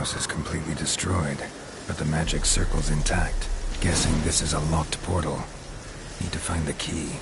House is completely destroyed, but the magic circle's intact. Guessing this is a locked portal. Need to find the key.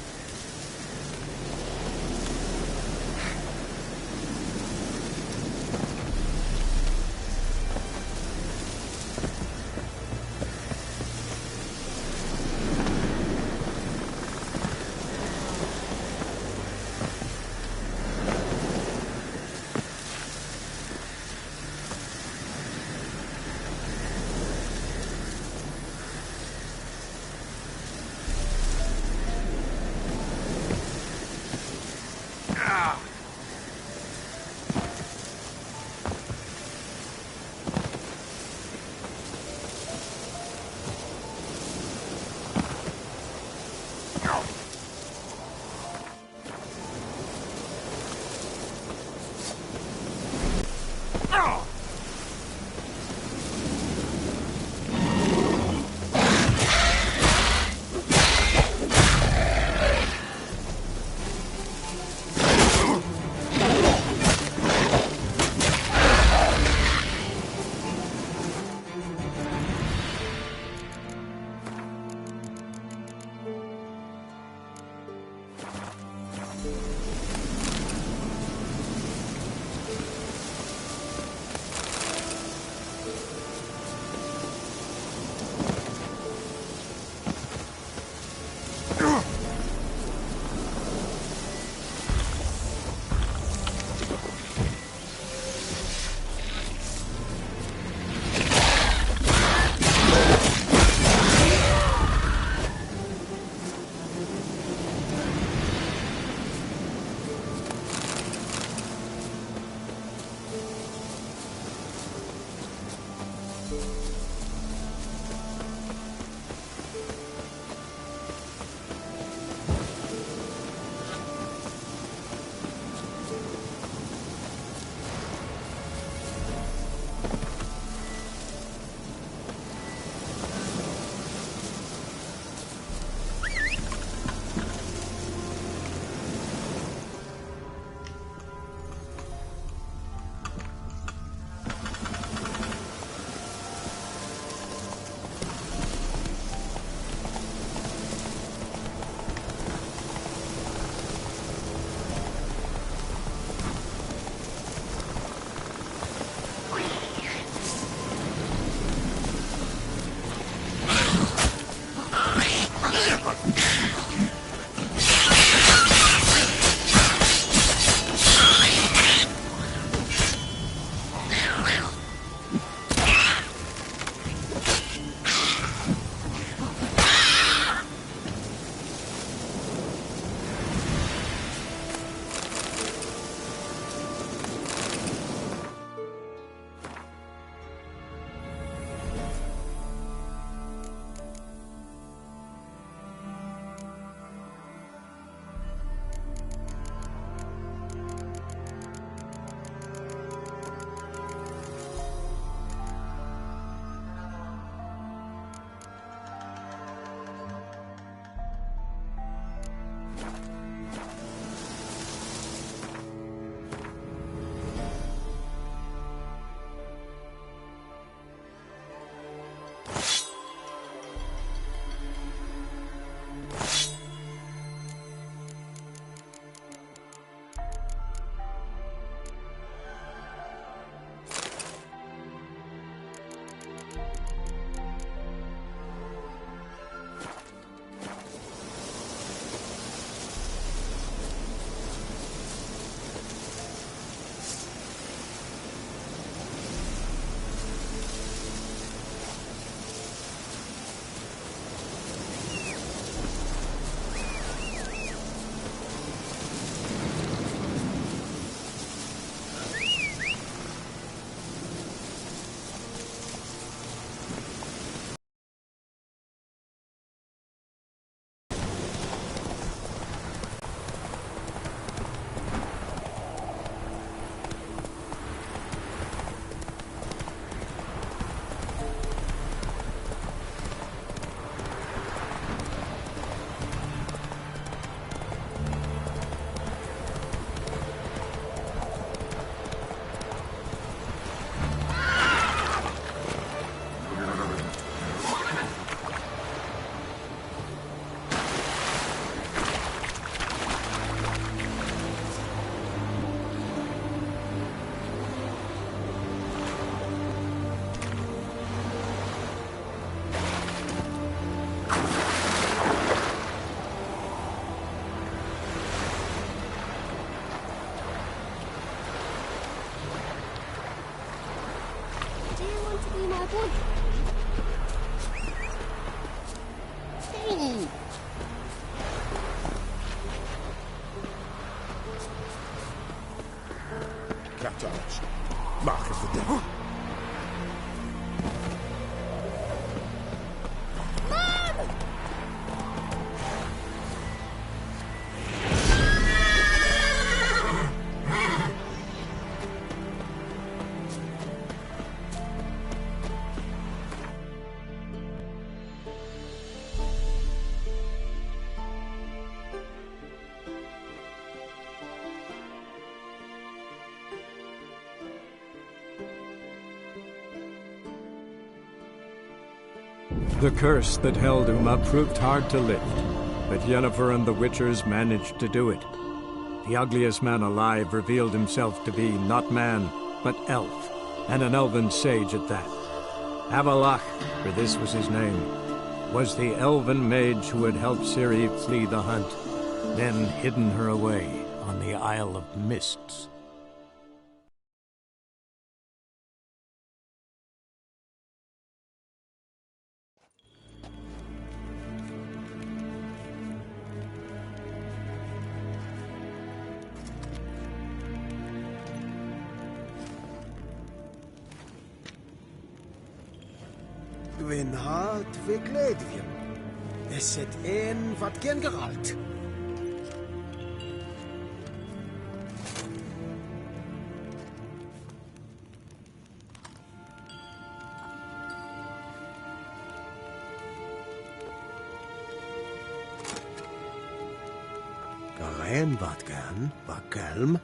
The curse that held Uma proved hard to lift, but Yennefer and the Witchers managed to do it. The ugliest man alive revealed himself to be not man, but elf, and an elven sage at that. Avalach, for this was his name, was the elven mage who had helped Ciri flee the hunt, then hidden her away on the Isle of Mists. Dwi'n hart fe gledfion. Eset ein wat gen Geralt. Garen wat gern, wat kelm.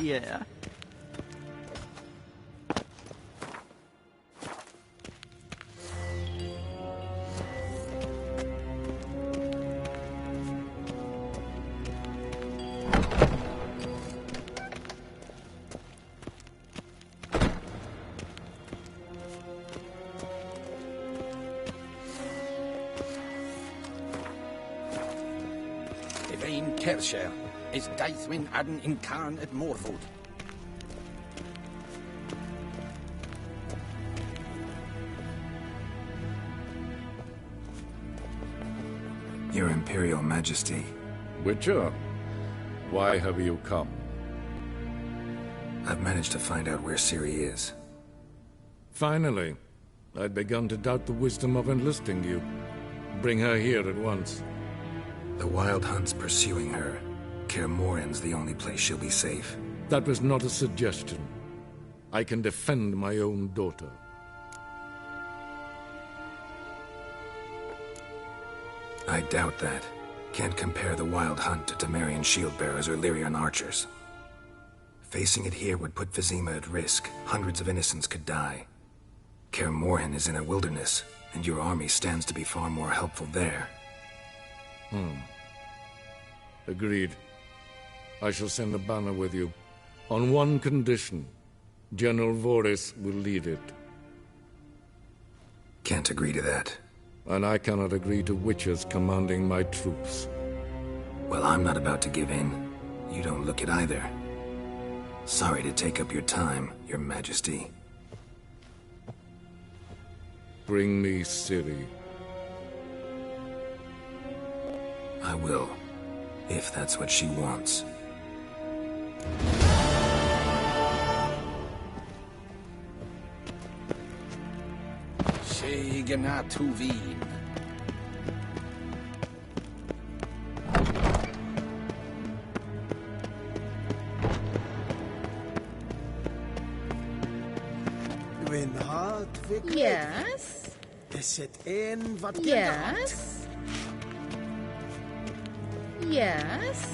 Yeah. Evain Kershire is Daithwin Adden in Carn at Morfoot. Your Imperial Majesty. Witcher, why have you come? I've managed to find out where Ciri is. Finally. I'd begun to doubt the wisdom of enlisting you. Bring her here at once. The Wild Hunt's pursuing her. Kaer Morhen's the only place she'll be safe. That was not a suggestion. I can defend my own daughter. I doubt that. Can't compare the Wild Hunt to Temerian shield-bearers or Lyrian archers. Facing it here would put Vizima at risk. Hundreds of innocents could die. Kaer Morhen is in a wilderness, and your army stands to be far more helpful there. Agreed. I shall send a banner with you. On one condition. General Voris will lead it. Can't agree to that. And I cannot agree to witches commanding my troops. Well, I'm not about to give in. You don't look it either. Sorry to take up your time, Your Majesty. Bring me Ciri. I will, if that's what she wants. She gna tuvin. Dwi'n hart fe gledfion. Yes. Eset ein wat gen Geralt. Yes. Yes.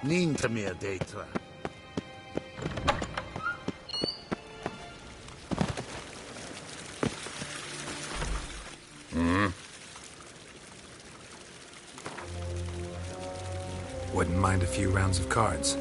Niente meer deitra. Wouldn't mind a few rounds of cards.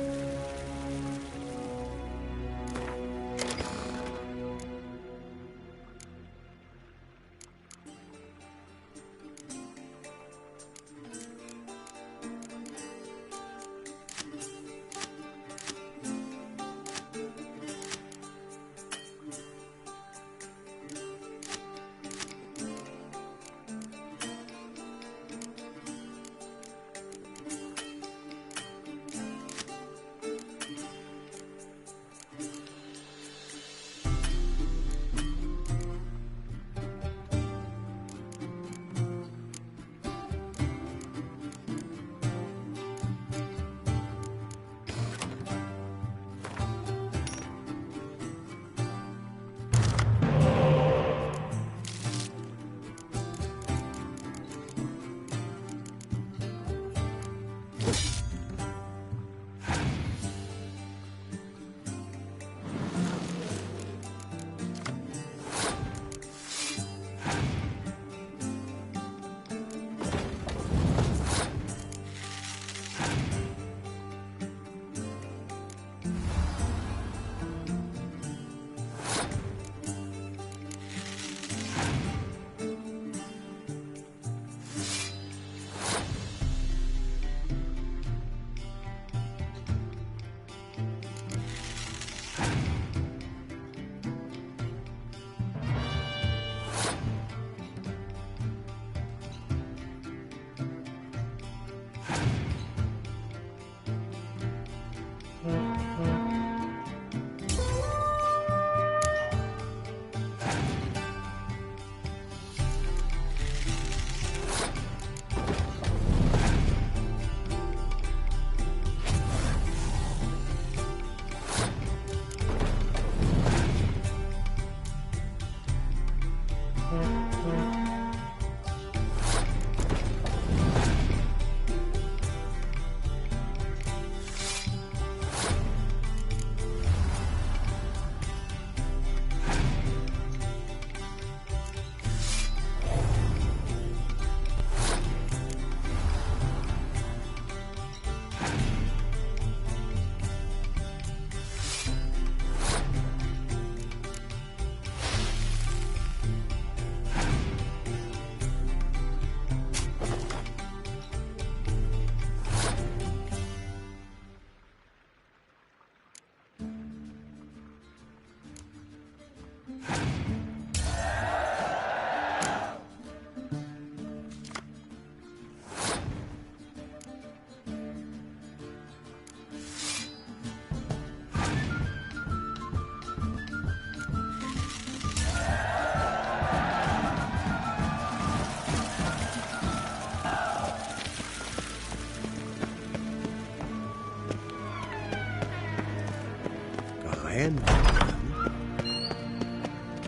Ren?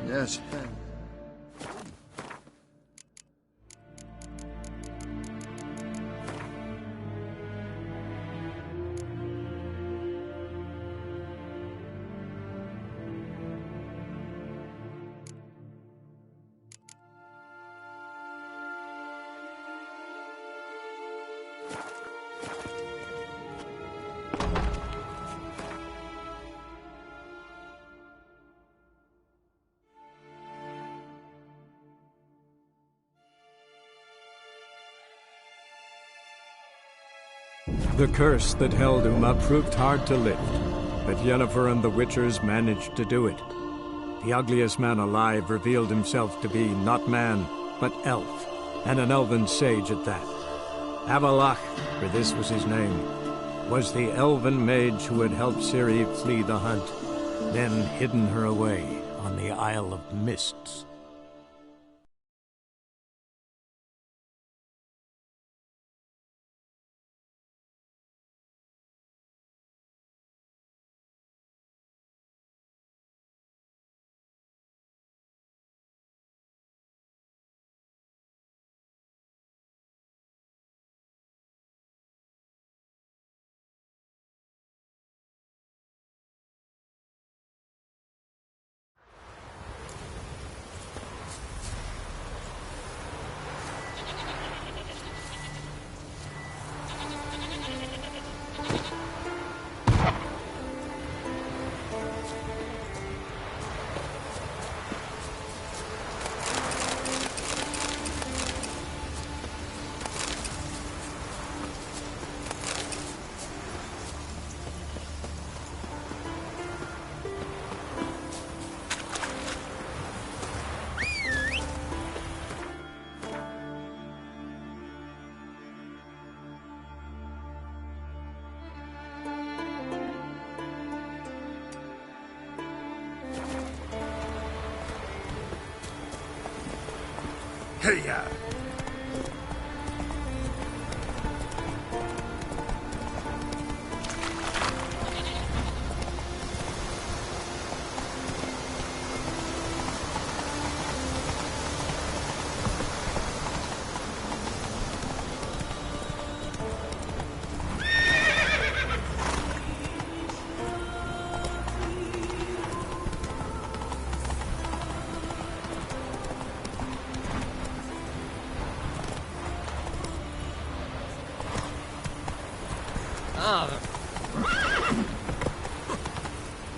Yes. The curse that held Uma proved hard to lift, but Yennefer and the Witchers managed to do it. The ugliest man alive revealed himself to be not man, but elf, and an elven sage at that. Avalach, for this was his name, was the elven mage who had helped Ciri flee the hunt, then hidden her away on the Isle of Mists. Hey-ya!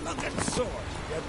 Look at sword, you.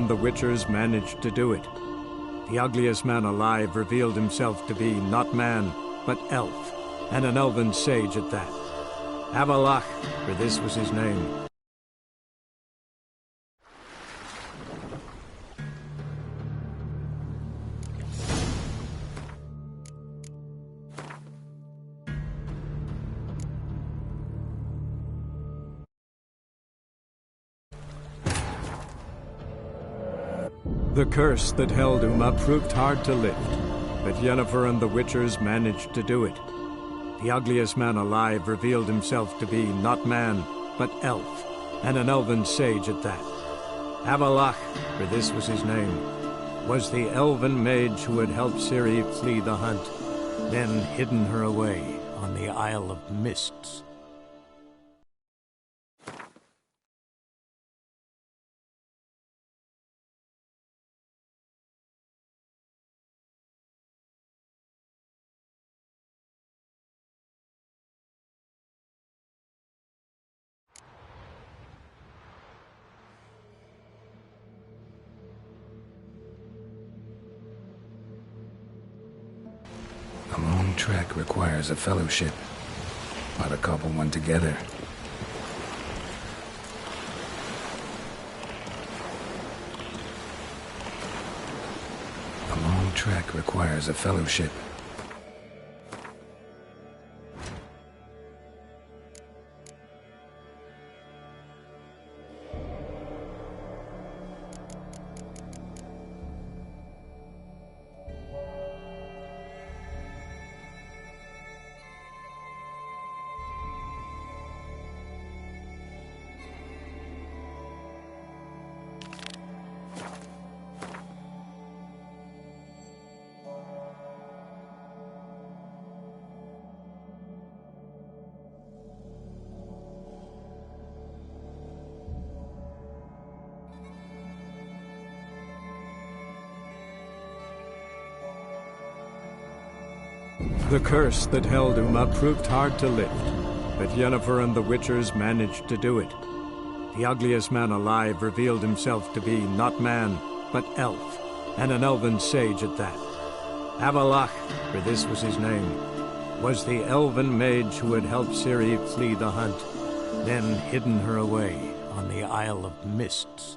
and the Witchers managed to do it. The ugliest man alive revealed himself to be not man, but elf, and an elven sage at that. Avalach, for this was his name. The curse that held Uma proved hard to lift, but Yennefer and the Witchers managed to do it. The ugliest man alive revealed himself to be not man, but elf, and an elven sage at that. Avalach, for this was his name, was the elven mage who had helped Ciri flee the hunt, then hidden her away on the Isle of Mists. A long trek requires a fellowship. Ought to cobble one together. A long trek requires a fellowship. The curse that held Uma proved hard to lift, but Yennefer and the Witchers managed to do it. The ugliest man alive revealed himself to be not man, but elf, and an elven sage at that. Avalach, for this was his name, was the elven mage who had helped Ciri flee the hunt, then hidden her away on the Isle of Mists.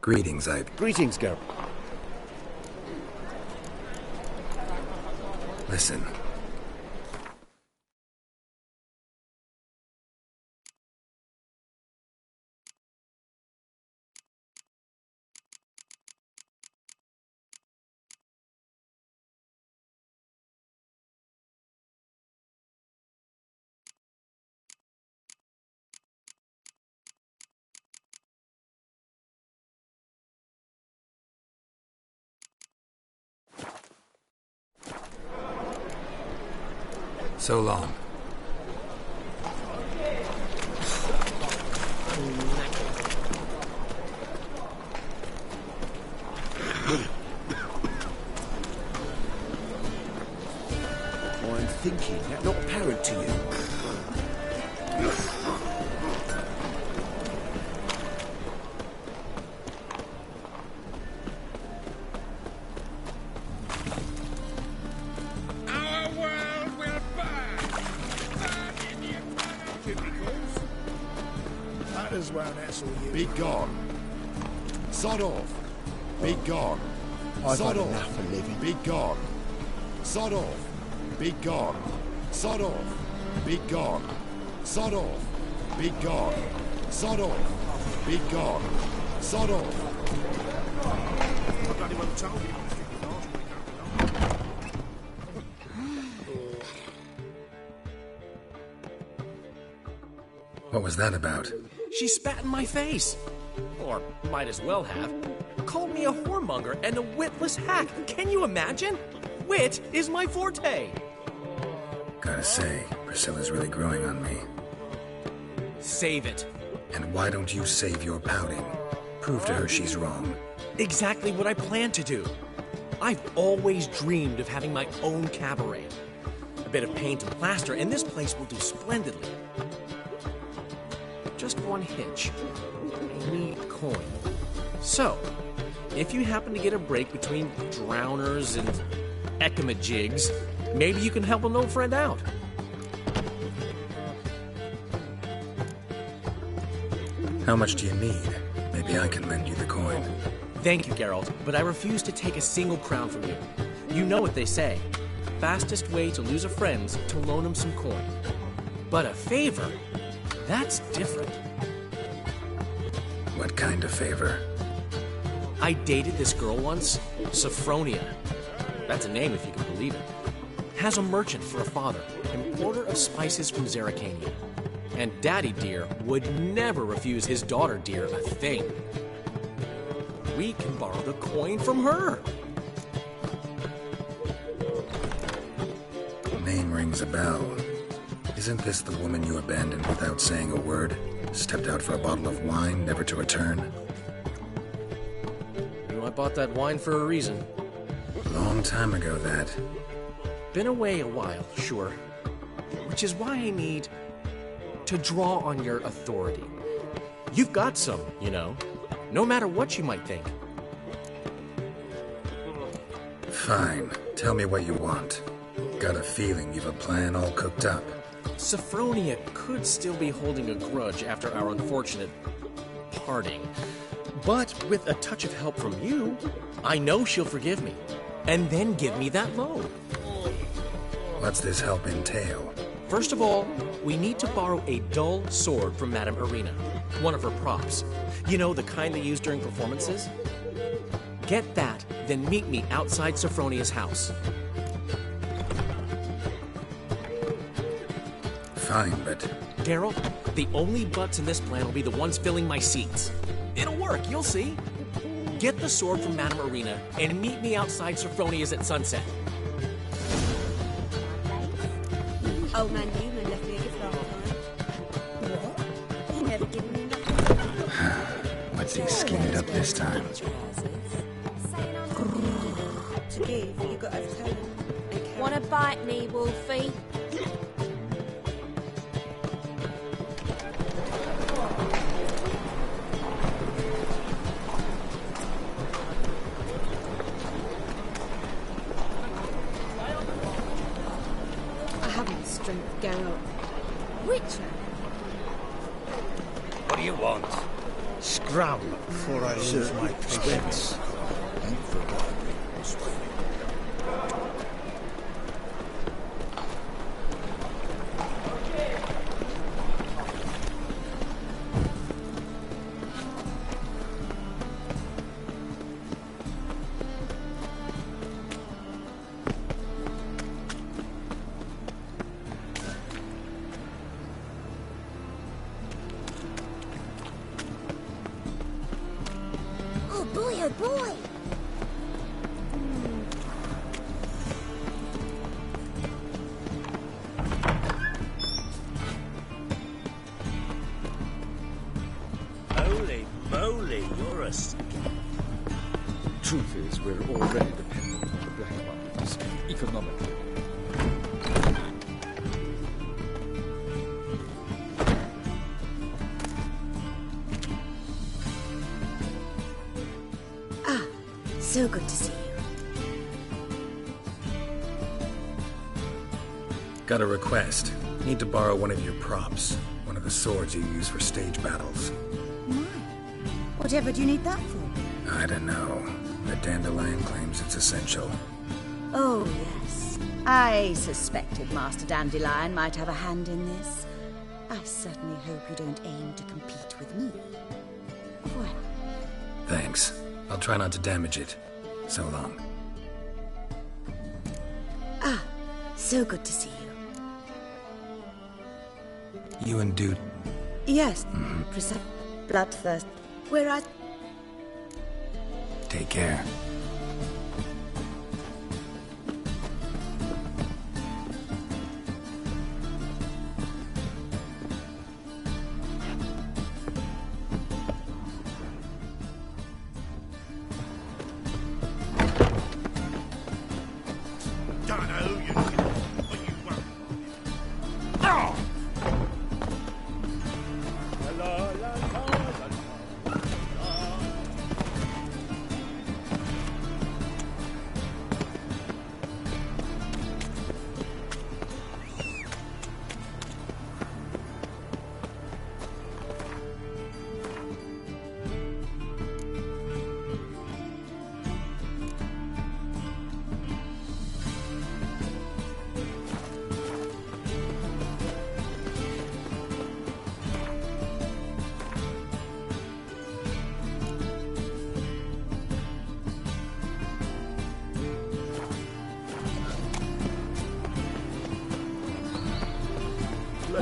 Greetings, Greetings, Geralt. Listen. So long. I'm thinking that not apparent to you. Our world will burn! Burn in the eternal chemicals! Might as well, that's all you. Be gone. Sod off. Be gone. I've Sod had off. enough for living. Be gone. Sod off. Be gone. Sod off. Be gone. Sod off. Be gone. Sod off. Be gone. Sod off. I bloody well told you. What was that about? She spat in my face. Or might as well have. Called me a whoremonger and a witless hack. Can you imagine? Wit is my forte. Gotta say, Priscilla's really growing on me. Save it. And why don't you save your pouting? Prove to her she's wrong. Exactly what I plan to do. I've always dreamed of having my own cabaret. A bit of paint and plaster, and this place will do splendidly. Just one hitch. I need coin. So, if you happen to get a break between drowners and ecamajigs, maybe you can help an old friend out. How much do you need? Maybe I can lend you the coin. Thank you, Geralt, but I refuse to take a single crown from you. You know what they say. Fastest way to lose a friend's to loan him some coin. But a favor? That's different. What kind of favor? I dated this girl once, Sophronia. That's a name if you can believe it. Has a merchant for a father, importer of spices from Zerrikania. And Daddy Dear would never refuse his daughter Dear a thing. We can borrow the coin from her. Name rings a bell. Isn't this the woman you abandoned without saying a word? Stepped out for a bottle of wine, never to return? You know, I bought that wine for a reason. Long time ago, that. Been away a while, sure. Which is why I need to draw on your authority. You've got some, you know. No matter what you might think. Fine. Tell me what you want. Got a feeling you've a plan all cooked up. Sophronia could still be holding a grudge after our unfortunate parting. But with a touch of help from you, I know she'll forgive me. And then give me that loan. What's this help entail? First of all, we need to borrow a dull sword from Madame Irina, one of her props. You know, the kind they use during performances? Get that, then meet me outside Sophronia's house. Fine, but... Geralt, the only butts in this plan will be the ones filling my seats. It'll work, you'll see. Get the sword from Madame Irina and meet me outside Sophronia's at sunset. Old man Newman left me a gift last time. What? He never given me nothing. What's he schemed up this time. To give, you got to tell him. Wanna bite me, Wolfie? I haven't strength, Geralt. Witcher. What do you want? Scram before I lose my patience. Oh boy, oh boy! Holy moly, you're a sickie. Truth is, we're already dependent on the black markets, economically. Ah, so good to see you. Got a request. Need to borrow one of your props. One of the swords you use for stage battles. My. Whatever do you need that for? I don't know. The Dandelion claims it's essential. Oh, yes. I suspected Master Dandelion might have a hand in this. I certainly hope you don't aim to compete with me. Well. Thanks. I'll try not to damage it. So long. Ah, so good to see you. You and Dude. Yes, precise. Bloodthirst. Whereas. Take care. Don't know who you're looking at, but you won't.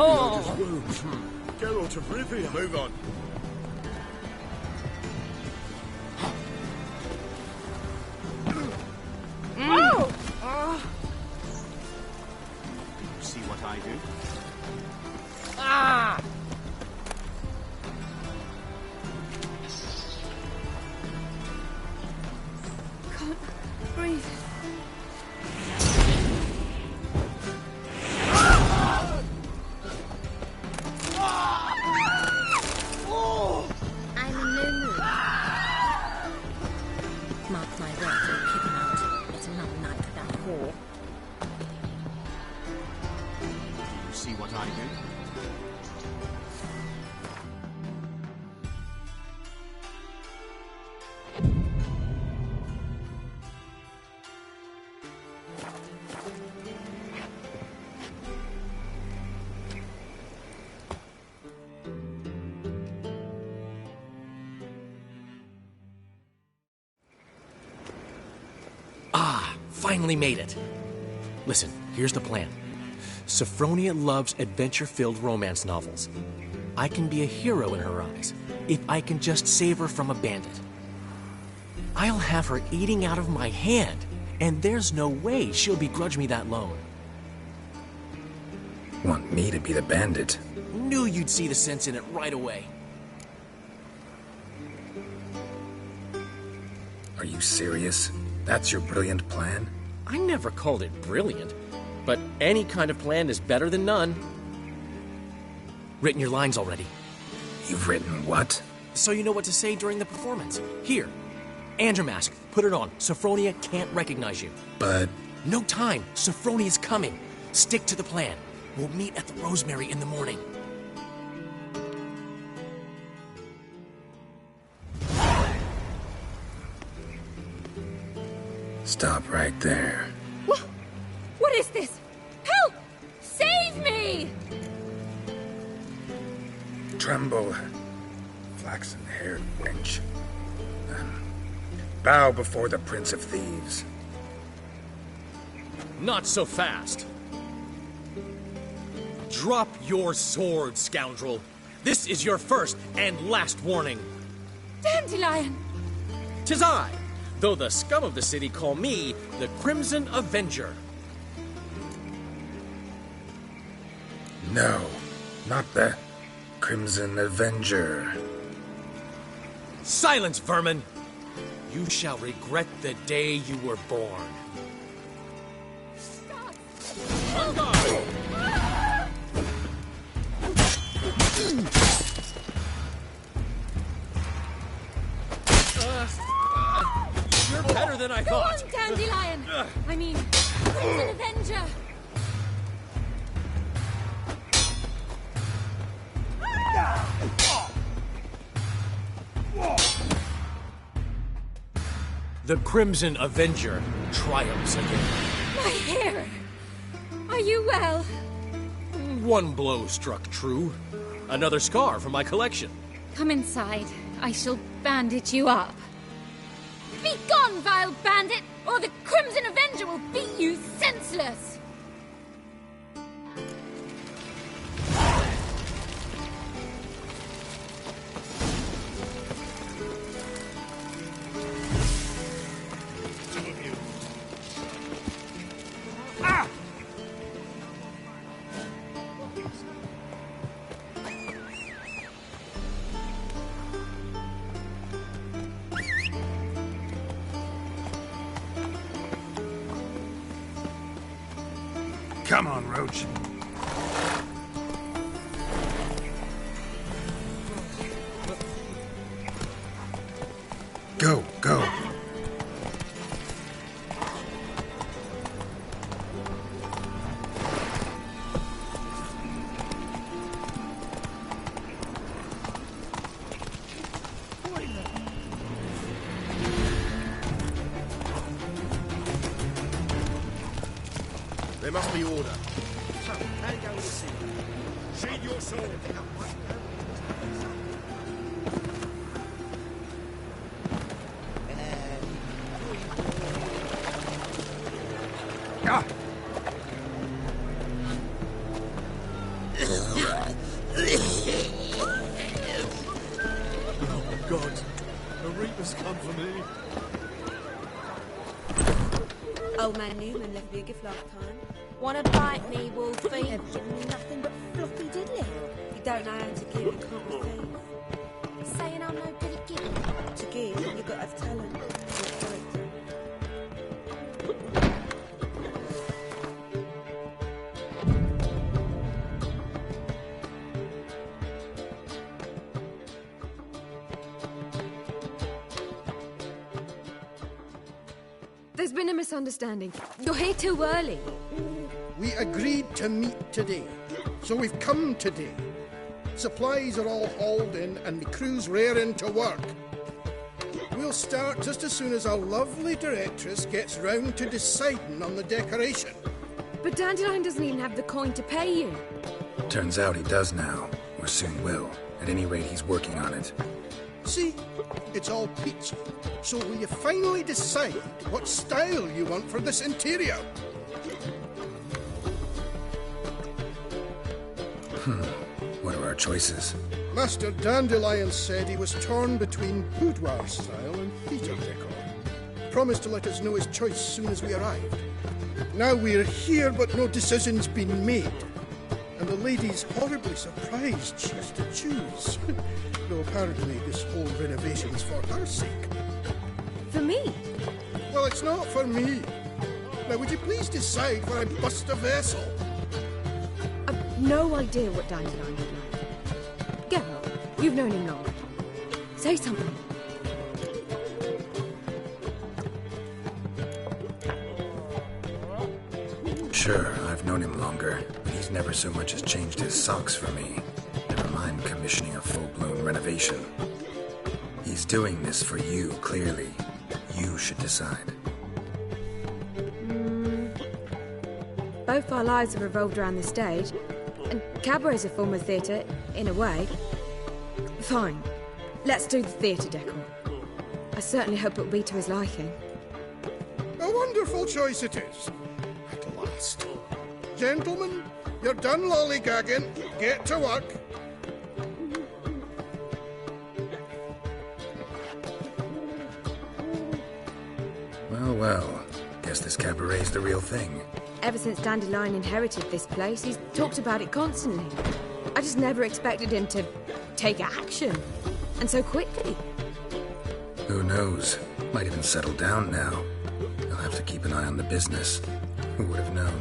Oh! Geralt of Rivia. Move on. See what I do? Ah! Can't breathe. I'm in no mood. Mark my words, I'll kick him out. It's another night without a whore. You see what I do? Finally made it. Listen, here's the plan. Sophronia loves adventure-filled romance novels. I can be a hero in her eyes if I can just save her from a bandit. I'll have her eating out of my hand, and there's no way she'll begrudge me that loan. Want me to be the bandit? Knew you'd see the sense in it right away. Are you serious? That's your brilliant plan? I never called it brilliant, but any kind of plan is better than none. Written your lines already. You've written what? So you know what to say during the performance. Here, and your mask. Put it on. Sophronia can't recognize you. But... No time. Sophronia's coming. Stick to the plan. We'll meet at the Rosemary in the morning. Stop right there. What is this? Help! Save me! Tremble, flaxen-haired wench. Bow before the Prince of Thieves. Not so fast. Drop your sword, scoundrel. This is your first and last warning. Dandelion! 'Tis I, though the scum of the city call me the Crimson Avenger. No, not the Crimson Avenger. Silence, vermin! You shall regret the day you were born. On guard! You're better than I thought. Go on, Dandelion! I mean, Crimson Avenger! The Crimson Avenger triumphs again. My hair! Are you well? One blow struck true. Another scar from my collection. Come inside. I shall bandage you up. Be gone, vile bandit, or the Crimson Avenger will beat you senseless! Come on, Roach. Go, go. There must be order. So, how you going to see? Sheathe your sword. Ah! Oh, God. The Reaper's come for me. Old man Newman left me a gift last time. Wanna bite me, Wolfie? I've given you nothing but floppy diddly. You don't know how to give, you can't receive. Saying I'm no good at giving. To give, you've got to have talent. Not character. There's been a misunderstanding. You're here too early. We agreed to meet today, so we've come today. Supplies are all hauled in and the crew's raring to work. We'll start just as soon as our lovely directress gets round to deciding on the decoration. But Dandelion doesn't even have the coin to pay you. Turns out he does now, or soon will. At any rate, he's working on it. See, it's all peachy. So will you finally decide what style you want for this interior? What are our choices? Master Dandelion said he was torn between boudoir style and theatre decor. Promised to let us know his choice soon as we arrived. Now we're here, but no decision's been made. And the lady's horribly surprised she has to choose. Though apparently this whole renovation's for her sake. For me. Well, it's not for me. Now, would you please decide where I bust a vessel? I've no idea what Dandelion would like. Geralt, you've known him long. Say something. Sure, I've known him longer, but he's never so much as changed his socks for me. Never mind commissioning a full-blown renovation. He's doing this for you, clearly. You should decide. Both our lives have revolved around the stage, and cabaret's a form of theatre, in a way. Fine. Let's do the theatre decor. I certainly hope it'll be to his liking. A wonderful choice it is. At last. Gentlemen, you're done lollygagging. Get to work. Well. Guess this cabaret's the real thing. Ever since Dandelion inherited this place, he's talked about it constantly. I just never expected him to take action. And so quickly. Who knows? Might even settle down now. He'll have to keep an eye on the business. Who would have known?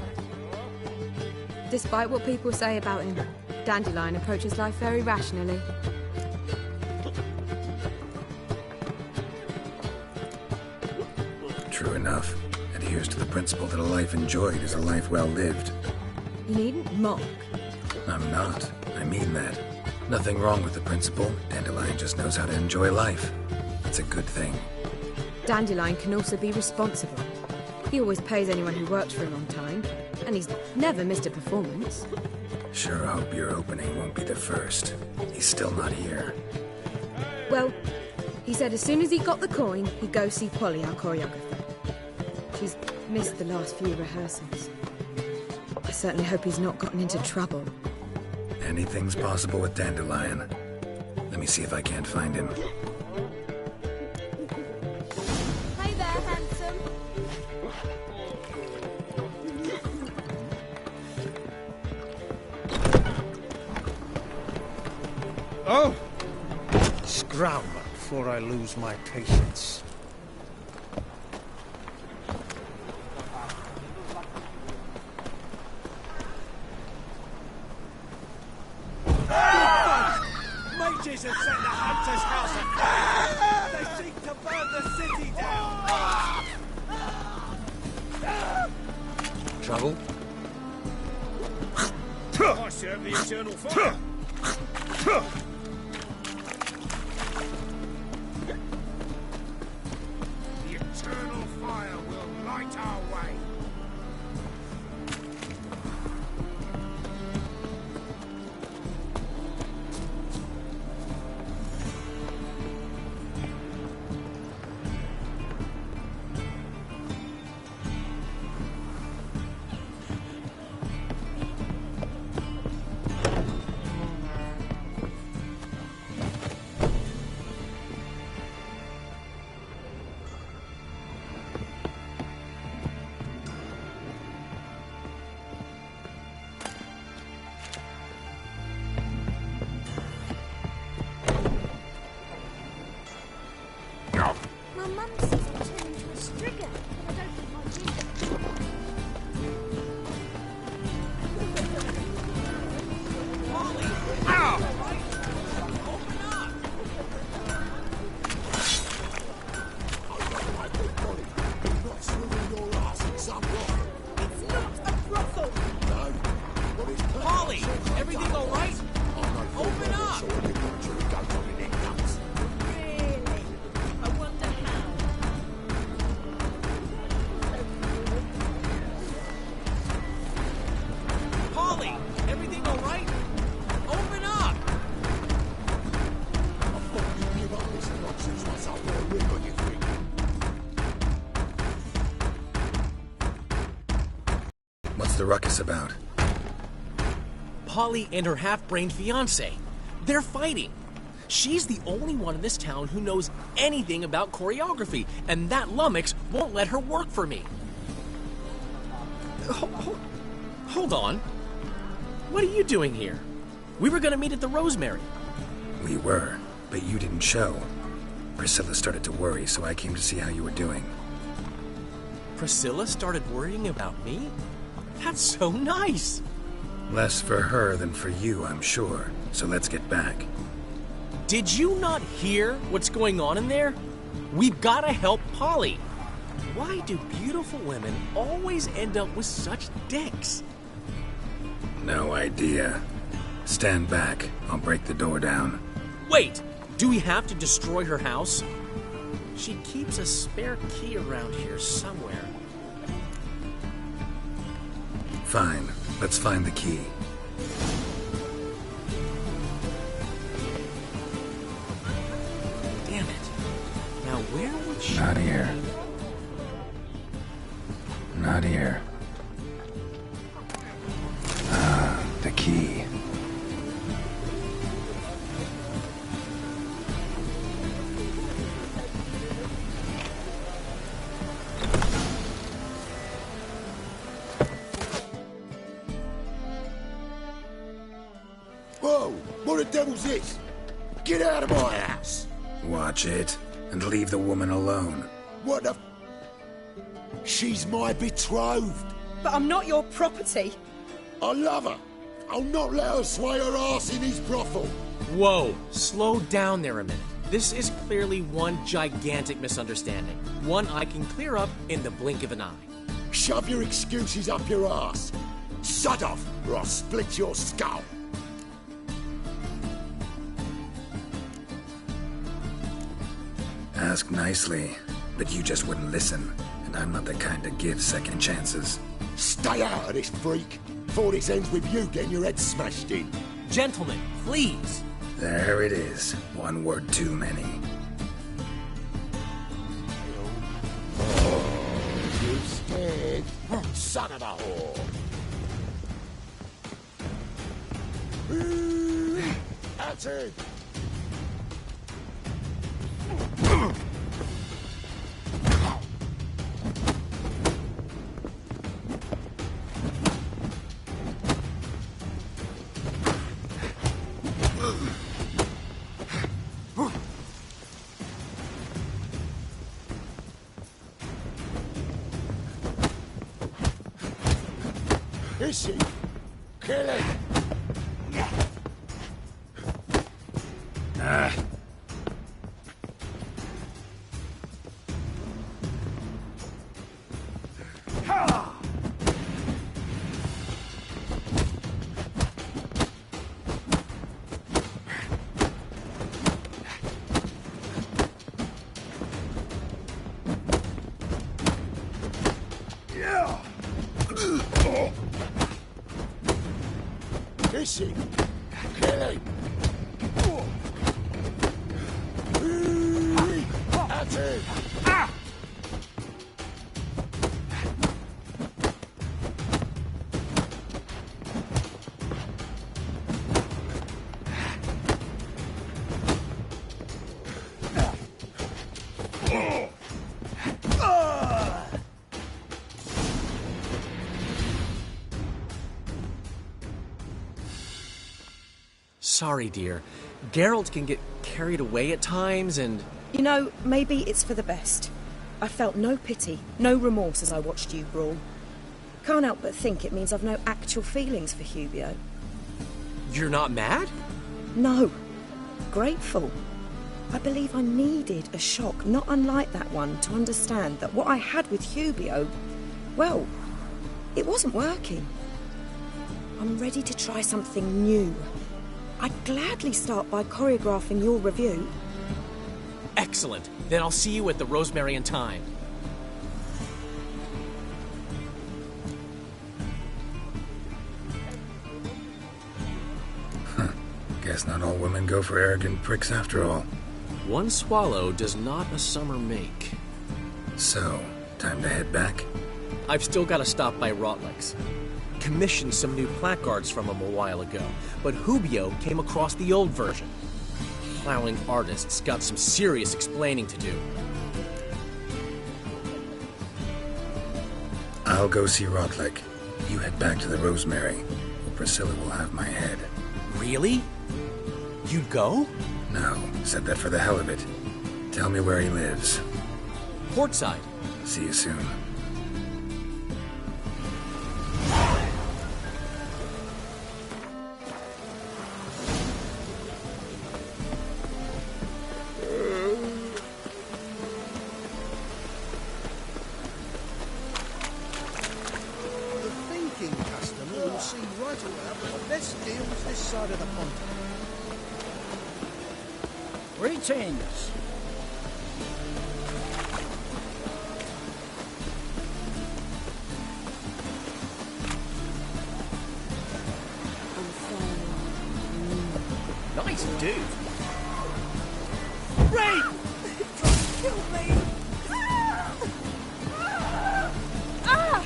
Despite what people say about him, Dandelion approaches life very rationally. True enough. Adheres to the principle that a life enjoyed is a life well lived. You needn't mock. I'm not. I mean that. Nothing wrong with the principle. Dandelion just knows how to enjoy life. It's a good thing. Dandelion can also be responsible. He always pays anyone who works for him on time, and he's never missed a performance. Sure hope your opening won't be the first. He's still not here. Well, he said as soon as he got the coin, he'd go see Polly, our choreographer. She's missed the last few rehearsals. I certainly hope he's not gotten into trouble. Anything's possible with Dandelion. Let me see if I can't find him. Hey there, handsome. Oh! Scram before I lose my patience. Mages have set the Hunter's house afire! They seek to burn the city down! Trouble? I serve the eternal fire. The eternal fire will light our way. My mum says I turn into a strigger, but I don't think I do. It's not a brothel! Polly, everything all right? Open up! Really? I wonder how. Polly, everything all right? Open up! What's the ruckus about? Polly and her half-brained fiancé. They're fighting. She's the only one in this town who knows anything about choreography, and that lummox won't let her work for me. Hold on. What are you doing here? We were gonna meet at the Rosemary. We were, but you didn't show. Priscilla started to worry, so I came to see how you were doing. Priscilla started worrying about me? That's so nice! Less for her than for you, I'm sure. So let's get back. Did you not hear what's going on in there? We've gotta help Polly. Why do beautiful women always end up with such dicks? No idea. Stand back. I'll break the door down. Wait! Do we have to destroy her house? She keeps a spare key around here somewhere. Fine. Let's find the key. Damn it. Now where would she... Not here. Not here. Ah, the key. Whoa! What the devil's this? Get out of my house! Watch it, and leave the woman alone. What the... She's my betrothed. But I'm not your property. I love her. I'll not let her sway her ass in his brothel. Whoa, slow down there a minute. This is clearly one gigantic misunderstanding. One I can clear up in the blink of an eye. Shove your excuses up your ass. Shut off, or I'll split your skull. Ask nicely, but you just wouldn't listen, and I'm not the kind to give second chances. Stay out of this, freak, before this ends with you getting your head smashed in. Gentlemen, please. There it is. One word too many. Oh, you scared? Son of a whore. That's it. Is she? Kill it! Is she? Kill it! That's it! Sorry, dear. Geralt can get carried away at times and... You know, maybe it's for the best. I felt no pity, no remorse as I watched you brawl. Can't help but think it means I've no actual feelings for Hubio. You're not mad? No. Grateful. I believe I needed a shock not unlike that one to understand that what I had with Hubio, well, it wasn't working. I'm ready to try something new. I'd gladly start by choreographing your review. Excellent. Then I'll see you at the Rosemary and Thyme. Guess not all women go for arrogant pricks after all. One swallow does not a summer make. So, time to head back? I've still got to stop by Rotlick's. Commissioned some new placards from him a while ago, but Hubio came across the old version. Plowing artists got some serious explaining to do. I'll go see Rotlick. You head back to the Rosemary, or Priscilla will have my head. Really? You'd go? No, said that for the hell of it. Tell me where he lives. Portside. See you soon. The thinking customer will see right away that the best deal's this side of the pond. Greetings. Nice dude. Ray! Kill me! Ah!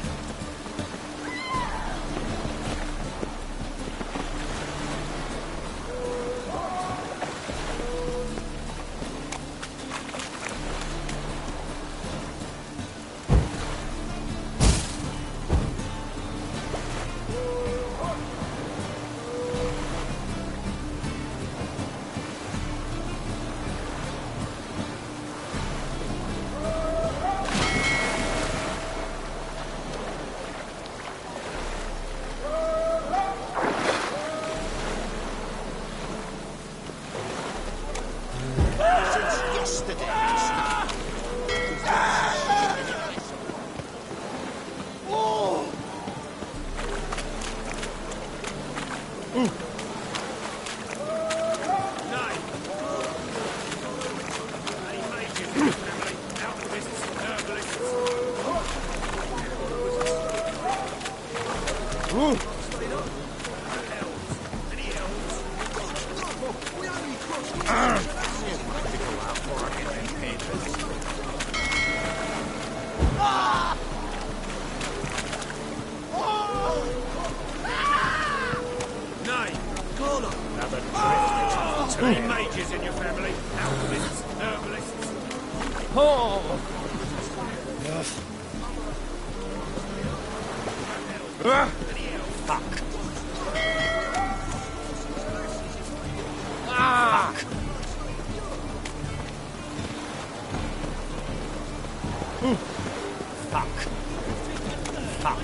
Any mages in your family? Alchemists, herbalists? Oh! Fuck. Ah! Fuck. Fuck.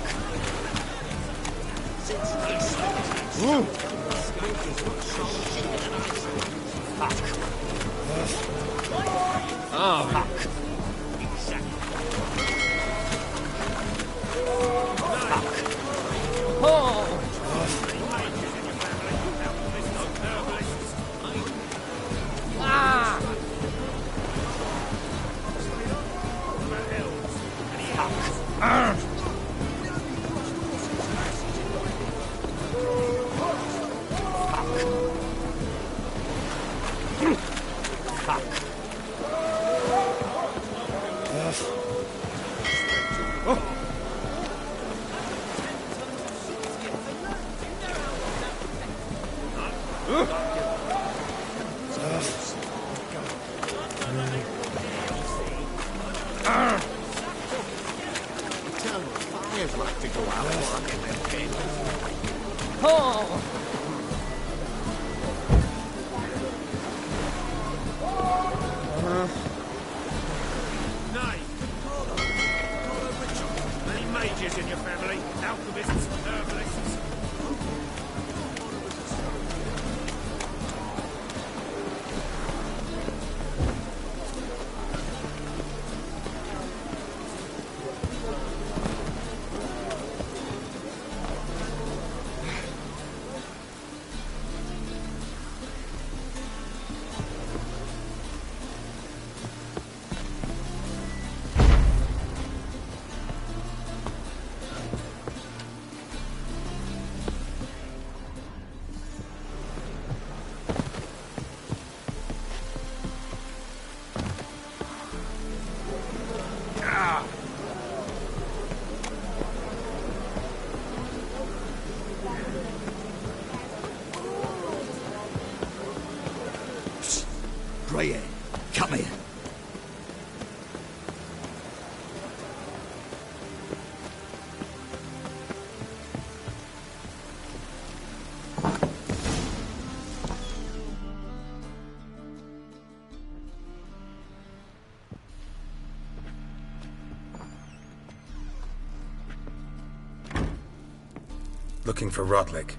Fuck. Oh. Fuck. Oh! Ah! Fires like to go out walking them pins. Oh! Nay. Any mages in your family? Alchemists, herbalists? Looking for Rotlick.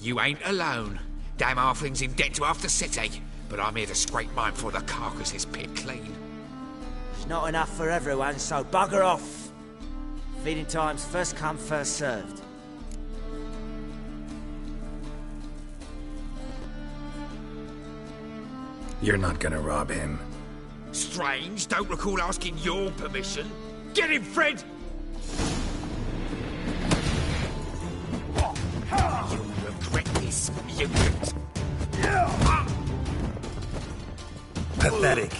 You ain't alone. Damn halfling's in debt to half the city. But I'm here to scrape mine before the carcass is picked clean. It's not enough for everyone, so bugger off. Feeding time's first come, first served. You're not gonna rob him. Strange, don't recall asking your permission. Get him, Fred! You'll regret this, mutant. Pathetic.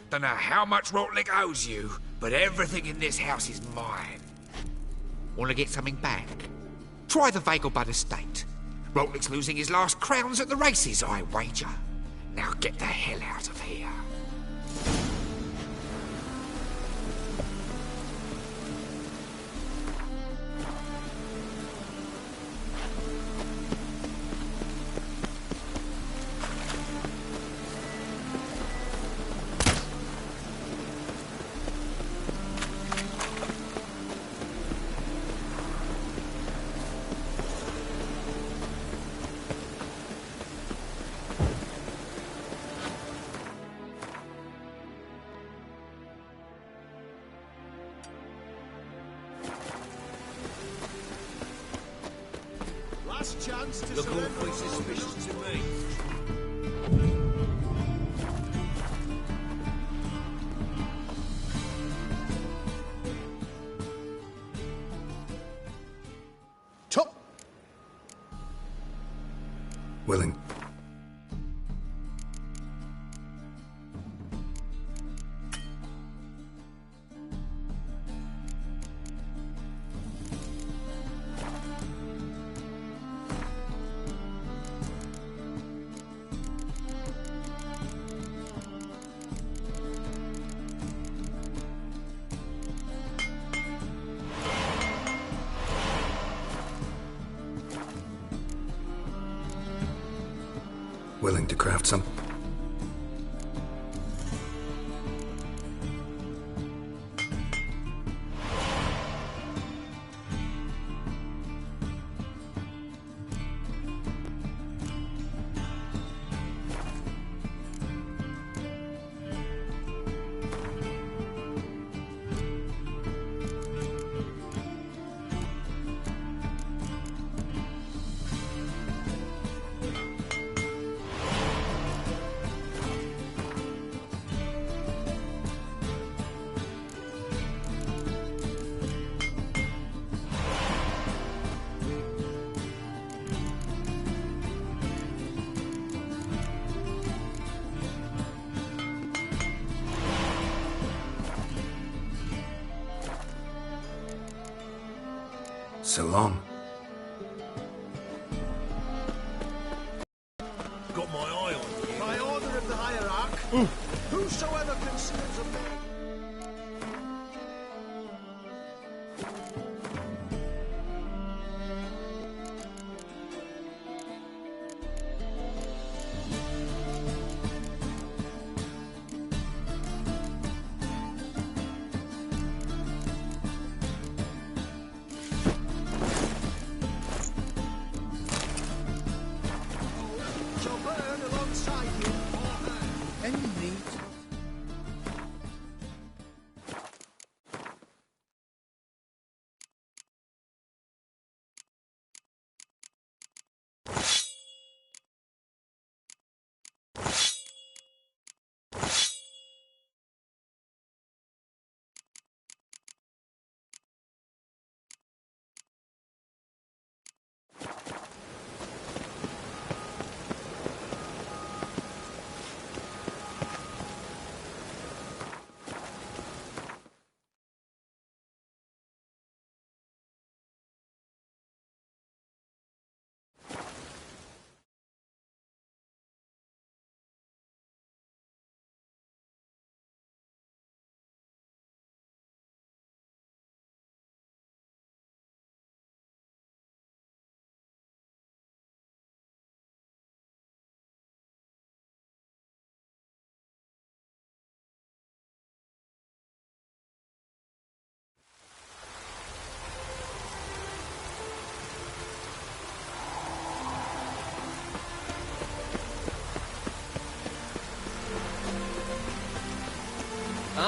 Don't know how much Rotlick owes you, but everything in this house is mine. Want to get something back? Try the Vagelbud estate. Rotlick's losing his last crowns at the races, I wager. Now get the hell out of here. Last chance to Look surrender. awfully suspicious to me. Top. Willing. Willing to craft some. So long. Got my eye on you. By order of the hierarch, whosoever conceals a man.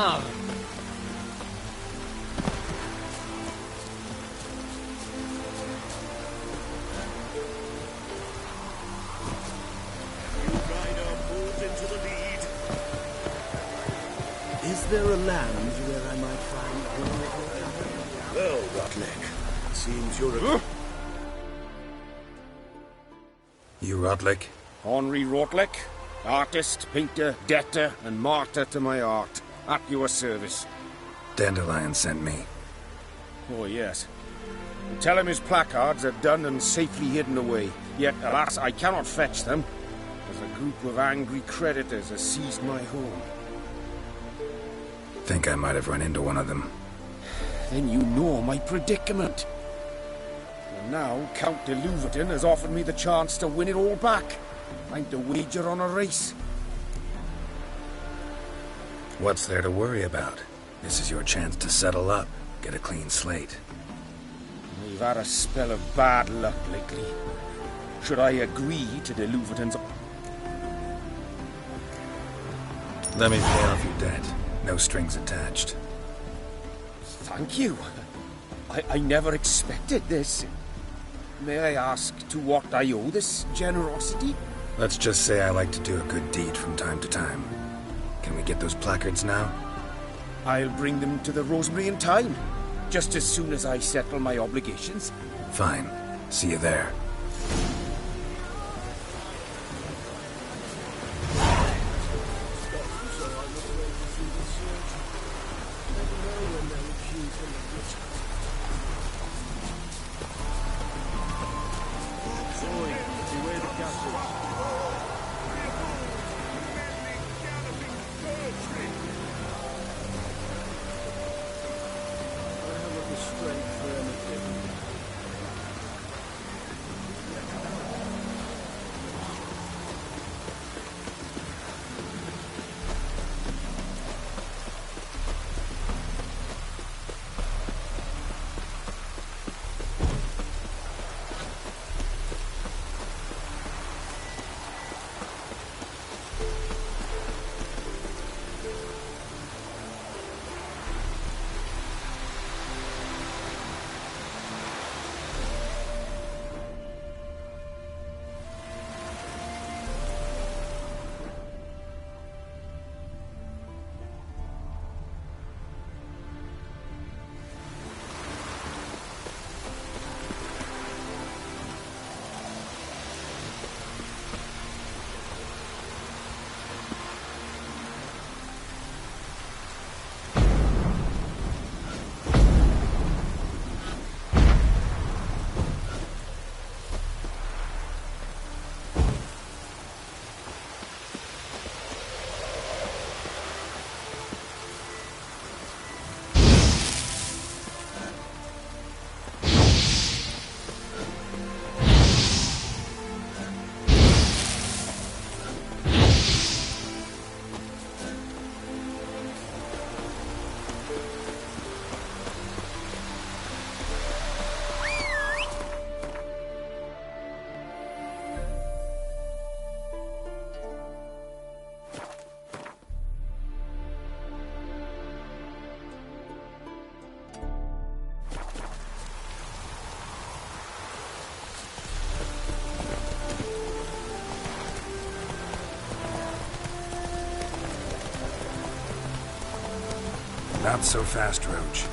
Ah. Into the lead. Is there a land where I might find one of your kind? Well, Rotlick, seems you're a... You Rotlick? Henri Rotlick, artist, painter, debtor, and martyr to my art. At your service. Dandelion sent me. Oh, yes. Tell him his placards are done and safely hidden away. Yet, alas, I cannot fetch them, as a group of angry creditors has seized my home. Think I might have run into one of them. Then you know my predicament. And now, Count de Louverton has offered me the chance to win it all back. I'm to wager on a race. What's there to worry about? This is your chance to settle up, get a clean slate. We've had a spell of bad luck lately. Should I agree to de Louverton's... Let me pay off your debt. No strings attached. Thank you. I never expected this. May I ask to what I owe this generosity? Let's just say I like to do a good deed from time to time. Can we get those placards now? I'll bring them to the Rosemary in time, just as soon as I settle my obligations. Fine. See you there. Not so fast, Roach.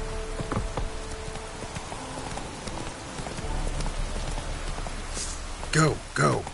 Go, go.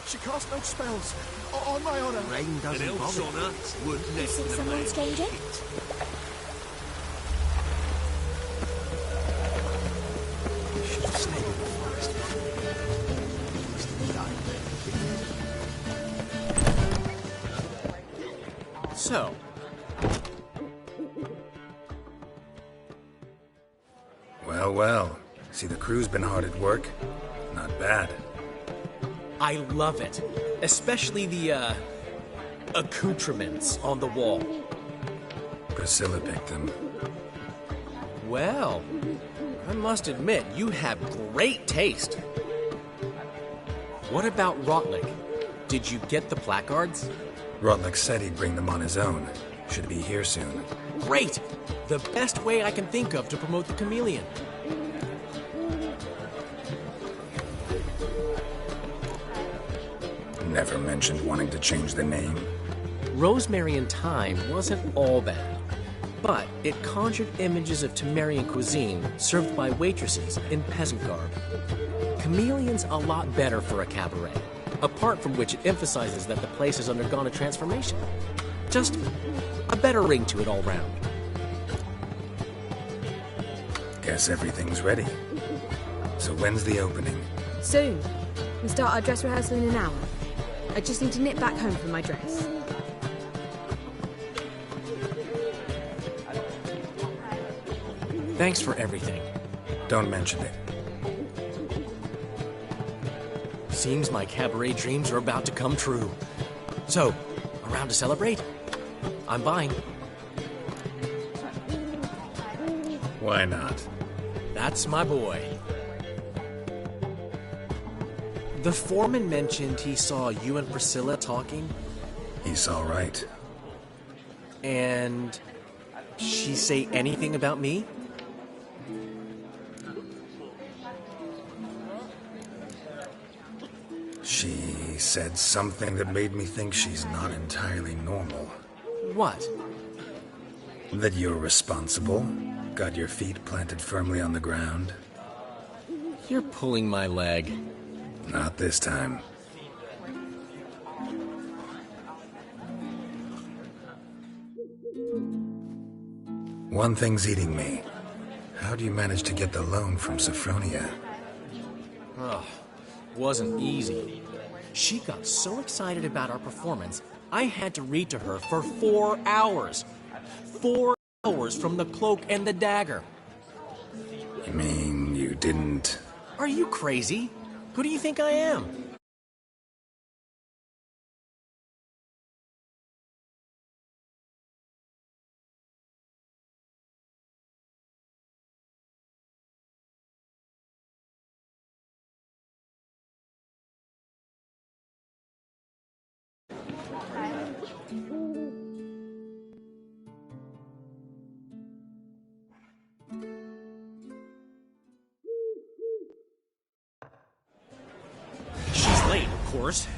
She cast no spells. On my honor. Rain doesn't bother. Would You see someone, stranger? Should have stayed in the So, Well, well. See, the crew's been hard at work. Not bad. I love it. Especially the, accoutrements on the wall. Priscilla picked them. Well, I must admit, you have great taste. What about Rotlick? Did you get the placards? Rotlick said he'd bring them on his own. Should be here soon. Great! The best way I can think of to promote the chameleon. Never mentioned wanting to change the name. Rosemary and Thyme wasn't all bad, but it conjured images of Temerian cuisine served by waitresses in peasant garb. Chameleon's a lot better for a cabaret, apart from which it emphasizes that the place has undergone a transformation. Just a better ring to it all round. Guess everything's ready. So when's the opening? Soon. We start our dress rehearsal in an hour. I just need to nip back home for my dress. Thanks for everything. Don't mention it. Seems my cabaret dreams are about to come true. So, around to celebrate? I'm buying. Why not? That's my boy. The foreman mentioned he saw you and Priscilla talking. He's all right. And she say anything about me? She said something that made me think she's not entirely normal. What? That you're responsible, got your feet planted firmly on the ground. You're pulling my leg. Not this time. One thing's eating me. How do you manage to get the loan from Sophronia? Oh, wasn't easy. She got so excited about our performance, I had to read to her for 4 hours. 4 hours from the cloak and the dagger. You mean you didn't... Are you crazy? Who do you think I am?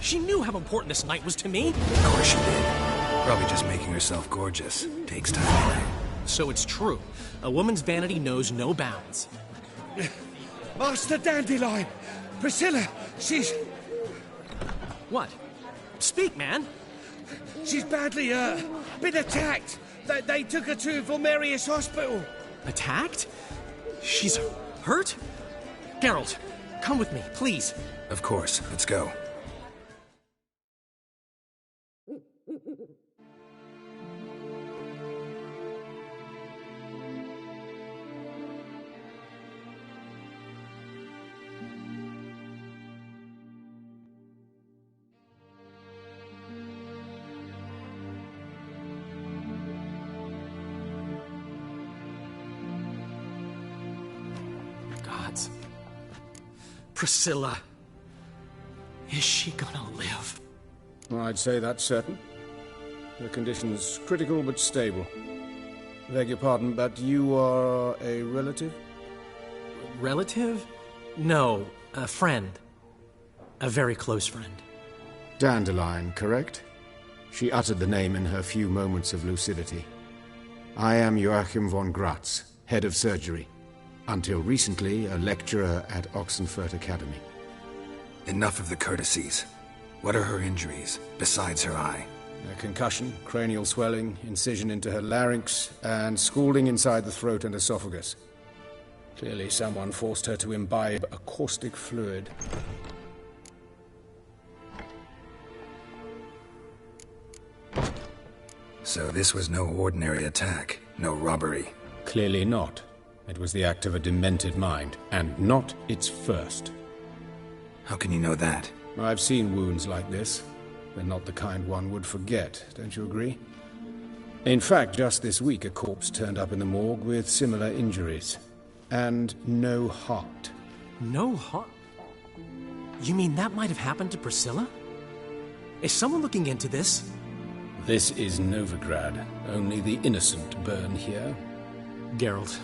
She knew how important this night was to me. Of course she did. Probably just making herself gorgeous. Takes time. So it's true. A woman's vanity knows no bounds. Master Dandelion! Priscilla, she's... What? Speak, man. She's badly, been attacked. They took her to Vulmerius Hospital. Attacked? She's hurt? Geralt, come with me, please. Of course. Let's go. Gods. Priscilla. Is she gonna live? I'd say that's certain. The condition's critical but stable. Beg your pardon, but you are a relative? Relative? No, a friend. A very close friend. Dandelion, correct? She uttered the name in her few moments of lucidity. I am Joachim von Gratz, head of surgery. Until recently, a lecturer at Oxenfurt Academy. Enough of the courtesies. What are her injuries, besides her eye? A concussion, cranial swelling, incision into her larynx, and scalding inside the throat and esophagus. Clearly someone forced her to imbibe a caustic fluid. So this was no ordinary attack, no robbery. Clearly not. It was the act of a demented mind, and not its first. How can you know that? I've seen wounds like this. They're not the kind one would forget, don't you agree? In fact, just this week a corpse turned up in the morgue with similar injuries. And no heart. No heart? You mean that might have happened to Priscilla? Is someone looking into this? This is Novigrad. Only the innocent burn here. Geralt,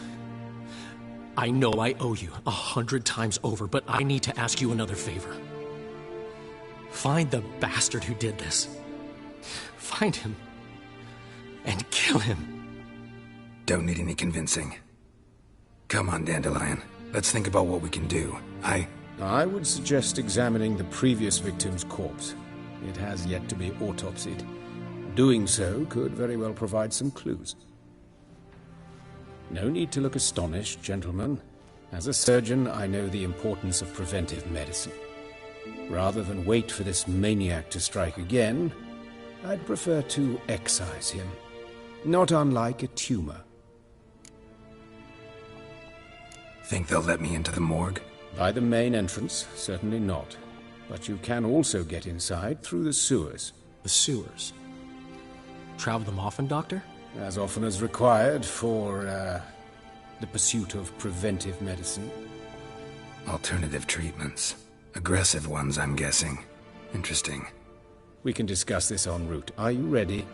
I know I owe you 100 times over, but I need to ask you another favor. Find the bastard who did this. Find him. And kill him. Don't need any convincing. Come on, Dandelion. Let's think about what we can do. I would suggest examining the previous victim's corpse. It has yet to be autopsied. Doing so could very well provide some clues. No need to look astonished, gentlemen. As a surgeon, I know the importance of preventive medicine. Rather than wait for this maniac to strike again, I'd prefer to excise him. Not unlike a tumor. Think they'll let me into the morgue? By the main entrance, certainly not. But you can also get inside through the sewers. The sewers? Travel them often, Doctor? As often as required for, the pursuit of preventive medicine. Alternative treatments. Aggressive ones, I'm guessing. Interesting. We can discuss this en route. Are you ready?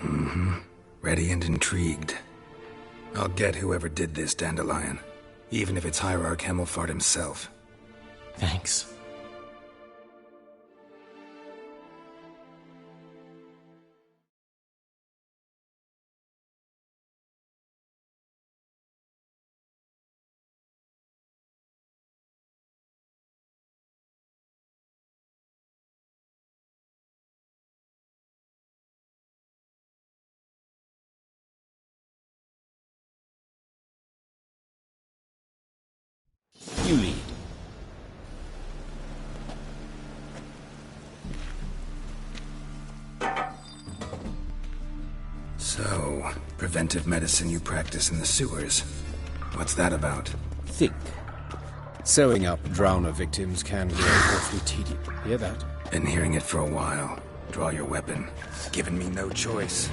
Mm-hmm. Ready and intrigued. I'll get whoever did this, Dandelion. Even if it's Hierarch Hemmelfart himself. Thanks. You lead. So, preventive medicine you practice in the sewers. What's that about? Think. Sewing up drowner victims can grow awfully tedious. Hear that? Been hearing it for a while. Draw your weapon. Given me no choice.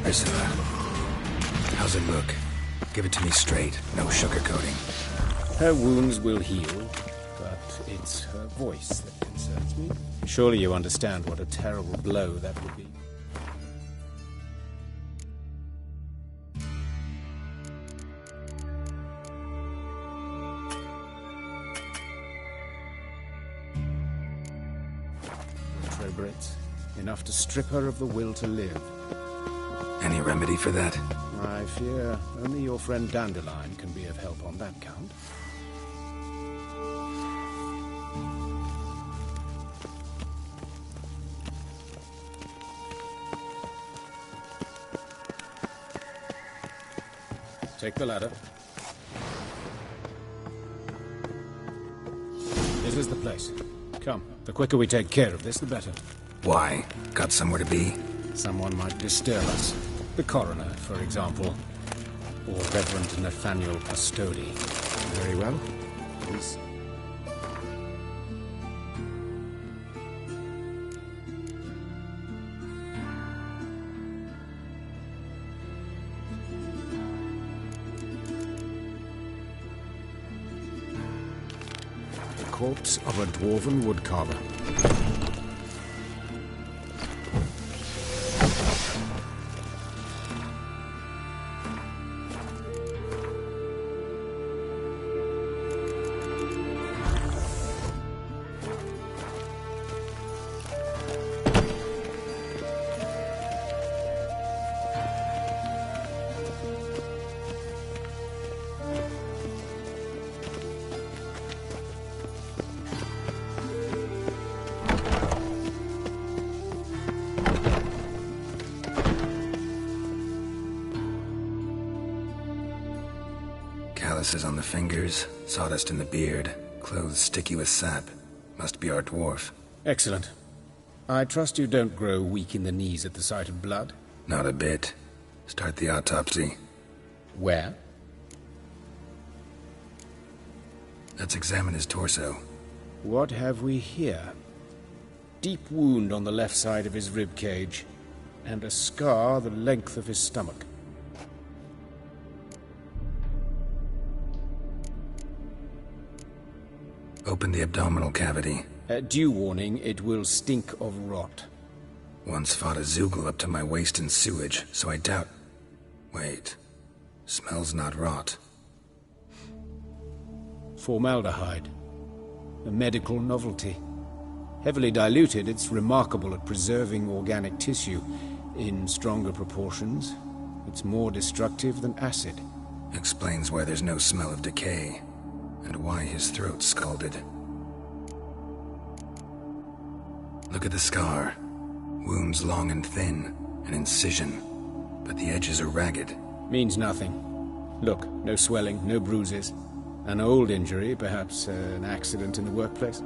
Priscilla, how's it look? Give it to me straight, no sugarcoating. Her wounds will heal, but it's her voice that concerns me. Surely you understand what a terrible blow that would be. Trobrit, enough to strip her of the will to live. Any remedy for that? I fear only your friend Dandelion can be of help on that count. Take the ladder. is the place. Come, the quicker we take care of this, the better. Why? Got somewhere to be? Someone might disturb us. The coroner, for example. Or Reverend Nathaniel Custody. Very well. Please. The corpse of a dwarven woodcarver. Calluses on the fingers, sawdust in the beard, clothes sticky with sap. Must be our dwarf. Excellent. I trust you don't grow weak in the knees at the sight of blood? Not a bit. Start the autopsy. Where? Let's examine his torso. What have we here? Deep wound on the left side of his rib cage, and a scar the length of his stomach. Open the abdominal cavity. Due warning, it will stink of rot. Once fought a Zoogle up to my waist in sewage, so I doubt... Wait. Smells not rot. Formaldehyde. A medical novelty. Heavily diluted, it's remarkable at preserving organic tissue. In stronger proportions, it's more destructive than acid. Explains why there's no smell of decay, and why his throat's scalded. Look at the scar. Wounds long and thin, an incision, but the edges are ragged. Means nothing. Look, no swelling, no bruises. An old injury, perhaps an accident in the workplace.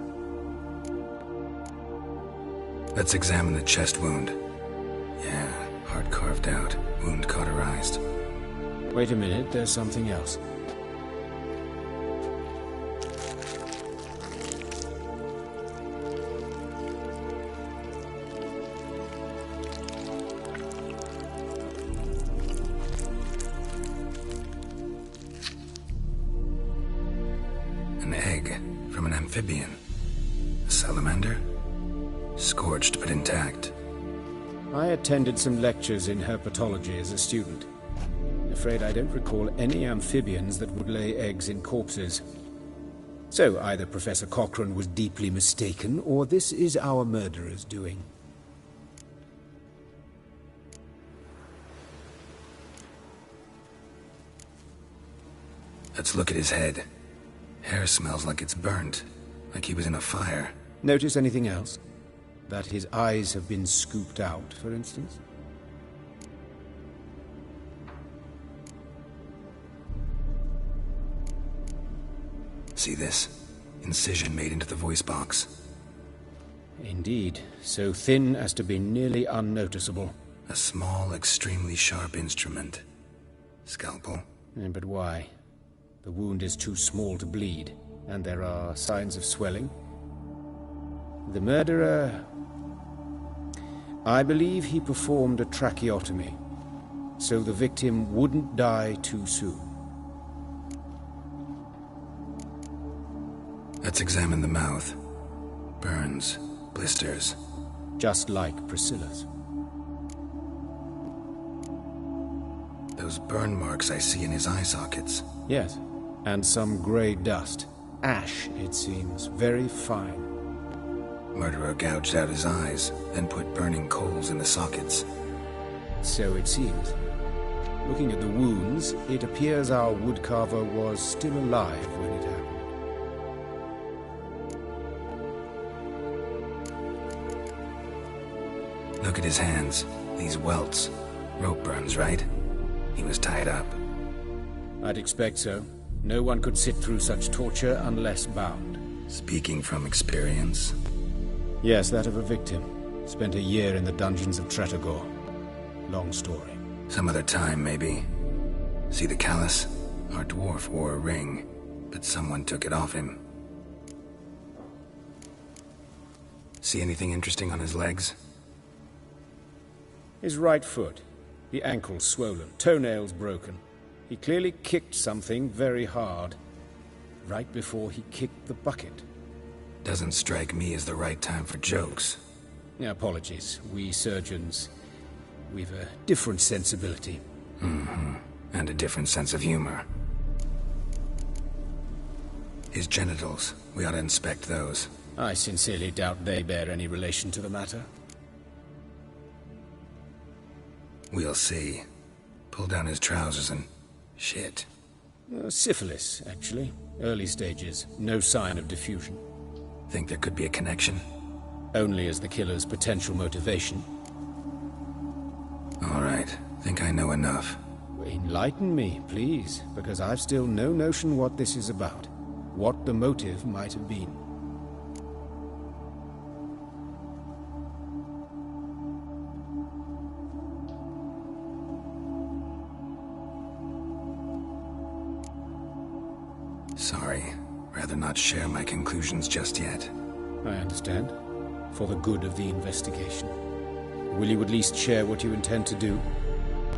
Let's examine the chest wound. Yeah, heart carved out, wound cauterized. Wait a minute, there's something else. An egg from an amphibian. A salamander? Scorched but intact. I attended some lectures in herpetology as a student. Afraid I don't recall any amphibians that would lay eggs in corpses. So either Professor Cochrane was deeply mistaken, or this is our murderer's doing. Let's look at his head. Hair smells like it's burnt, like he was in a fire. Notice anything else? That his eyes have been scooped out, for instance? See this? Incision made into the voice box. Indeed, so thin as to be nearly unnoticeable. A small, extremely sharp instrument. Scalpel. But why? The wound is too small to bleed, and there are signs of swelling. The murderer... I believe he performed a tracheotomy, so the victim wouldn't die too soon. Let's examine the mouth. Burns, blisters. Just like Priscilla's. Those burn marks I see in his eye sockets. Yes, and some grey dust. Ash, it seems, very fine. Murderer gouged out his eyes, then put burning coals in the sockets. So it seems. Looking at the wounds, it appears our woodcarver was still alive when it happened. Look at his hands. These welts. Rope burns, right? He was tied up. I'd expect so. No one could sit through such torture unless bound. Speaking from experience? Yes, that of a victim. Spent a year in the dungeons of Tretogor. Long story. Some other time, maybe. See the callus? Our dwarf wore a ring, but someone took it off him. See anything interesting on his legs? His right foot. The ankle swollen, toenails broken. He clearly kicked something very hard. Right before he kicked the bucket. Doesn't strike me as the right time for jokes. Apologies. We surgeons, we've a different sensibility. Mm-hmm. And a different sense of humor. His genitals, we ought to inspect those. I sincerely doubt they bear any relation to the matter. We'll see. Pull down his trousers and... shit. Syphilis, actually. Early stages. No sign of diffusion. Think there could be a connection? Only as the killer's potential motivation. All right. Think I know enough. Enlighten me, please, because I've still no notion what this is about. What the motive might have been. Sorry. Rather not share my conclusions just yet. I understand. For the good of the investigation. Will you at least share what you intend to do?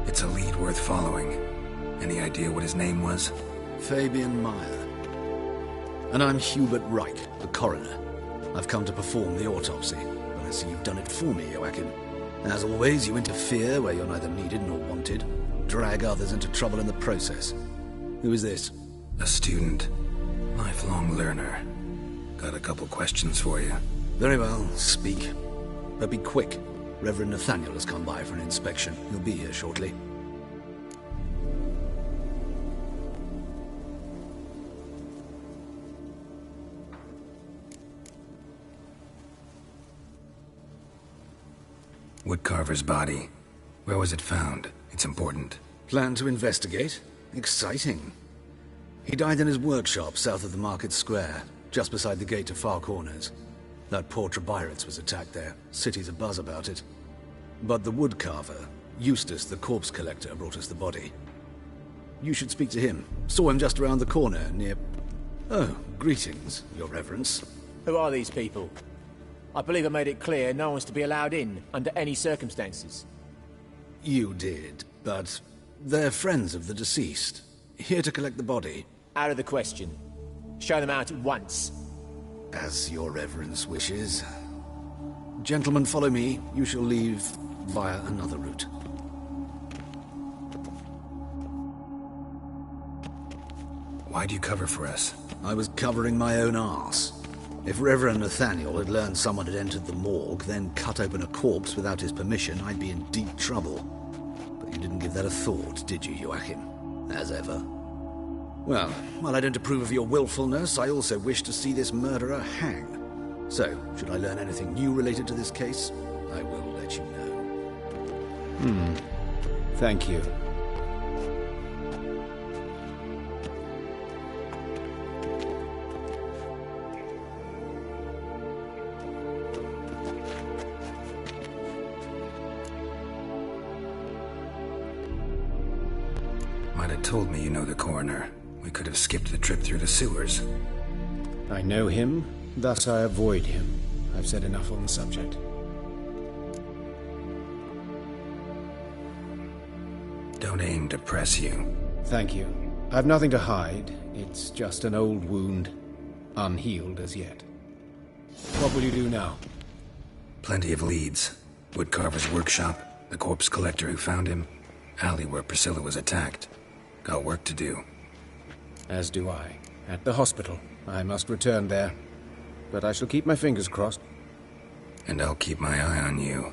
It's a lead worth following. Any idea what his name was? Fabian Meyer. And I'm Hubert Reich, the coroner. I've come to perform the autopsy, but I see you've done it for me, Joachim. As always, you interfere where you're neither needed nor wanted. Drag others into trouble in the process. Who is this? A student. Lifelong learner. Got a couple questions for you. Very well, speak. But be quick. Reverend Nathaniel has come by for an inspection. He'll be here shortly. Woodcarver's body. Where was it found? It's important. Plan to investigate? Exciting. He died in his workshop south of the market square, just beside the gate to Far Corners. That poor Trebirates was attacked there. City's abuzz about it. But the woodcarver, Eustace the corpse collector, brought us the body. You should speak to him. Saw him just around the corner near... Oh, greetings, your reverence. Who are these people? I believe I made it clear no one's to be allowed in, under any circumstances. You did, but they're friends of the deceased. Here to collect the body. Out of the question. Show them out at once. As your reverence wishes. Gentlemen, follow me. You shall leave via another route. Why'd you cover for us? I was covering my own arse. If Reverend Nathaniel had learned someone had entered the morgue, then cut open a corpse without his permission, I'd be in deep trouble. But you didn't give that a thought, did you, Joachim? As ever. Well, while I don't approve of your willfulness, I also wish to see this murderer hang. So, should I learn anything new related to this case, I will let you know. Thank you. Might have told me you know the coroner. We could have skipped the trip through the sewers. I know him, thus I avoid him. I've said enough on the subject. Don't aim to press you. Thank you. I've nothing to hide. It's just an old wound, unhealed as yet. What will you do now? Plenty of leads. Woodcarver's workshop, the corpse collector who found him, alley where Priscilla was attacked. Got work to do. As do I. At the hospital. I must return there. But I shall keep my fingers crossed. And I'll keep my eye on you.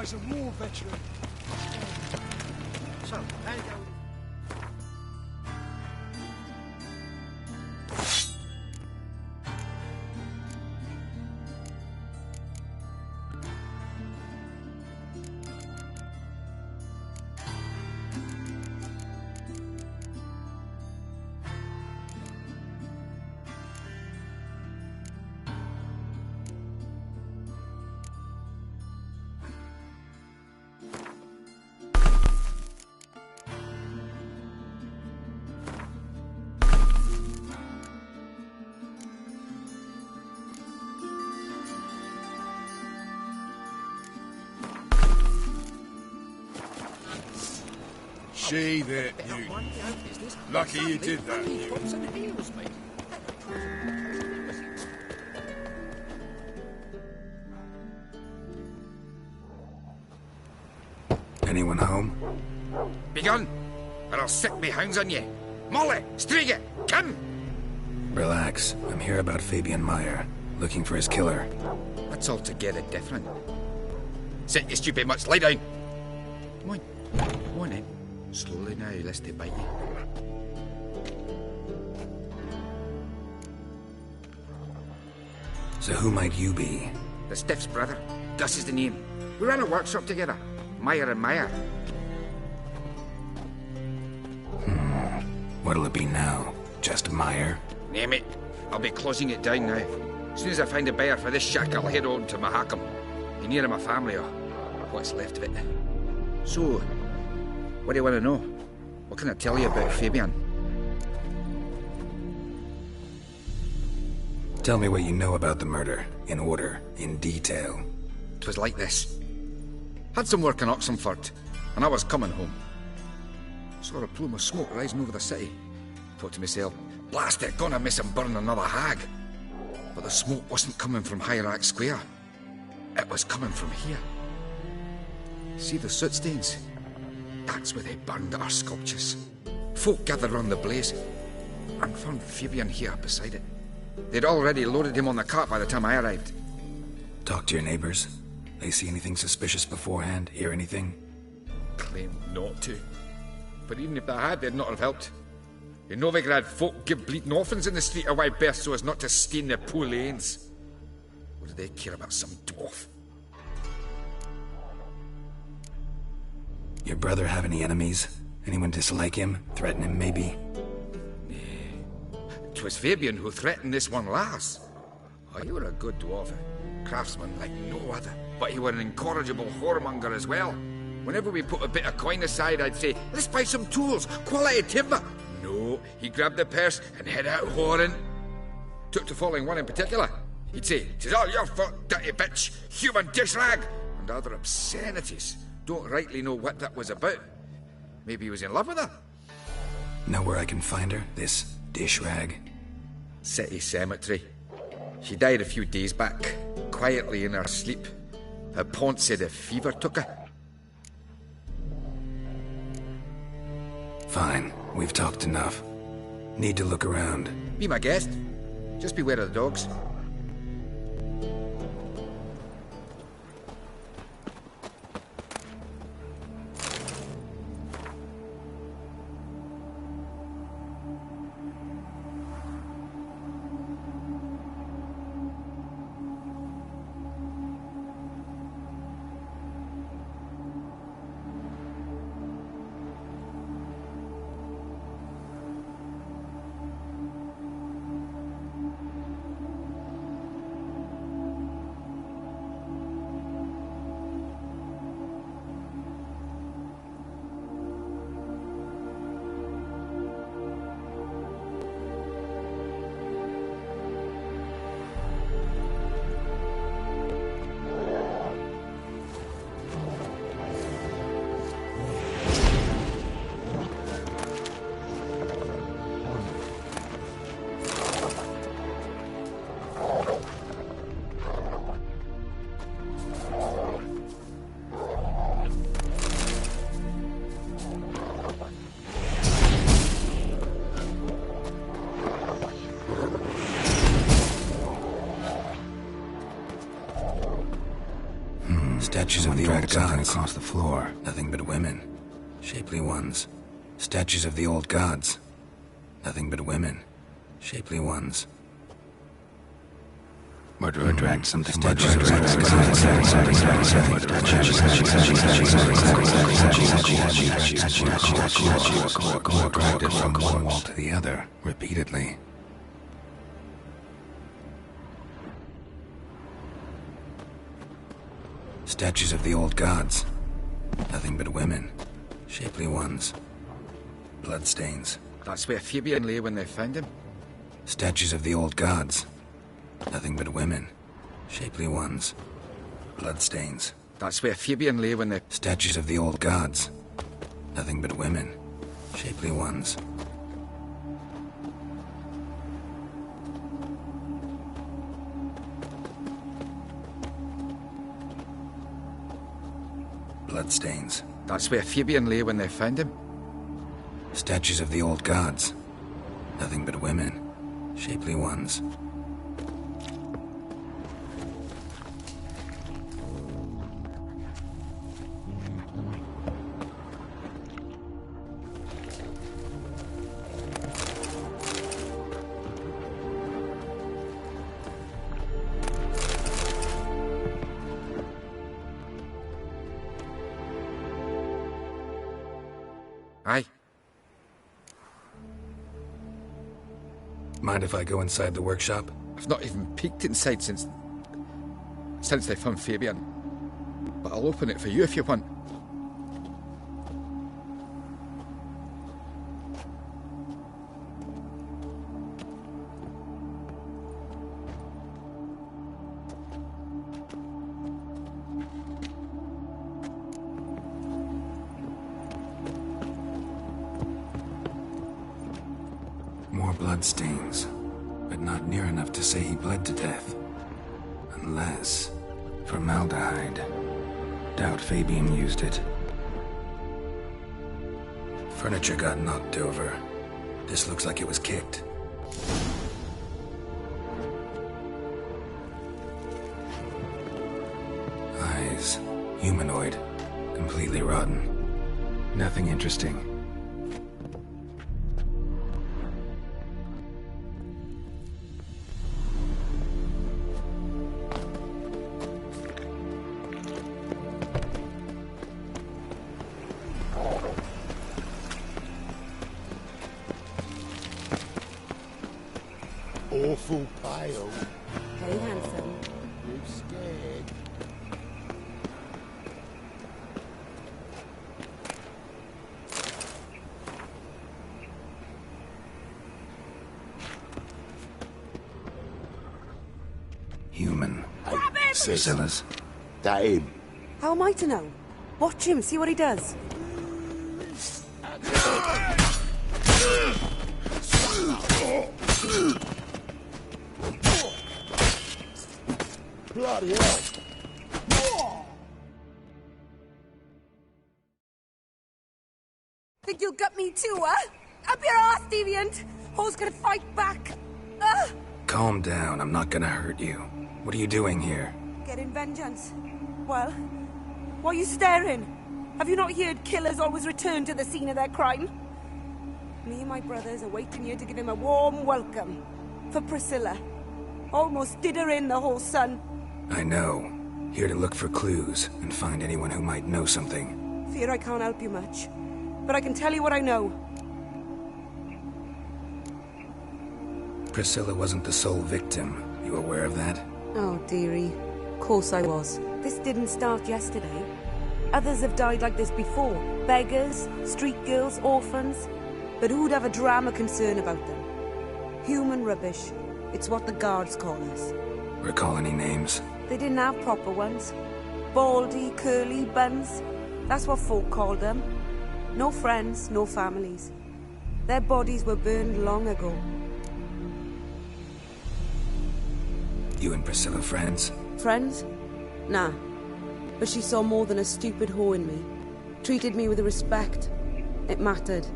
guy's a war veteran. So, how you go? She that you. Lucky you did that, you. Anyone home? Begone, or I'll set me hounds on you. Molly, Striga, come! Relax. I'm here about Fabian Meyer, looking for his killer. That's altogether different. Sit your stupid mutts, lie down. Come on, come on then. Slowly now, lest they bite you. So who might you be? The Stiff's brother. Gus is the name. We ran a workshop together. Meyer and Meyer. What'll it be now? Just Meyer? Name it. I'll be closing it down now. As soon as I find a buyer for this shack, I'll head on to Mahakam. Be near my family, or what's left of it. So, what do you want to know? What can I tell you about Fabian? Tell me what you know about the murder, in order, in detail. 'Twas like this. Had some work in Oxenford, and I was coming home. Saw a plume of smoke rising over the city. Thought to myself, blast it, gonna miss him burn another hag. But the smoke wasn't coming from Hierarch Square. It was coming from here. See the soot stains? That's where they burned our sculptures. Folk gathered round the blaze, and found Fabian here beside it. They'd already loaded him on the cart by the time I arrived. Talk to your neighbors. They see anything suspicious beforehand? Hear anything? Claimed not to. But even if they had, they'd not have helped. In Novigrad, folk give bleeding orphans in the street a wide berth so as not to stain their poor lanes. What do they care about some dwarf? Your brother have any enemies? Anyone dislike him? Threaten him, maybe? 'Twas Fabian who threatened this one last. Oh, you were a good dwarf, craftsman like no other. But you were an incorrigible whoremonger as well. Whenever we put a bit of coin aside, I'd say, let's buy some tools, quality timber. No, he grabbed the purse and head out whoring. Took to following one in particular. He'd say, "'Tis all your fault, dirty bitch, human dish rag," and other obscenities. Don't rightly know what that was about. Maybe he was in love with her. Know where I can find her, this dish rag? City cemetery. She died a few days back, quietly in her sleep. Her pont said a fever took her. Fine, we've talked enough. Need to look around. Be my guest. Just beware of the dogs. Statues of the old gods across the floor. Nothing but women. Shapely ones. Statues of the old gods. Nothing but women. Shapely ones. Murderer dragged something. Statues of dragged it from one wall to the other, repeatedly. Statues of the old gods. Nothing but women. Shapely ones. Bloodstains. That's where Fabian lay when they found him. Statues of the old gods. Nothing but women. Shapely ones. Bloodstains. That's where Fabian lay when they... Statues of the old gods. Nothing but women. Shapely ones. Bloodstains. That's where Fabian lay when they found him. Statues of the old gods. Nothing but women. Shapely ones. Aye. Mind if I go inside the workshop? I've not even peeked inside since they found Fabian. But I'll open it for you if you want. More bloodstains, but not near enough to say he bled to death. Unless... formaldehyde. Doubt Fabian used it. Furniture got knocked over. This looks like it was kicked. Eyes. Humanoid. Completely rotten. Nothing interesting. Awful pale. Hey, handsome. You scared? Human. Priscilla's. That him. How am I to know? Watch him, see what he does. Bloody hell. Think you'll gut me too, huh? Up your ass, deviant! Who's gonna fight back? Calm down, I'm not gonna hurt you. What are you doing here? Getting vengeance. Well, why are you staring? Have you not heard killers always return to the scene of their crime? Me and my brothers are waiting here to give him a warm welcome. For Priscilla. Almost did her in, the whole son. I know. Here to look for clues and find anyone who might know something. Fear I can't help you much. But I can tell you what I know. Priscilla wasn't the sole victim. You aware of that? Oh, dearie. Of course I was. This didn't start yesterday. Others have died like this before. Beggars, street girls, orphans. But who'd have a drama concern about them? Human rubbish. It's what the guards call us. Recall any names? They didn't have proper ones. Baldy, curly, buns. That's what folk called them. No friends, no families. Their bodies were burned long ago. You and Priscilla friends? Friends? Nah. But she saw more than a stupid whore in me. Treated me with respect. It mattered.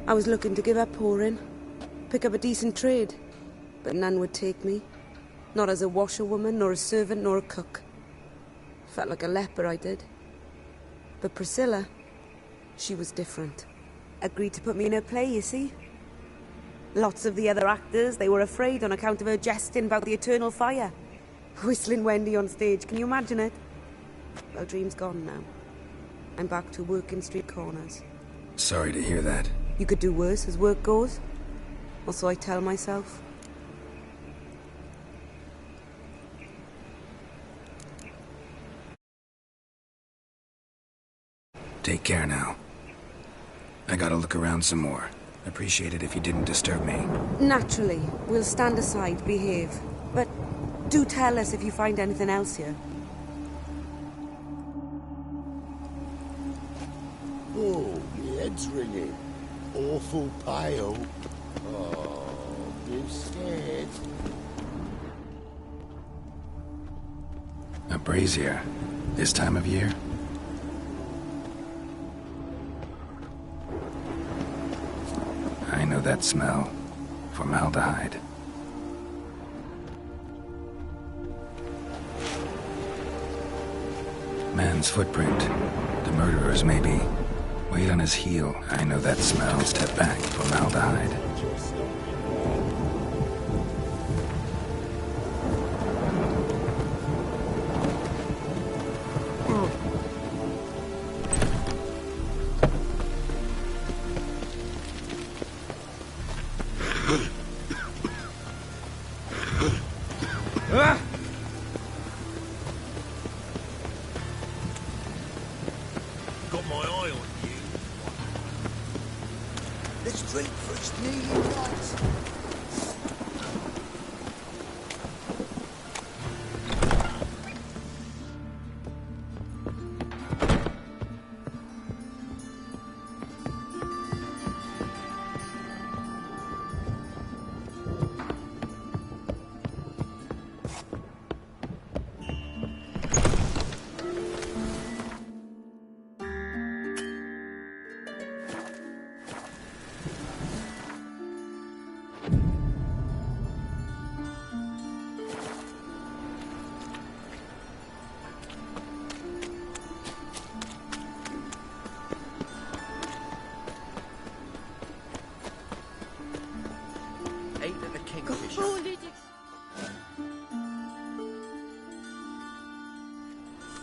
I was looking to give up whoring. Pick up a decent trade. But none would take me. Not as a washerwoman, nor a servant, nor a cook. Felt like a leper, I did. But Priscilla, she was different. Agreed to put me in her play, you see. Lots of the other actors, they were afraid on account of her jesting about the eternal fire. Whistling Wendy on stage, can you imagine it? Well, dream's gone now. I'm back to working street corners. Sorry to hear that. You could do worse as work goes. Or so I tell myself. Take care now. I gotta look around some more. Appreciate it if you didn't disturb me. Naturally, we'll stand aside, behave. But do tell us if you find anything else here. Oh, my head's ringing. Awful pale. Oh, I'm scared. A brazier. This time of year? I know that smell. Formaldehyde. Man's footprint. The murderer's, maybe. Weight on his heel. I know that smell. Step back. Formaldehyde. Got my eye on you. Let's drink first, me, you guys.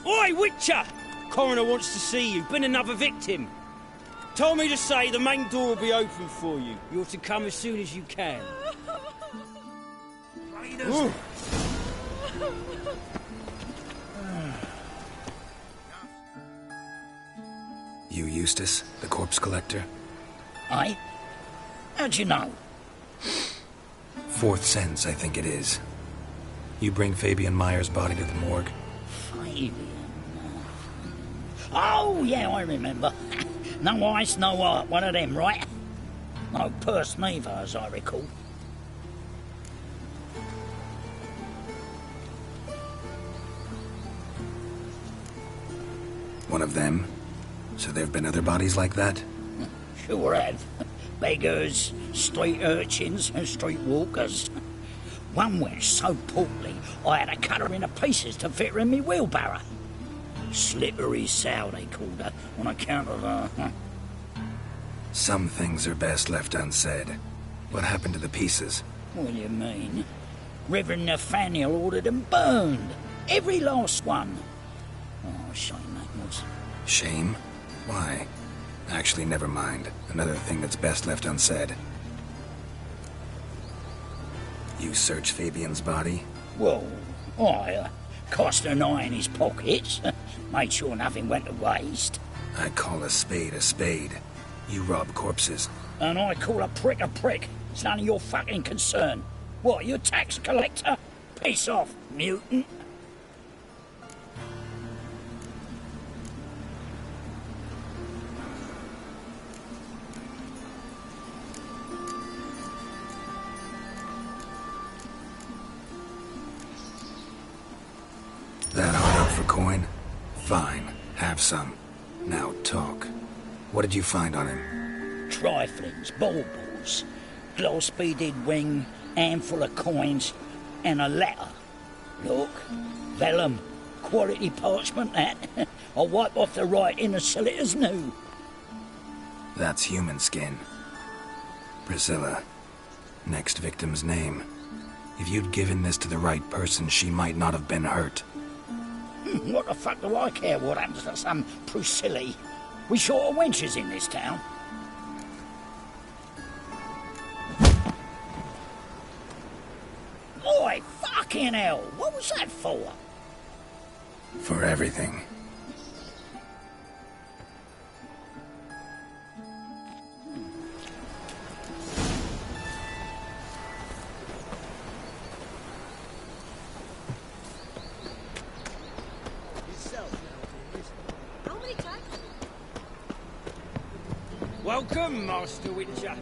Oi, Witcher! Coroner wants to see you. Been another victim. Told me to say the main door will be open for you. You're to come as soon as you can. You Eustace, the corpse collector? Aye? How'd you know? Fourth sense, I think it is. You bring Fabian Meyer's body to the morgue? Fabian? Oh, yeah, I remember. No eyes, no heart, one of them, right? No purse neither, as I recall. One of them? So there've been other bodies like that? Sure have. Beggars, street urchins, and street walkers. One went so portly, I had to cut her into pieces to fit her in me wheelbarrow. Slippery sow, they called her, on account of her. Some things are best left unsaid. What happened to the pieces? What do you mean? Reverend Nathaniel ordered them burned. Every last one. Oh, shame that was. Shame? Why? Actually, never mind. Another thing that's best left unsaid. You search Fabian's body? Well, I cast an eye in his pockets. Made sure nothing went to waste. I call a spade a spade. You rob corpses. And I call a prick a prick. It's none of your fucking concern. What, you a tax collector? Piss off, mutant. That hard up for coin? Fine. Have some. Now talk. What did you find on him? Triflings, baubles, gloss-beaded ring, handful of coins, and a letter. Look, vellum, Quality parchment, that. I'll wipe off the writing and sell it as new. That's human skin. Priscilla. Next victim's name. If you'd given this to the right person, she might not have been hurt. What the fuck do I care what happens to some Priscilla? We short of wenches in this town. Oi, fucking hell! What was that for? For everything. Welcome, Master Witcher.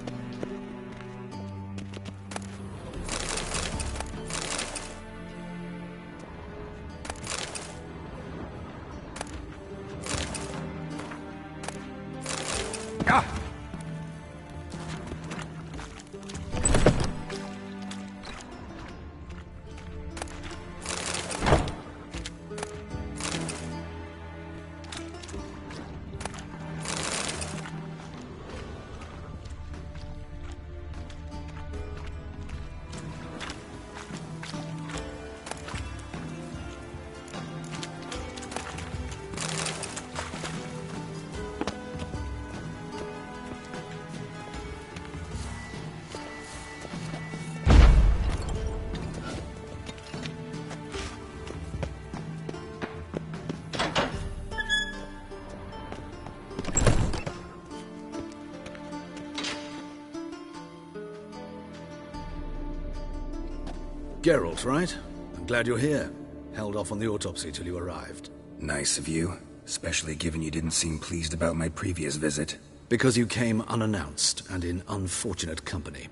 Geralt, right? I'm glad you're here. Held off on the autopsy till you arrived. Nice of you, especially given you didn't seem pleased about my previous visit. Because you came unannounced and in unfortunate company.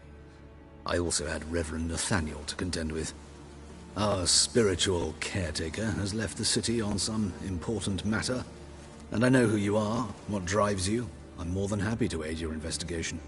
I also had Reverend Nathaniel to contend with. Our spiritual caretaker has left the city on some important matter, and I know who you are, what drives you. I'm more than happy to aid your investigation.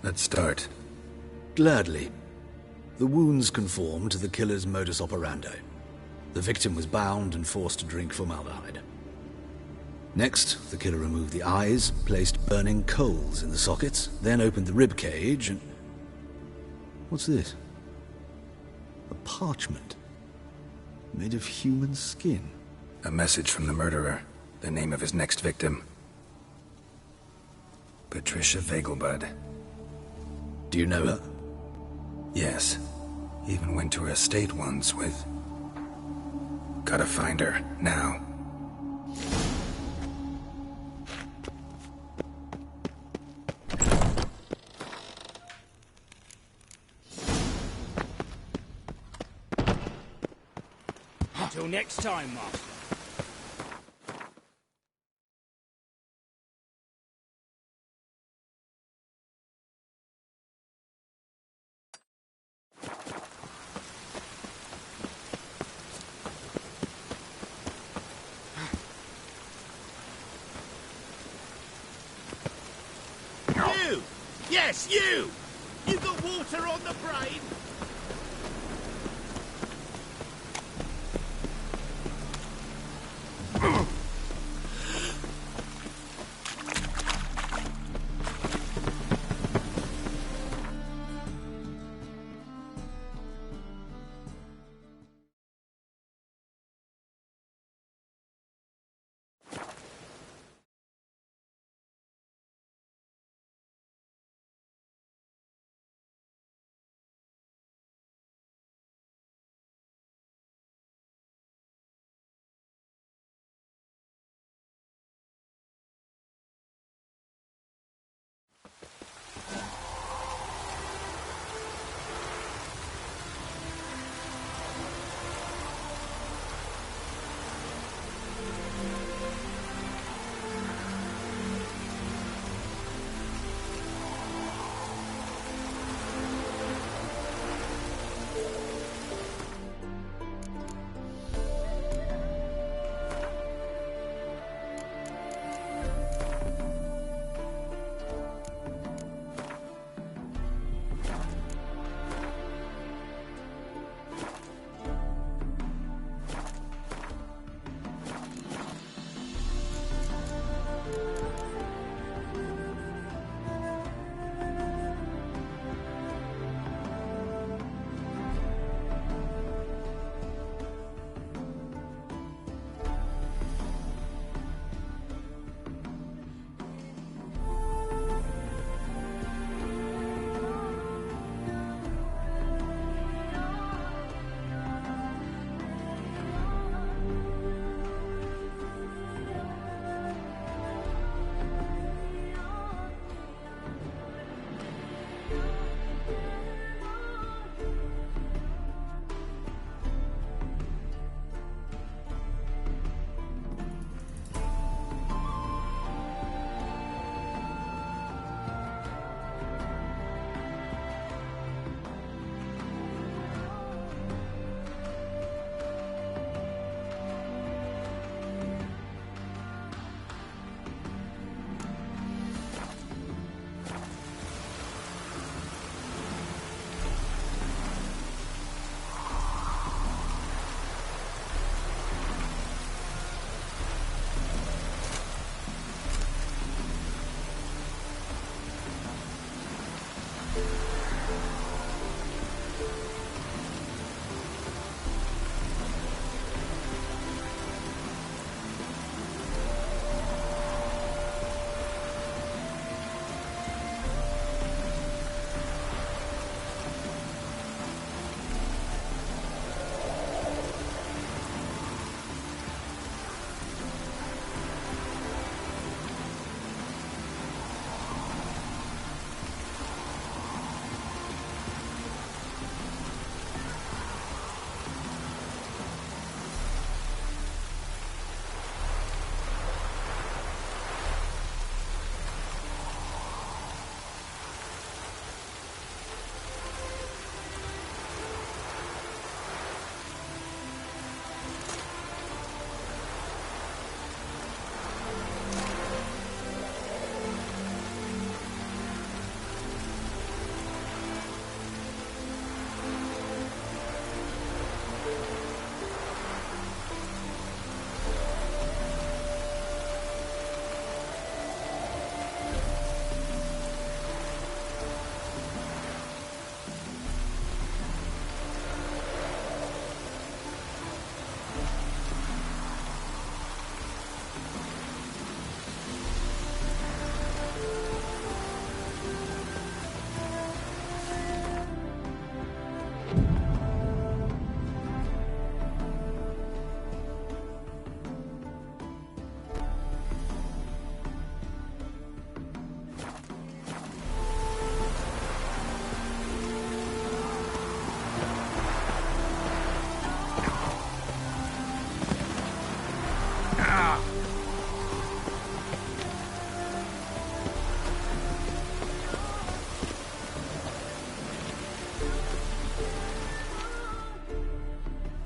Let's start. Gladly. The wounds conform to the killer's modus operandi. The victim was bound and forced to drink formaldehyde. Next, the killer removed the eyes, placed burning coals in the sockets, then opened the rib cage and... What's this? A parchment. Made of human skin. A message from the murderer. The name of his next victim. Patricia Vegelbud. Do you know her? Yes. Even went to her estate once with... Gotta find her, now. Till next time, Master. You! Yes, you! You got water on the brain?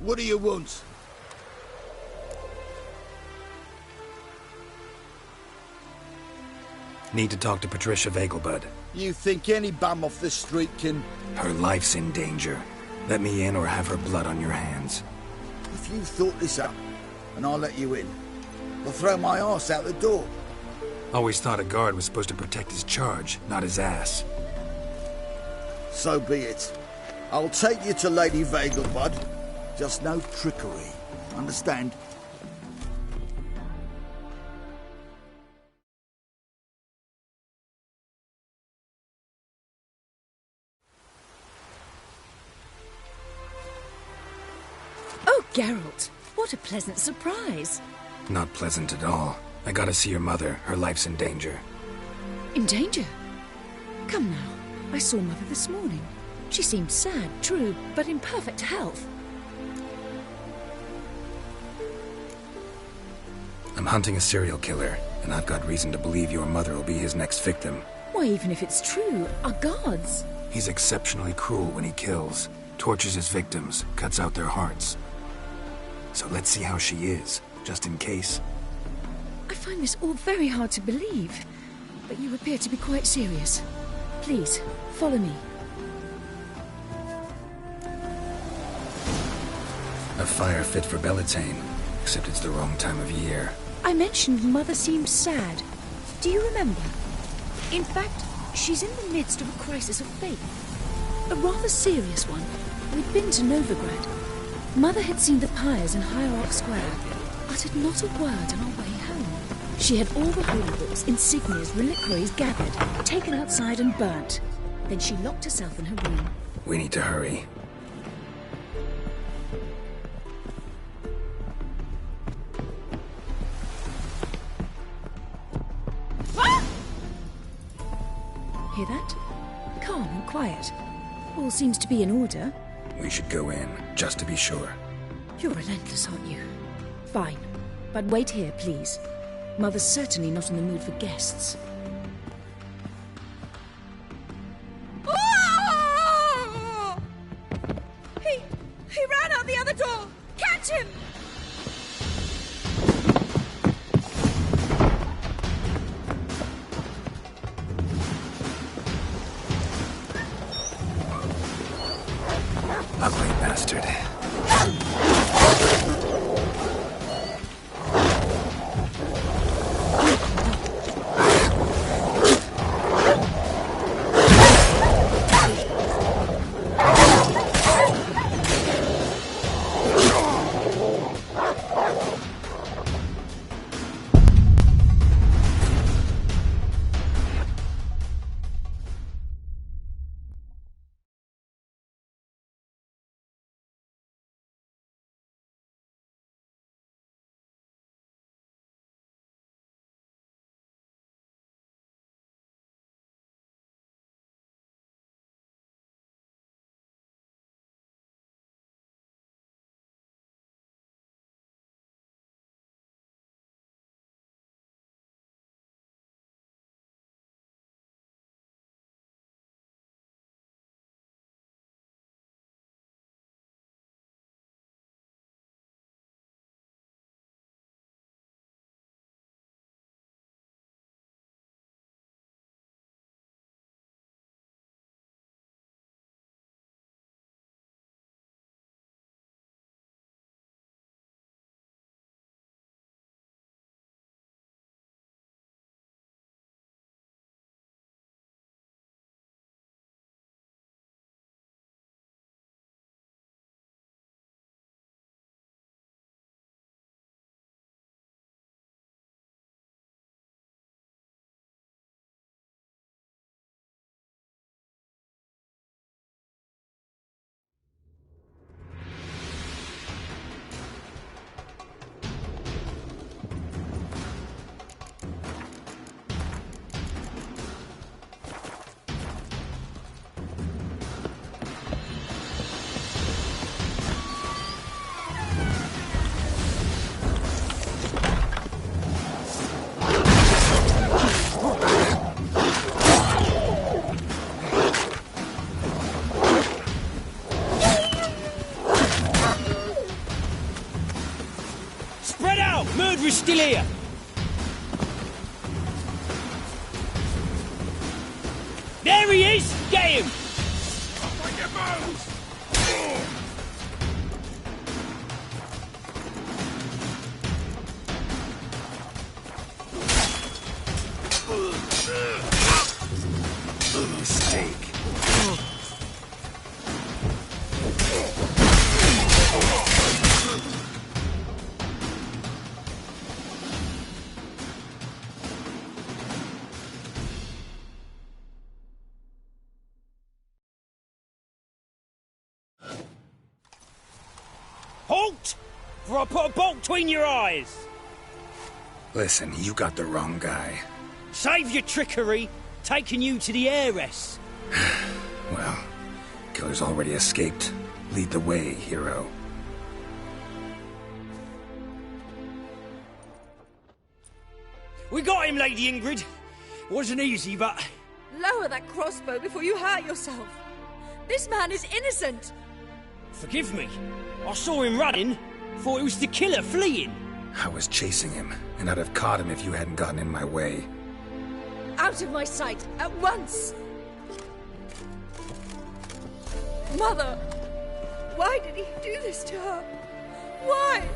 What do you want? Need to talk to Patricia Vegelbud. You think any bum off the street can... Her life's in danger. Let me in or have her blood on your hands. If you thought this up, and I'll let you in, I'll throw my arse out the door. Always thought a guard was supposed to protect his charge, not his ass. So be it. I'll take you to Lady Vegelbud. Just no trickery. Understand? Oh, Geralt, what a pleasant surprise. Not pleasant at all. I gotta see your mother. Her life's in danger. In danger? Come now. I saw Mother this morning. She seemed sad, true, but in perfect health. I'm hunting a serial killer, and I've got reason to believe your mother will be his next victim. Why, even if it's true, our guards... He's exceptionally cruel when he kills, tortures his victims, cuts out their hearts. So let's see how she is, just in case. I find this all very hard to believe, but you appear to be quite serious. Please, follow me. A fire fit for Bellatane, except it's the wrong time of year. I mentioned Mother seemed sad. Do you remember? In fact, she's in the midst of a crisis of faith. A rather serious one. We'd been to Novigrad. Mother had seen the pyres in Hierarch Square, uttered not a word on our way home. She had all the holy books, insignias, reliquaries gathered, taken outside and burnt. Then she locked herself in her room. We need to hurry. Hear that? Calm and quiet. All seems to be in order. We should go in, just to be sure. You're relentless, aren't you? Fine. But wait here, please. Mother's certainly not in the mood for guests. He ran out the other door! Catch him! Ugly bastard. murderer's still here! There he is! Get him! On your bones! Mistake. Halt! For I put a bolt between your eyes! Listen, you got the wrong guy. Save your trickery, taking you to the heiress. Well, killer's already escaped. Lead the way, hero. We got him, Lady Ingrid. Wasn't easy, but... Lower that crossbow before you hurt yourself. This man is innocent. Forgive me. I saw him running. Thought it was the killer fleeing. I was chasing him, and I'd have caught him if you hadn't gotten in my way. Out of my sight, at once! Mother! Why did he do this to her? Why?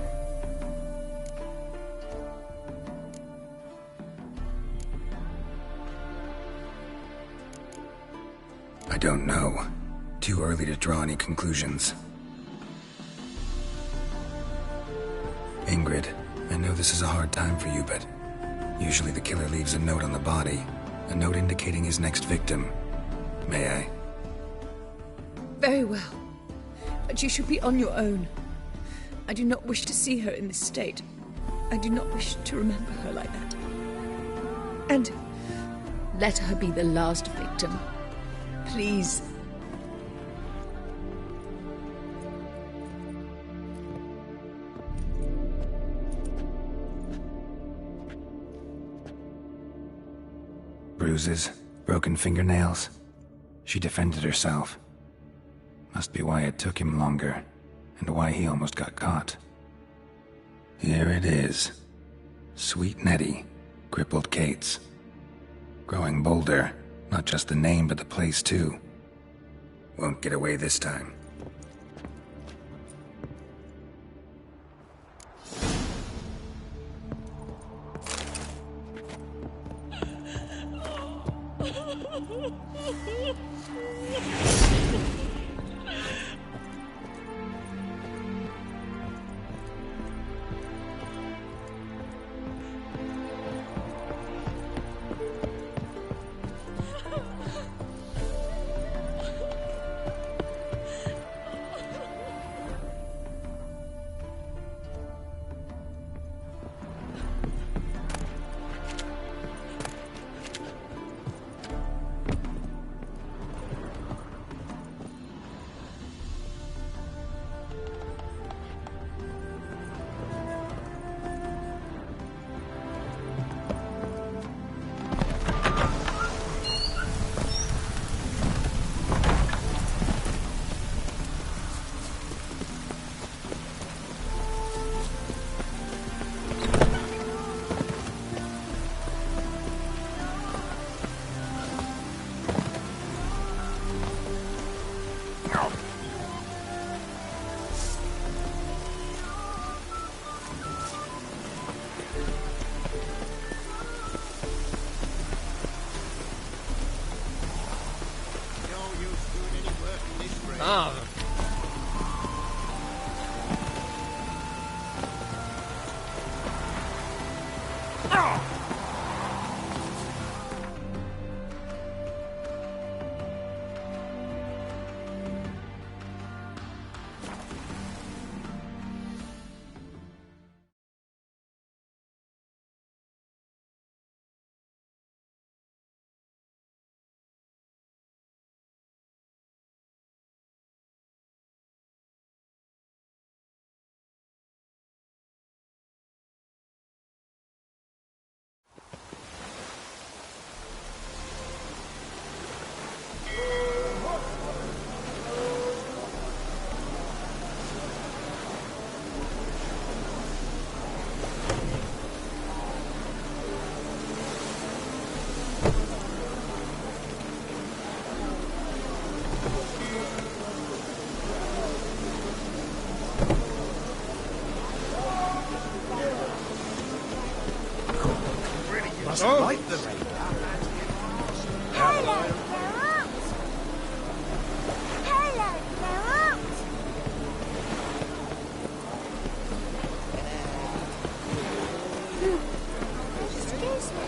I don't know. Too early to draw any conclusions. Ingrid, I know this is a hard time for you, but usually the killer leaves a note on the body, a note indicating his next victim. May I? Very well. But you should be on your own. I do not wish to see her in this state. I do not wish to remember her like that. And let her be the last victim. Please. Bruises, broken fingernails. She defended herself. Must be why it took him longer, and why he almost got caught. Here it is. Sweet Nettie, crippled Kate's. Growing bolder, not just the name but the place too. Won't get away this time. Ah, Must like the rain. Hello, Geralt! Hello, Geralt! Excuse me.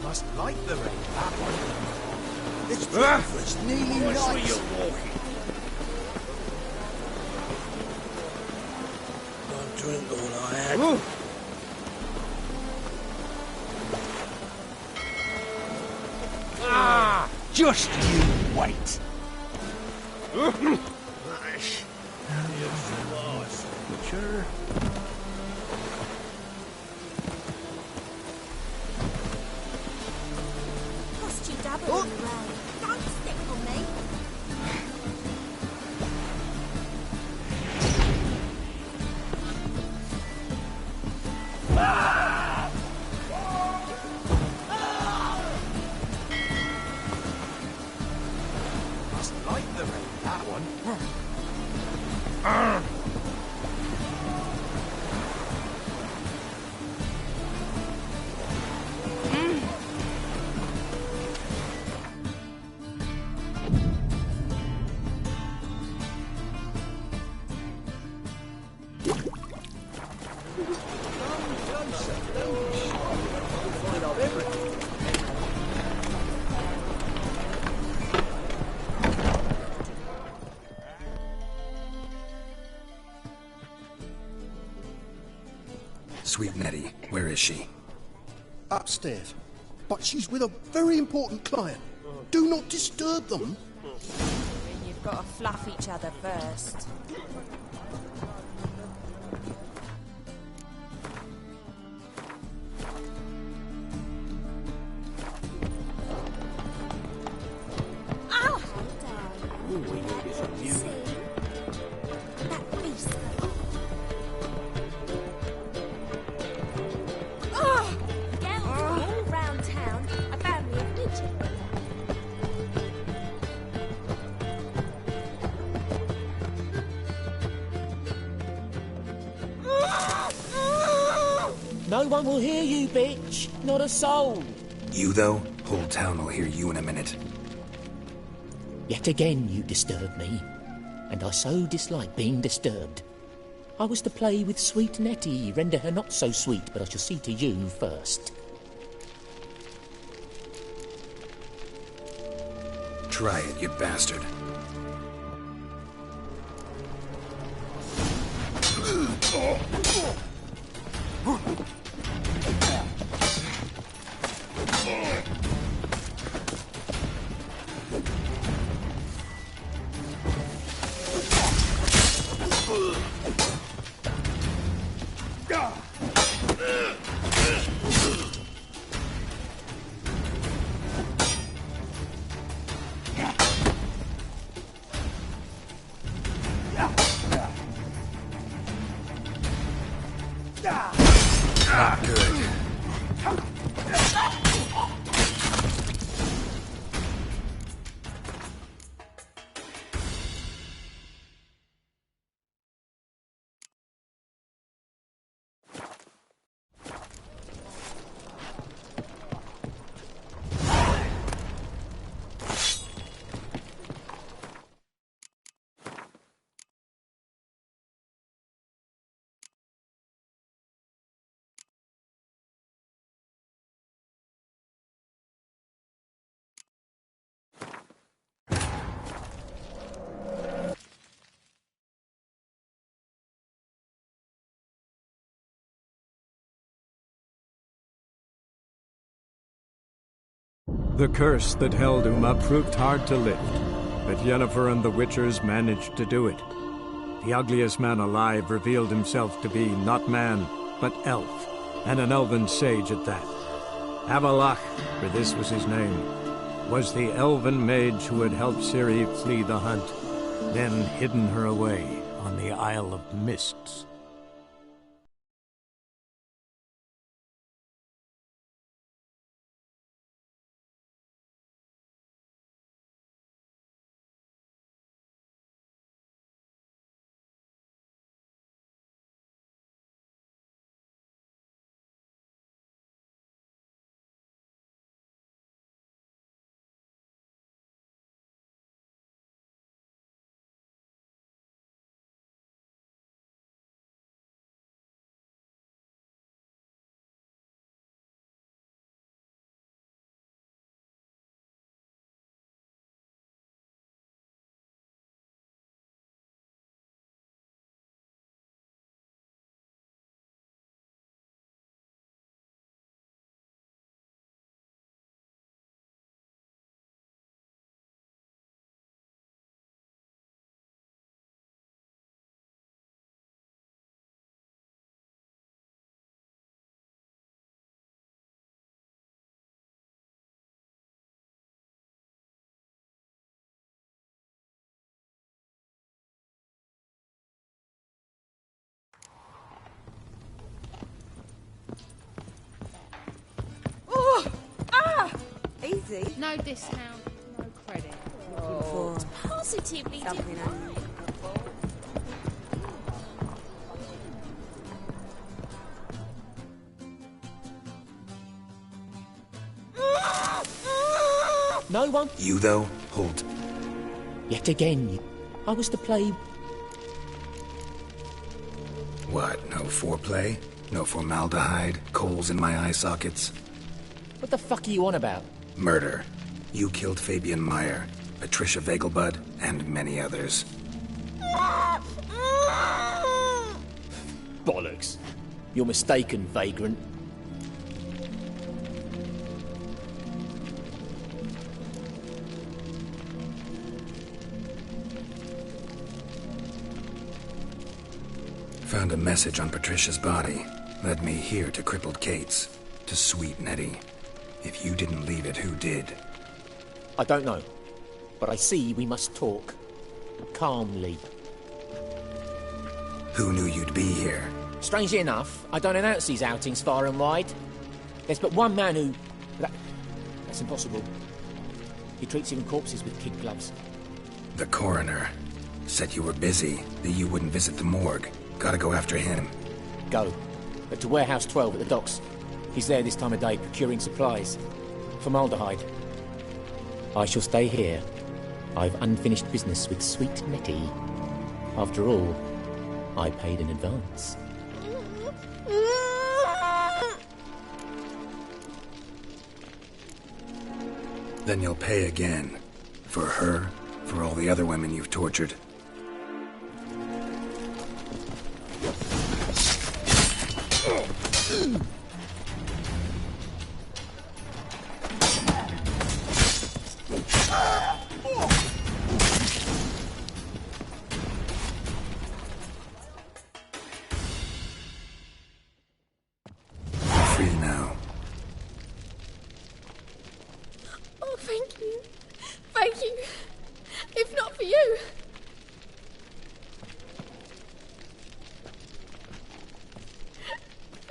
Must like the rain. That one. It's breakfast, nearly night. You're walking. Don't drink all I had. Ah! Just you wait. Sure. Lost you double in the rain. Don't stick on me. Must like the rain. That one. Sweet Nettie, where is she? Upstairs. But she's with a very important client. Do not disturb them. You've got to fluff each other first. Ow! See? That beast. Oh! Girls all round town about me a midget. No one will hear you, bitch. Not a soul. You, though? Whole town will hear you in a minute. Yet again you disturb me, and I so dislike being disturbed. I was to play with sweet Nettie, render her not so sweet, but I shall see to you first. Try it, you bastard. Not good. The curse that held Uma proved hard to lift, but Yennefer and the Witchers managed to do it. The ugliest man alive revealed himself to be not man, but elf, and an elven sage at that. Avalach, for this was his name, was the elven mage who had helped Ciri flee the hunt, then hidden her away on the Isle of Mists. Oh! Ah! Easy. No discount, no credit. Oh. It's positively divine. No one? You, though? Hold. Yet again, I was to play... What, no foreplay? No formaldehyde? Coals in my eye sockets? What the fuck are you on about? Murder. You killed Fabian Meyer, Patricia Vegelbud, and many others. Bollocks. You're mistaken, vagrant. Found a message on Patricia's body. Led me here to crippled Kate's. To sweet Nettie. If you didn't leave it, who did? I don't know. But I see we must talk. Calmly. Who knew you'd be here? Strangely enough, I don't announce these outings far and wide. There's but one man who... That's impossible. He treats even corpses with kid gloves. The coroner. Said you were busy, that you wouldn't visit the morgue. Gotta go after him. Go. But to Warehouse 12 at the docks. He's there this time of day, procuring supplies. Formaldehyde. I shall stay here. I've unfinished business with sweet Nettie. After all, I paid in advance. Then you'll pay again. For her, for all the other women you've tortured. Free now. Oh, thank you. Thank you. If not for you.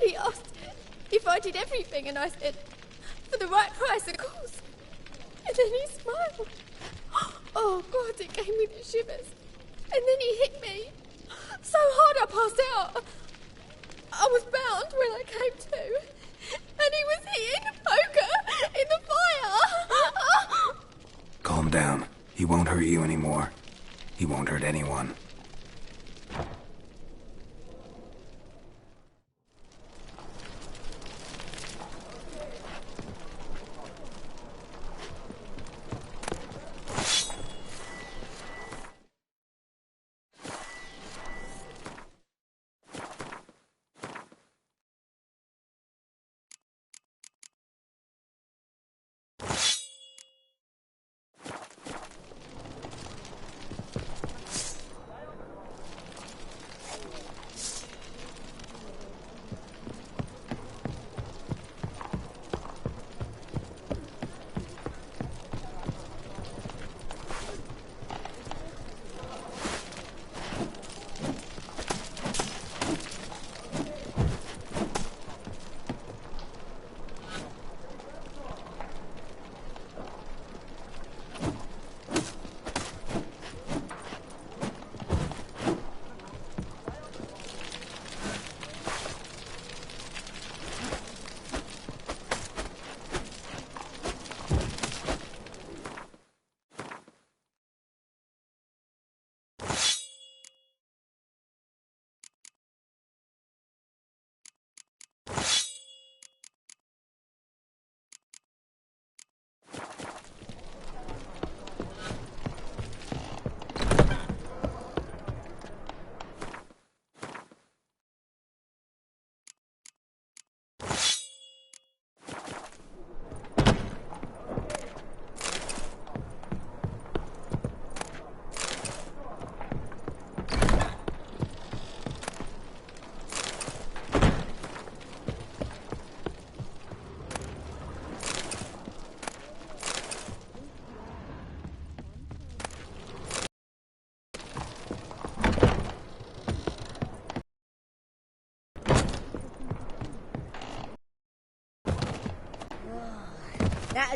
He asked if I did everything, and I said, for the right price, of course. And then he smiled. Oh, God, it gave me the shivers. And then he hit me. So hard I passed out. I was bound when I came to. And he was hitting the poker in the fire. Calm down. He won't hurt you anymore. He won't hurt anyone.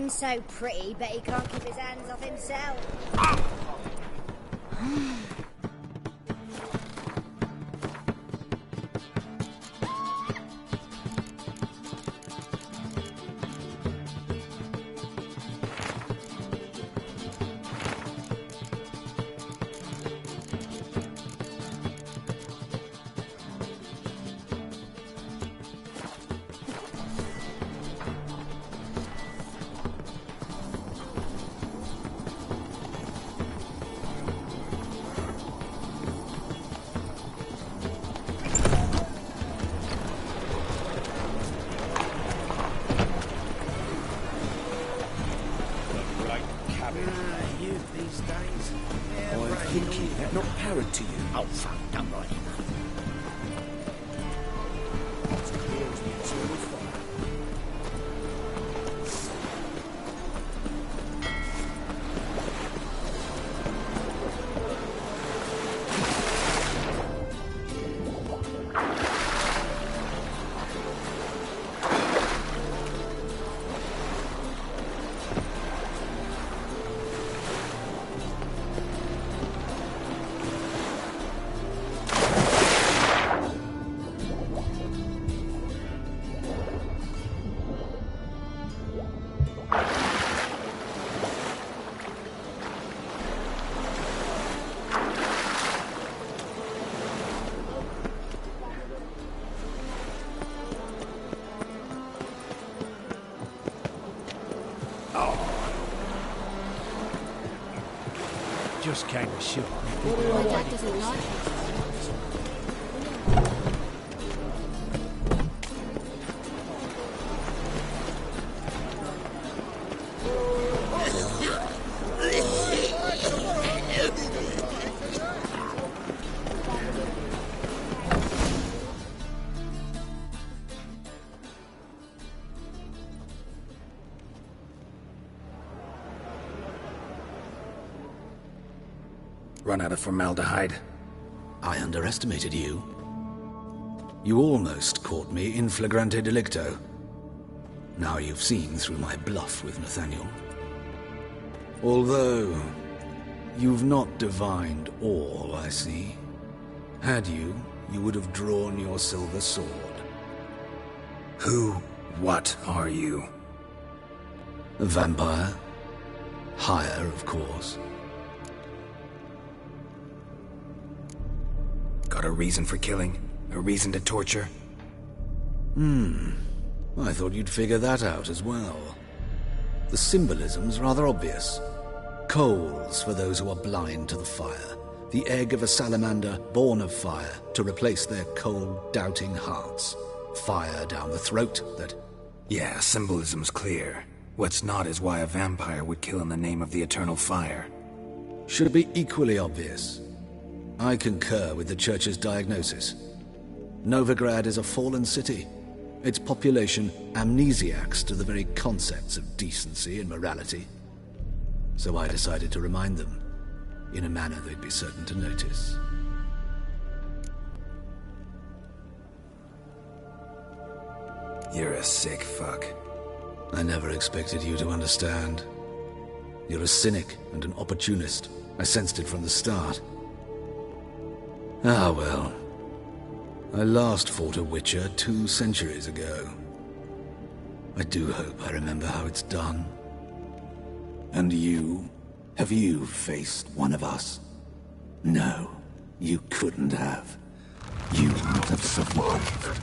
and so pretty, but he can't keep his hands off himself. Not parrot to you. Oh, fuck, don't write him. Just kind of shook. My dad doesn't like it. Run out of formaldehyde. I underestimated you. You almost caught me in flagrante delicto. Now you've seen through my bluff with Nathaniel. Although, you've not divined all, I see. Had you, you would have drawn your silver sword. What are you? A vampire. Higher, of course. Got a reason for killing? A reason to torture? I thought you'd figure that out as well. The symbolism's rather obvious. Coals for those who are blind to the fire. The egg of a salamander born of fire to replace their cold, doubting hearts. Fire down the throat that... Yeah, symbolism's clear. What's not is why a vampire would kill in the name of the eternal fire. Should it be equally obvious? I concur with the Church's diagnosis. Novigrad is a fallen city. Its population amnesiacs to the very concepts of decency and morality. So I decided to remind them, in a manner they'd be certain to notice. You're a sick fuck. I never expected you to understand. You're a cynic and an opportunist. I sensed it from the start. Ah, well. I last fought a Witcher 2 centuries ago. I do hope I remember how it's done. And you? Have you faced one of us? No, you couldn't have. You wouldn't have survived.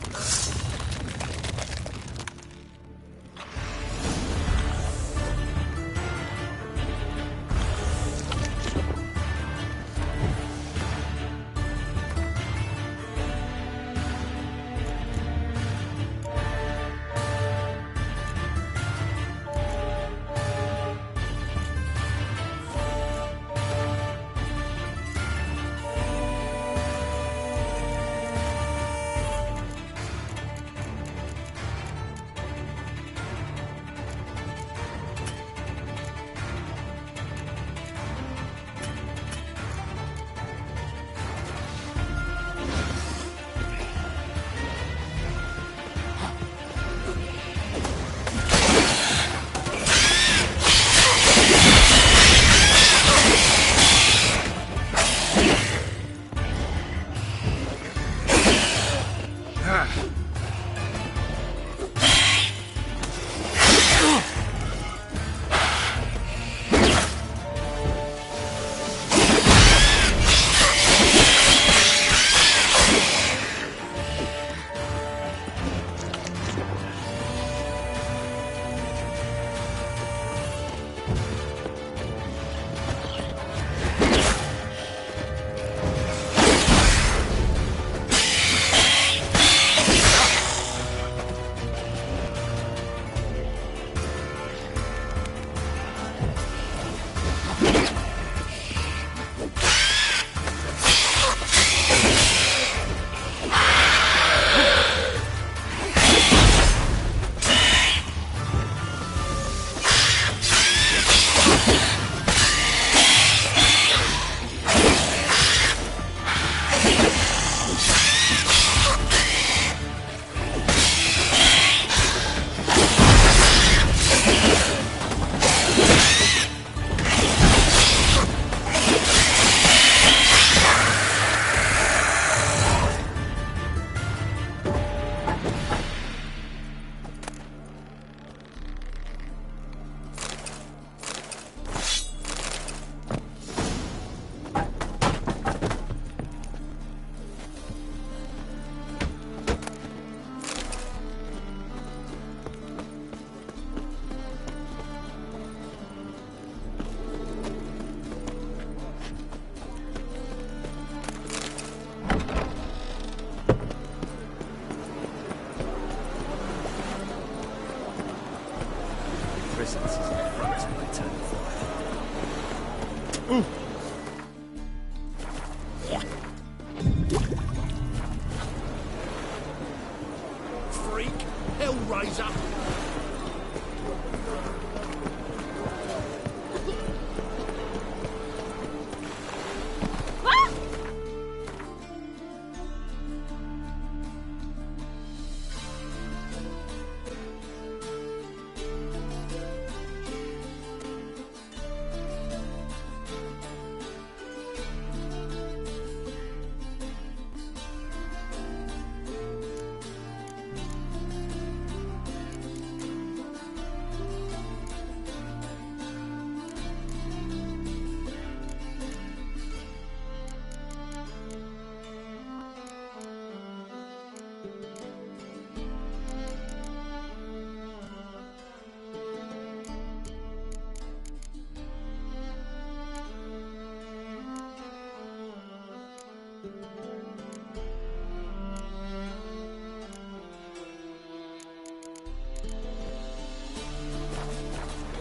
Freak! Hellraiser!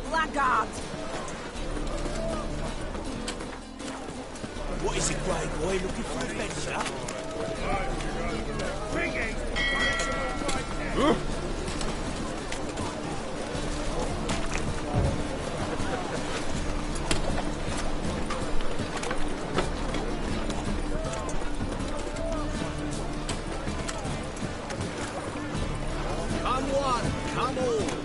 Blackguard! What is it, Grey Boy? Looking for adventure? Come one, come all.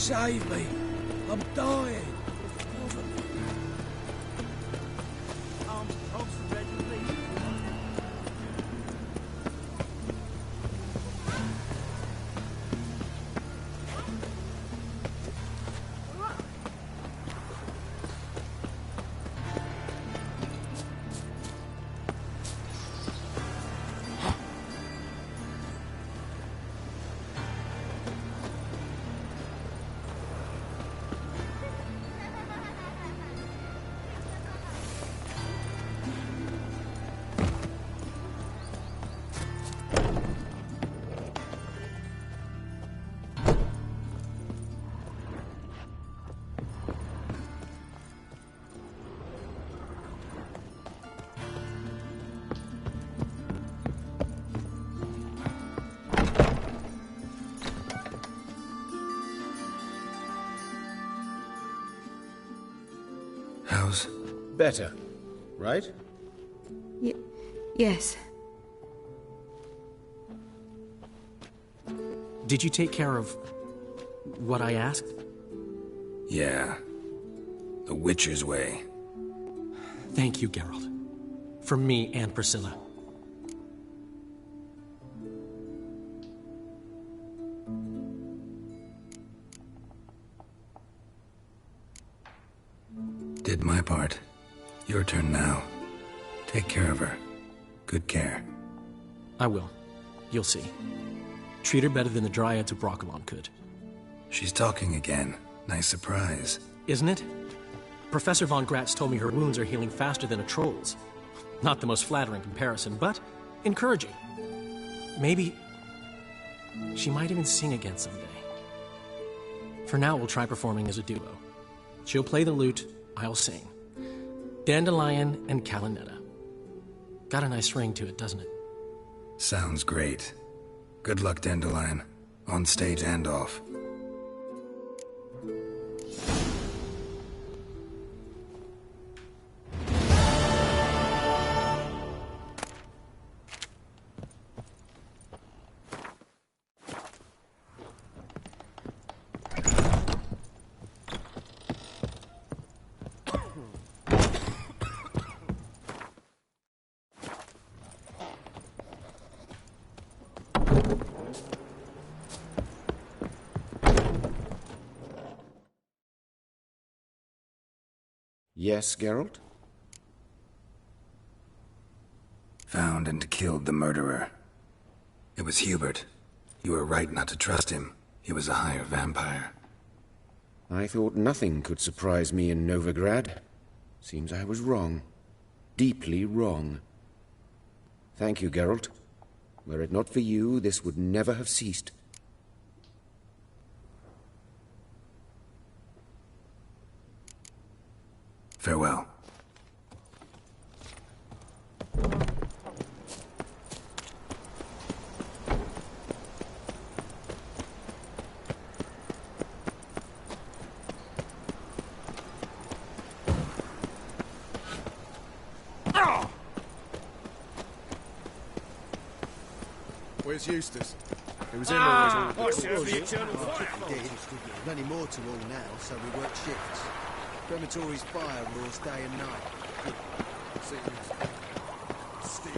Save me! I'm dying! How's... Better, right? Yes. Did you take care of what I asked? Yeah. The Witcher's way. Thank you, Geralt. From me and Priscilla. Did my part. Your turn now. Take care of her. Good care. I will. You'll see. Treat her better than the Dryads of Broccolon could. She's talking again. Nice surprise. Isn't it? Professor von Gratz told me her wounds are healing faster than a troll's. Not the most flattering comparison, but encouraging. Maybe she might even sing again someday. For now, we'll try performing as a duo. She'll play the lute, I'll sing. Dandelion and Calinetta. Got a nice ring to it, doesn't it? Sounds great. Good luck, Dandelion. On stage and off. Yes, Geralt? Found and killed the murderer. It was Hubert. You were right not to trust him. He was a higher vampire. I thought nothing could surprise me in Novigrad. Seems I was wrong. Deeply wrong. Thank you, Geralt. Were it not for you, this would never have ceased. Farewell. Where's Eustace? It was him always. What's the eternal fire? There's only more to all now, so we work shifts. Crematory's fire roars day and night. Steel.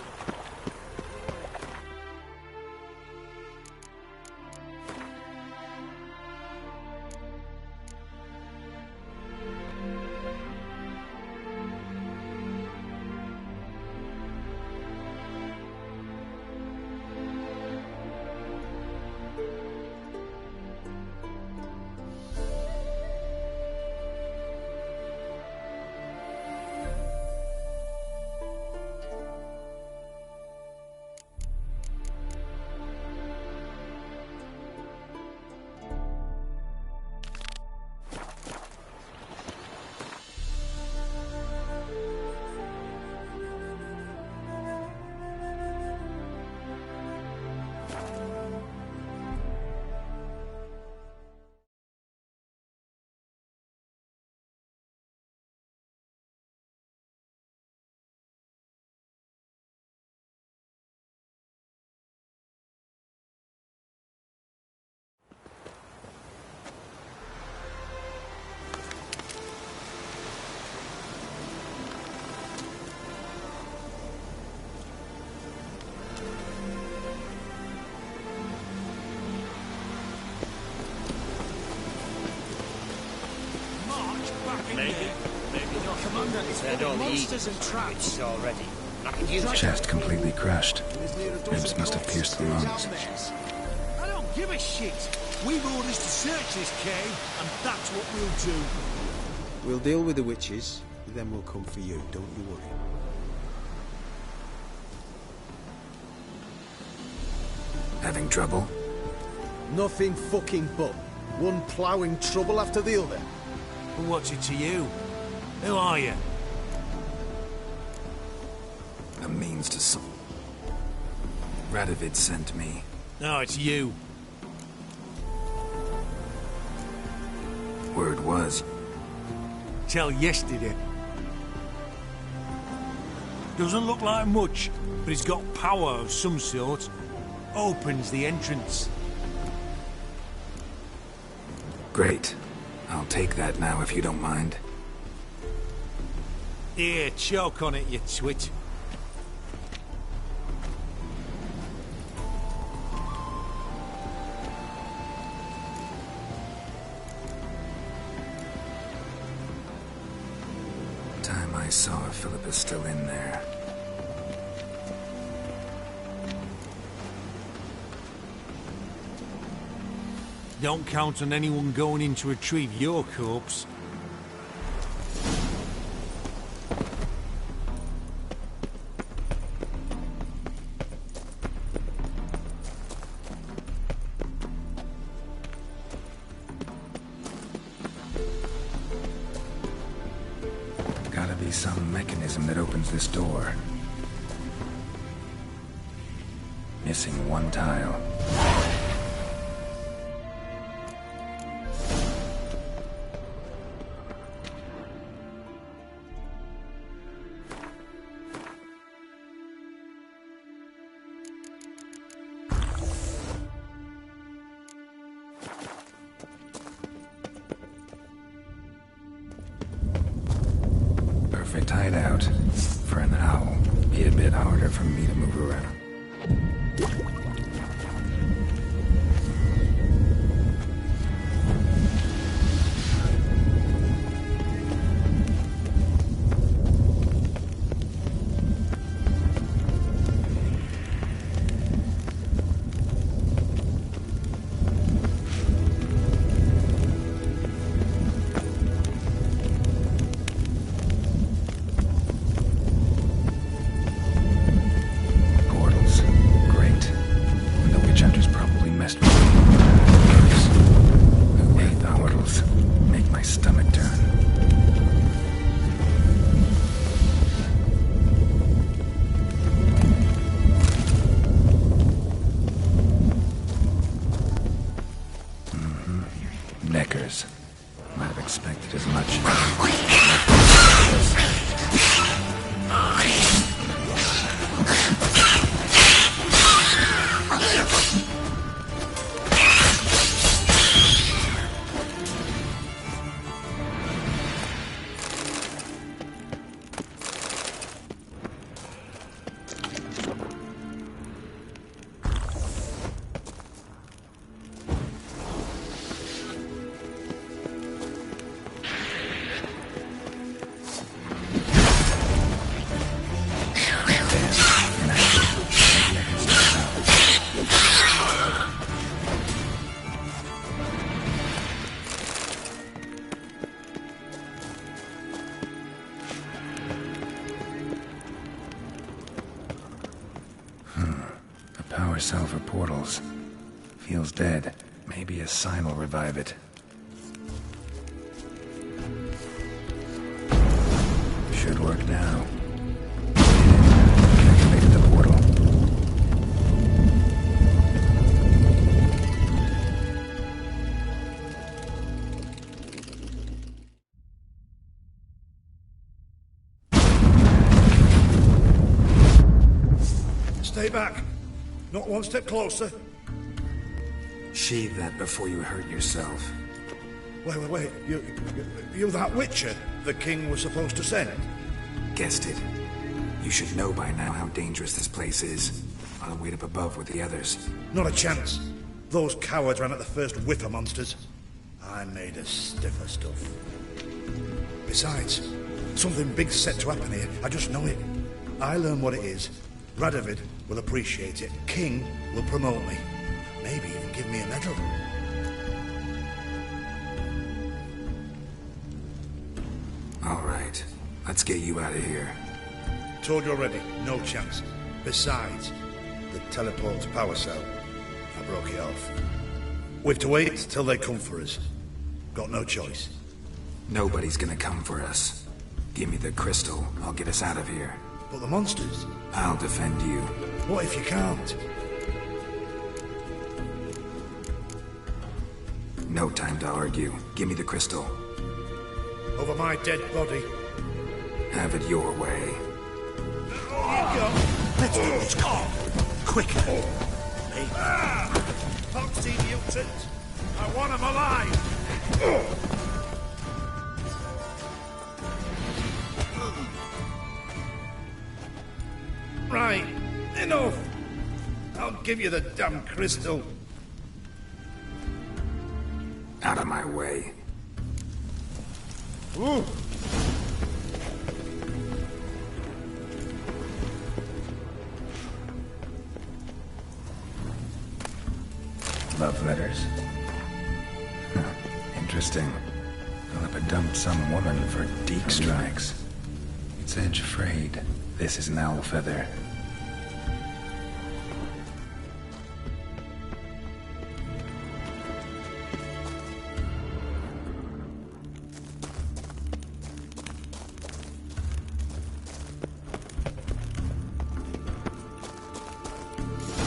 Monsters and traps already. Chest completely crushed. Ribs must have pierced the lungs. I don't give a shit. We've orders to search this cave, and that's what we'll do. We'll deal with the witches, then we'll come for you, don't you worry. Having trouble? Nothing fucking but. One ploughing trouble after the other. Well, what's it to you? Who are you? A means to some. Radovid sent me. No, it's you. Word was. Till yesterday. Doesn't look like much, but it's got power of some sort. Opens the entrance. Great. I'll take that now if you don't mind. Here, choke on it, you twit. Time I saw if Philip is still in there. Don't count on anyone going in to retrieve your corpse. Gotta be some mechanism that opens this door. Missing one tile. Perfect hideout. For an owl. Be a bit harder for me to move around. Neckers. Might have expected as much. Power cell for portals. Feels dead. Maybe a sign will revive it. Should work now. Activated the portal. Stay back. Not one step closer. Sheathe that before you hurt yourself. Wait. You that Witcher the king was supposed to send? Guessed it. You should know by now how dangerous this place is. I'll wait up above with the others. Not a chance. Those cowards ran at the first whiff of monsters. I made a stiffer stuff. Besides, something big's set to happen here. I just know it. I learn what it is. Radovid will appreciate it. King will promote me. Maybe even give me a medal. All right. Let's get you out of here. Told you already. No chance. Besides, the teleport's power cell. I broke it off. We've to wait till they come for us. Got no choice. Nobody's gonna come for us. Give me the crystal. I'll get us out of here. But the monsters? I'll defend you. What if you can't? No time to argue. Give me the crystal. Over my dead body. Have it your way. Here you go. Let's go. Quicker. Foxy mutant. I want him alive. Right. Enough. I'll give you the damn crystal. Out of my way. Ooh. Love letters. Huh. Interesting. Philippa dumped some woman for deek strikes. It's edge frayed. This is an owl feather.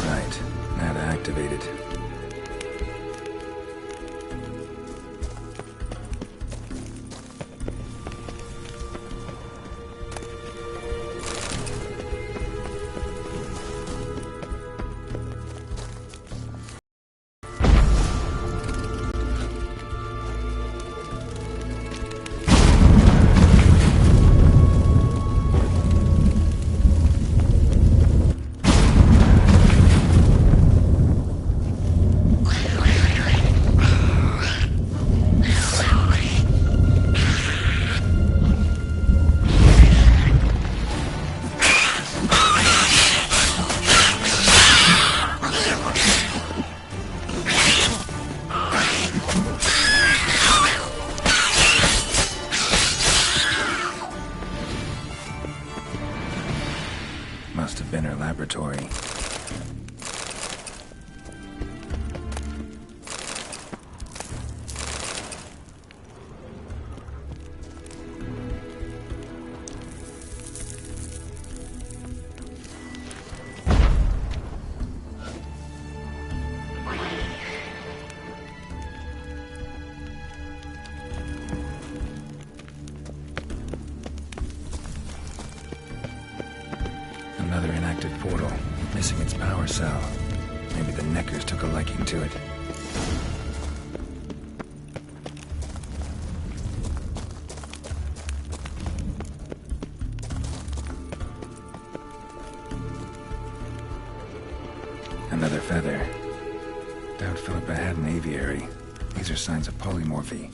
Right. activated. Must have been her laboratory. Another inactive portal, missing its power cell. Maybe the Neckers took a liking to it. Another feather. Doubt Philippa had an aviary. These are signs of polymorphy.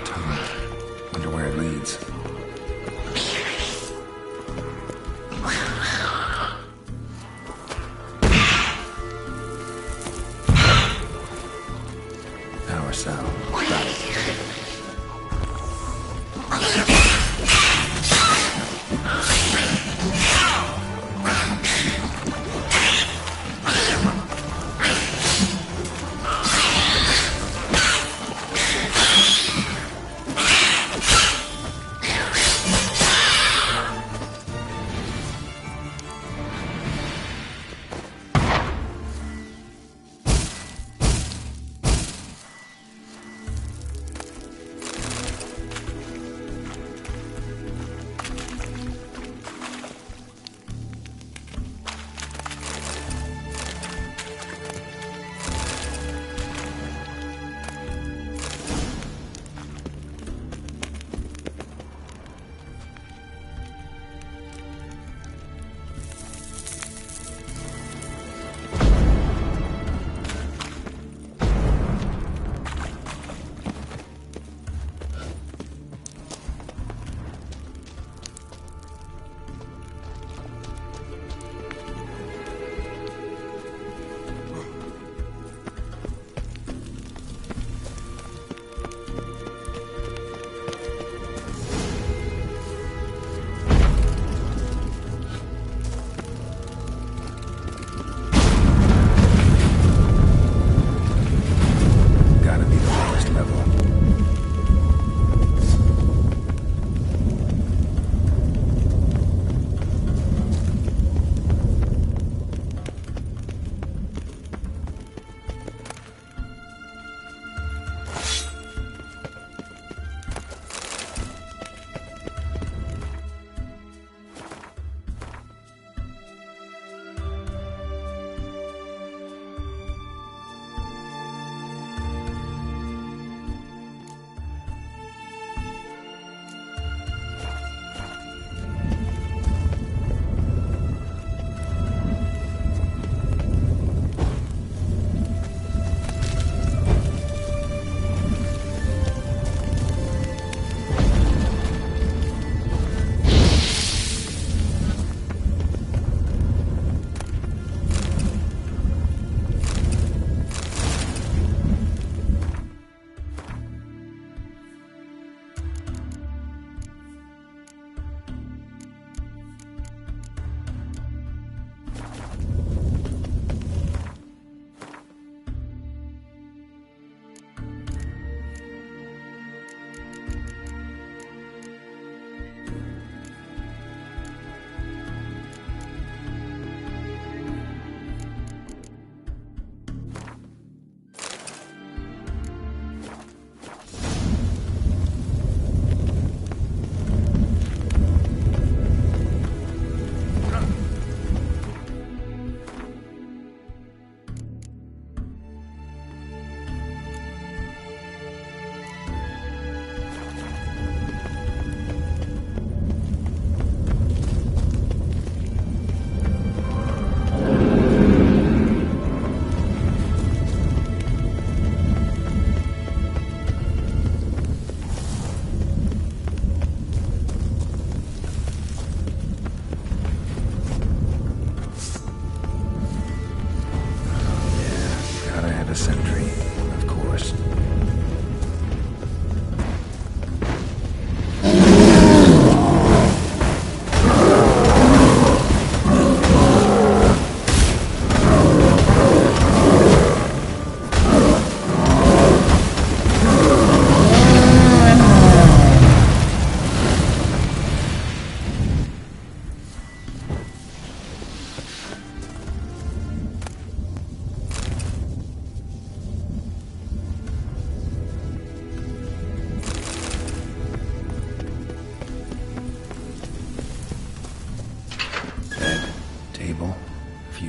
Tunnel. Wonder where it leads. Power cell. Got it.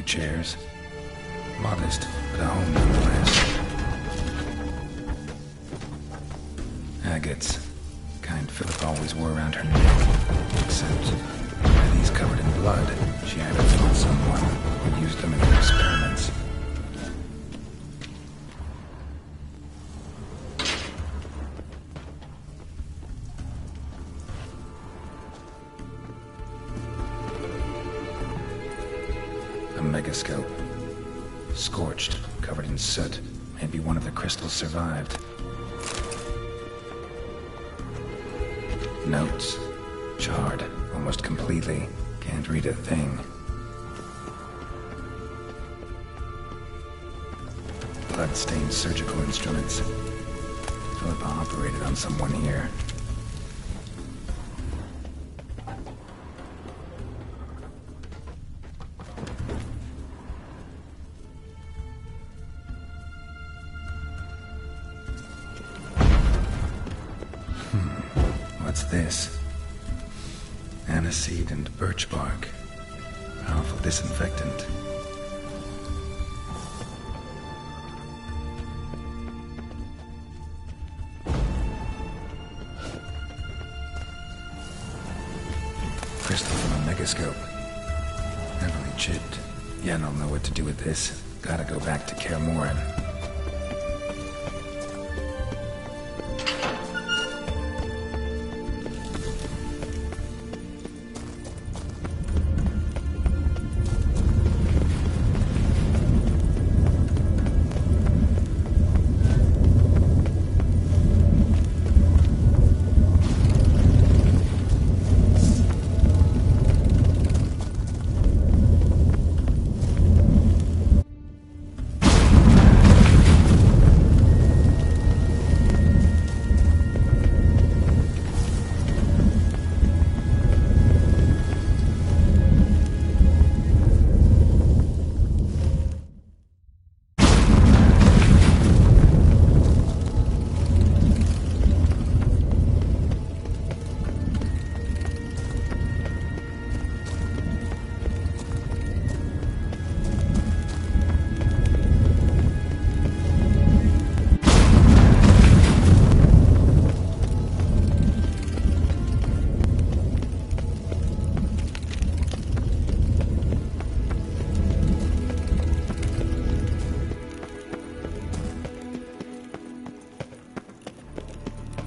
few chairs. Modest, but a home nonetheless. Agates. Kind Philip always wore around her neck. Except, by these covered in blood, she either fought someone or used them in her experiments. A megascope. Scorched, covered in soot. Maybe one of the crystals survived. Notes. Charred, almost completely. Can't read a thing. Blood-stained surgical instruments. Philippa operated on someone here. What's this? Aniseed and birch bark. Powerful disinfectant. Crystal from a megascope. Heavily chipped. Yeah, I don't know what to do with this. Gotta go back to Kaer Morhen.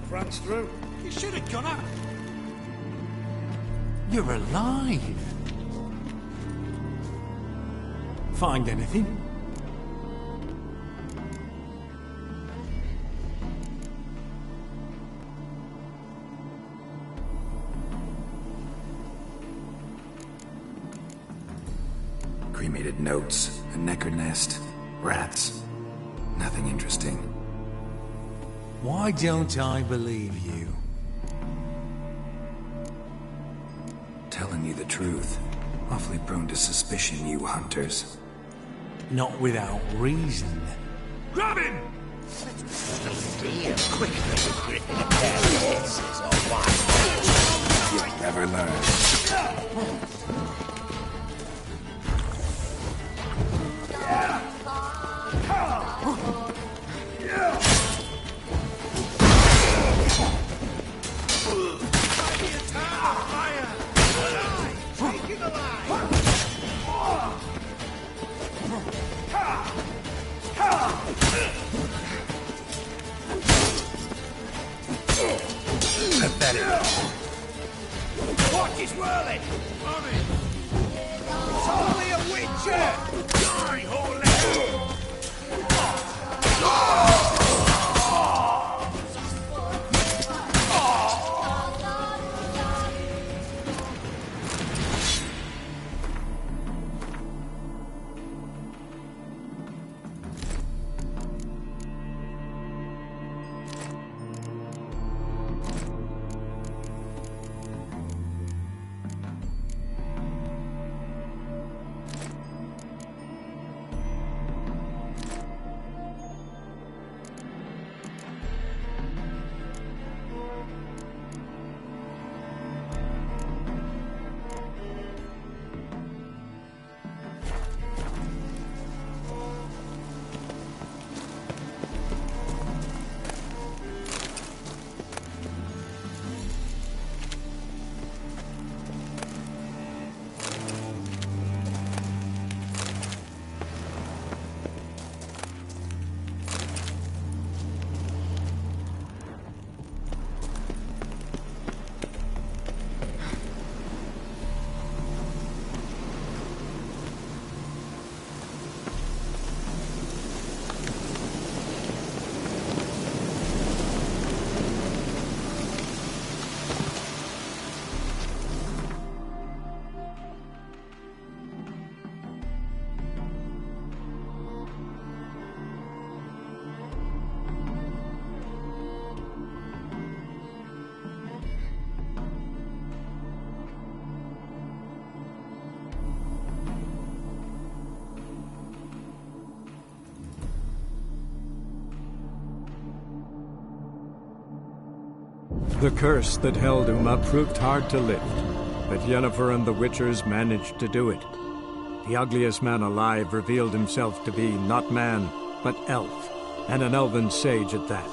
Frank's through. You should have gone up. You're alive. Find anything? Cremated notes, a necker nest, rats. Nothing interesting. Why don't I believe you? Telling you the truth. Awfully prone to suspicion, you hunters. Not without reason. Grab him! You'll never learn. Pathetic. What is whirling? It's only a witcher! Die, holy! The curse that held Uma proved hard to lift, but Yennefer and the Witchers managed to do it. The ugliest man alive revealed himself to be not man, but elf, and an elven sage at that.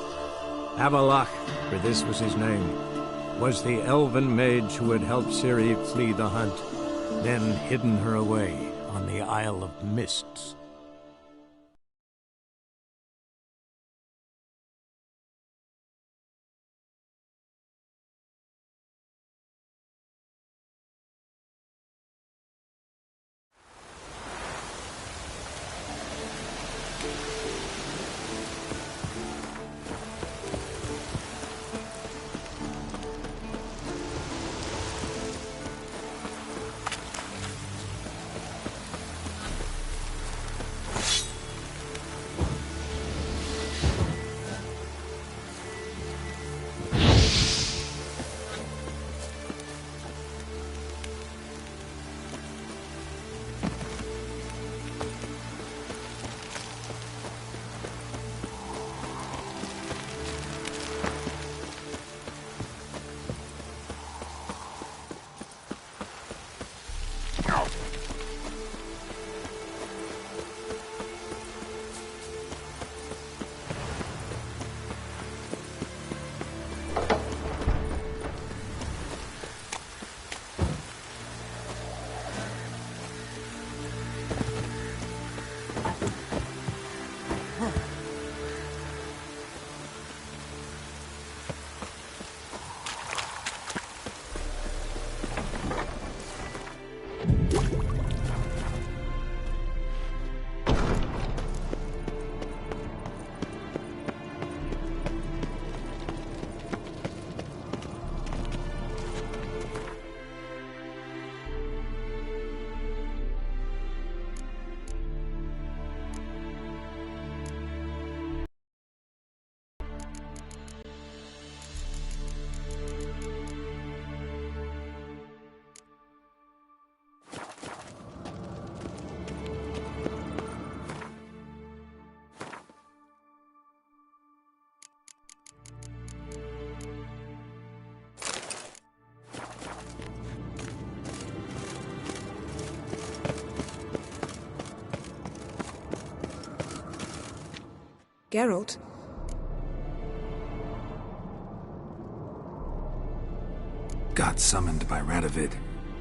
Avalach, for this was his name, was the elven mage who had helped Ciri flee the hunt, then hidden her away on the Isle of Mists. Geralt? Got summoned by Radovid.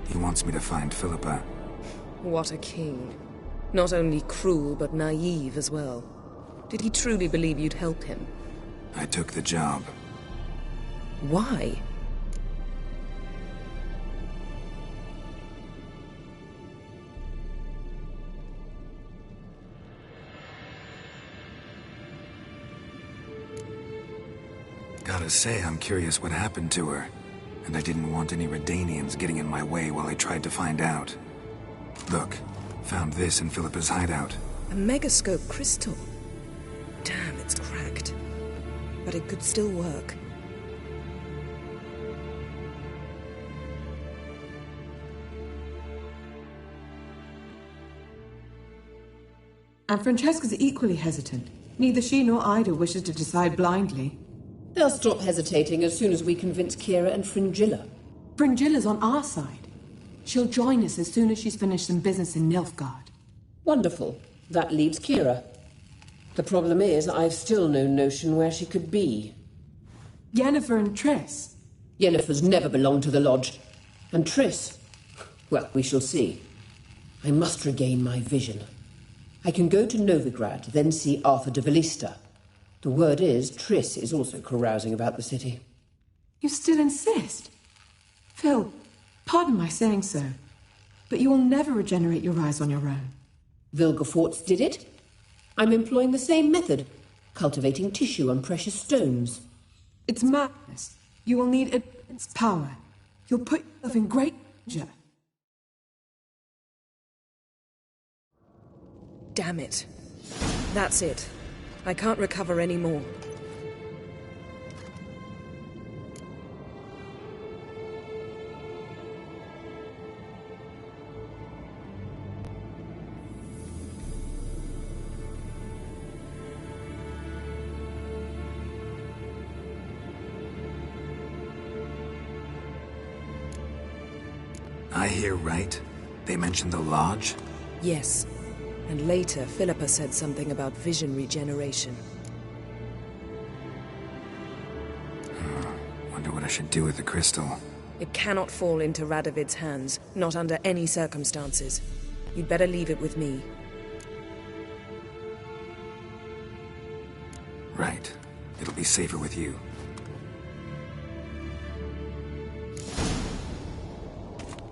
He wants me to find Philippa. What a king. Not only cruel, but naive as well. Did he truly believe you'd help him? I took the job. Why? Gotta say, I'm curious what happened to her. And I didn't want any Redanians getting in my way while I tried to find out. Look, found this in Philippa's hideout. A megascope crystal. Damn, it's cracked. But it could still work. And Francesca's equally hesitant. Neither she nor Ida wishes to decide blindly. They'll stop hesitating as soon as we convince Kira and Fringilla. Fringilla's on our side. She'll join us as soon as she's finished some business in Nilfgaard. Wonderful. That leaves Kira. The problem is, I've still no notion where she could be. Yennefer and Triss. Yennefer's never belonged to the Lodge. And Triss? Well, we shall see. I must regain my vision. I can go to Novigrad, then see Arthur de Valista. The word is, Triss is also carousing about the city. You still insist? Phil, pardon my saying so, but you will never regenerate your eyes on your own. Vilgefortz did it. I'm employing the same method, cultivating tissue on precious stones. It's madness. You will need immense power. You'll put yourself in great danger. Damn it. That's it. I can't recover any more. I hear right? They mentioned the Lodge? Yes. And later, Philippa said something about vision regeneration. Wonder what I should do with the crystal. It cannot fall into Radovid's hands, not under any circumstances. You'd better leave it with me. Right. It'll be safer with you.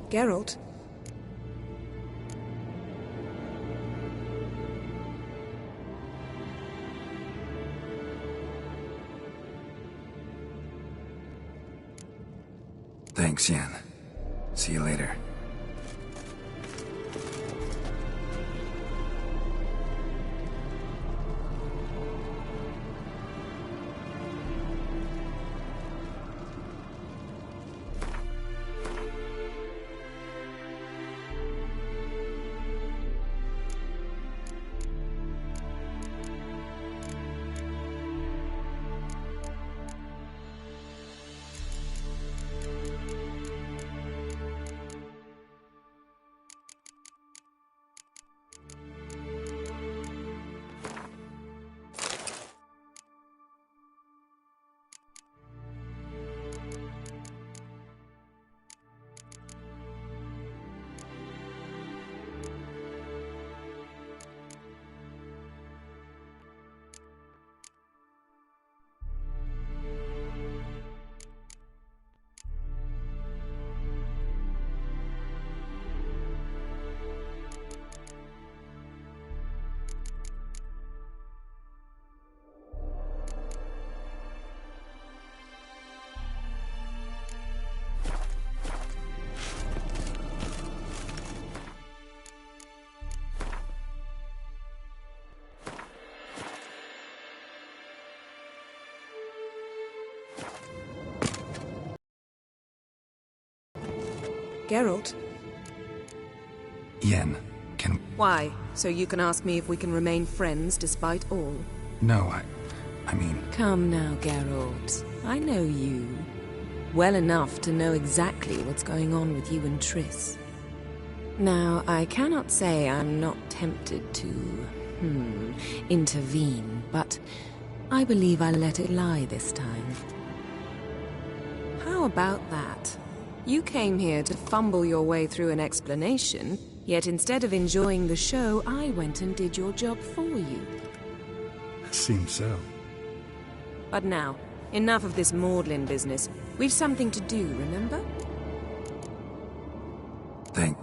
Geralt? Thanks, Yen. See you later. Geralt? Yen, can... Why? So you can ask me if we can remain friends despite all? No, I mean... Come now, Geralt. I know you. Well enough to know exactly what's going on with you and Triss. Now, I cannot say I'm not tempted to... intervene, but I believe I'll let it lie this time. How about that? You came here to fumble your way through an explanation, yet instead of enjoying the show, I went and did your job for you. Seems so. But now, enough of this maudlin business. We've something to do, remember? Thank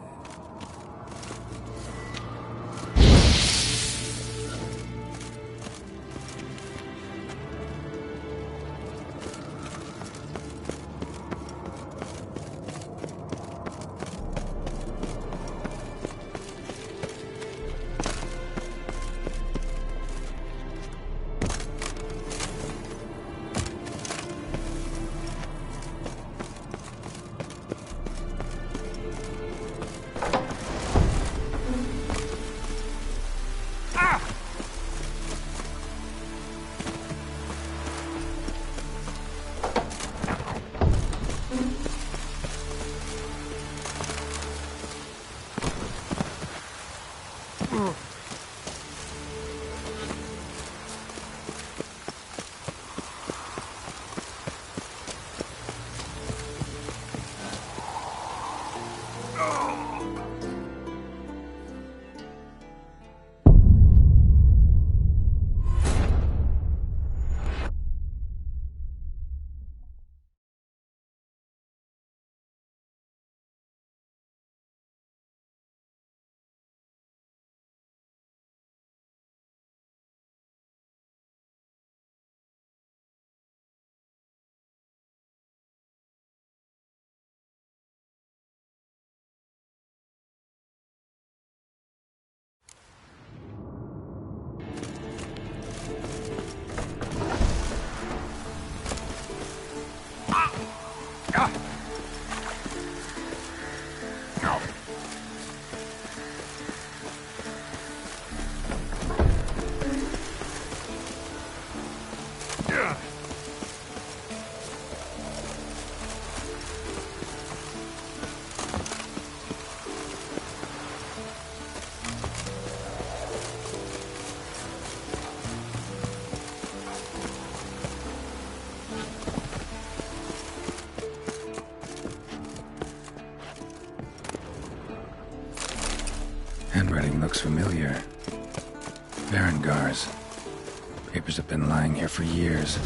Handwriting looks familiar. Varangars. Papers have been lying here for years.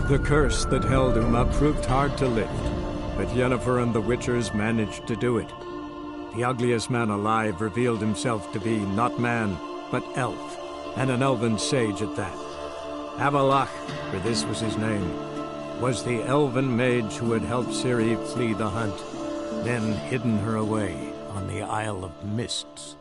The curse that held Uma proved hard to lift, but Yennefer and the Witchers managed to do it. The ugliest man alive revealed himself to be not man, but elf, and an elven sage at that. Avalach, for this was his name, was the elven mage who had helped Ciri flee the hunt, then hidden her away on the Isle of Mists.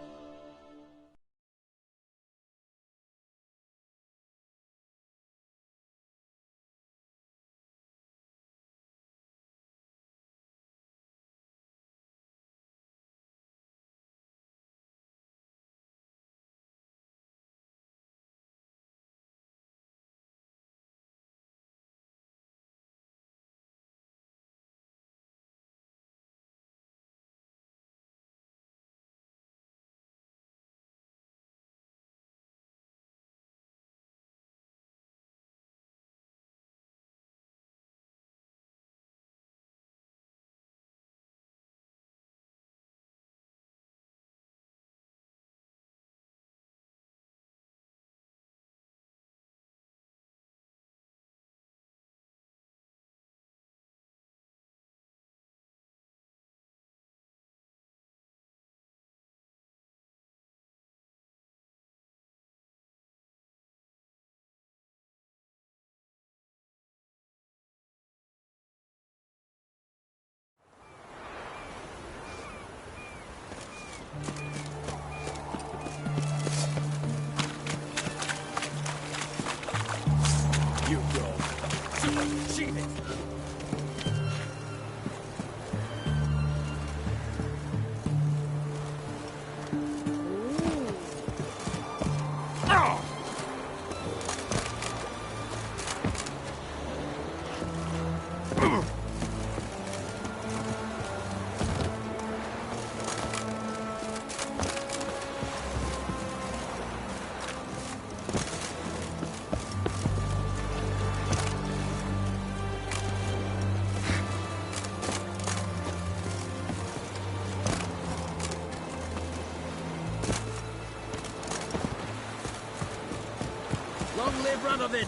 Long live Radovid!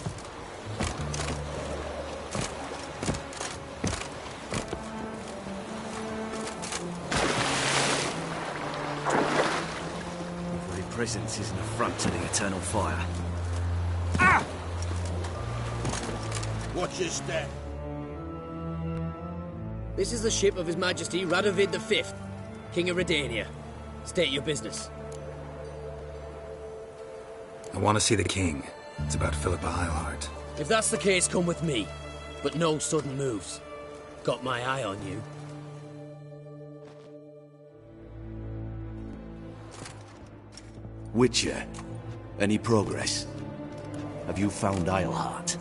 Your very presence is an affront to the eternal fire. Ah! Watch your step. This is the ship of His Majesty Radovid V, King of Redania. State your business. I want to see the king. It's about Philippa Eilhart. If that's the case, come with me. But no sudden moves. Got my eye on you. Witcher, any progress? Have you found Eilhart?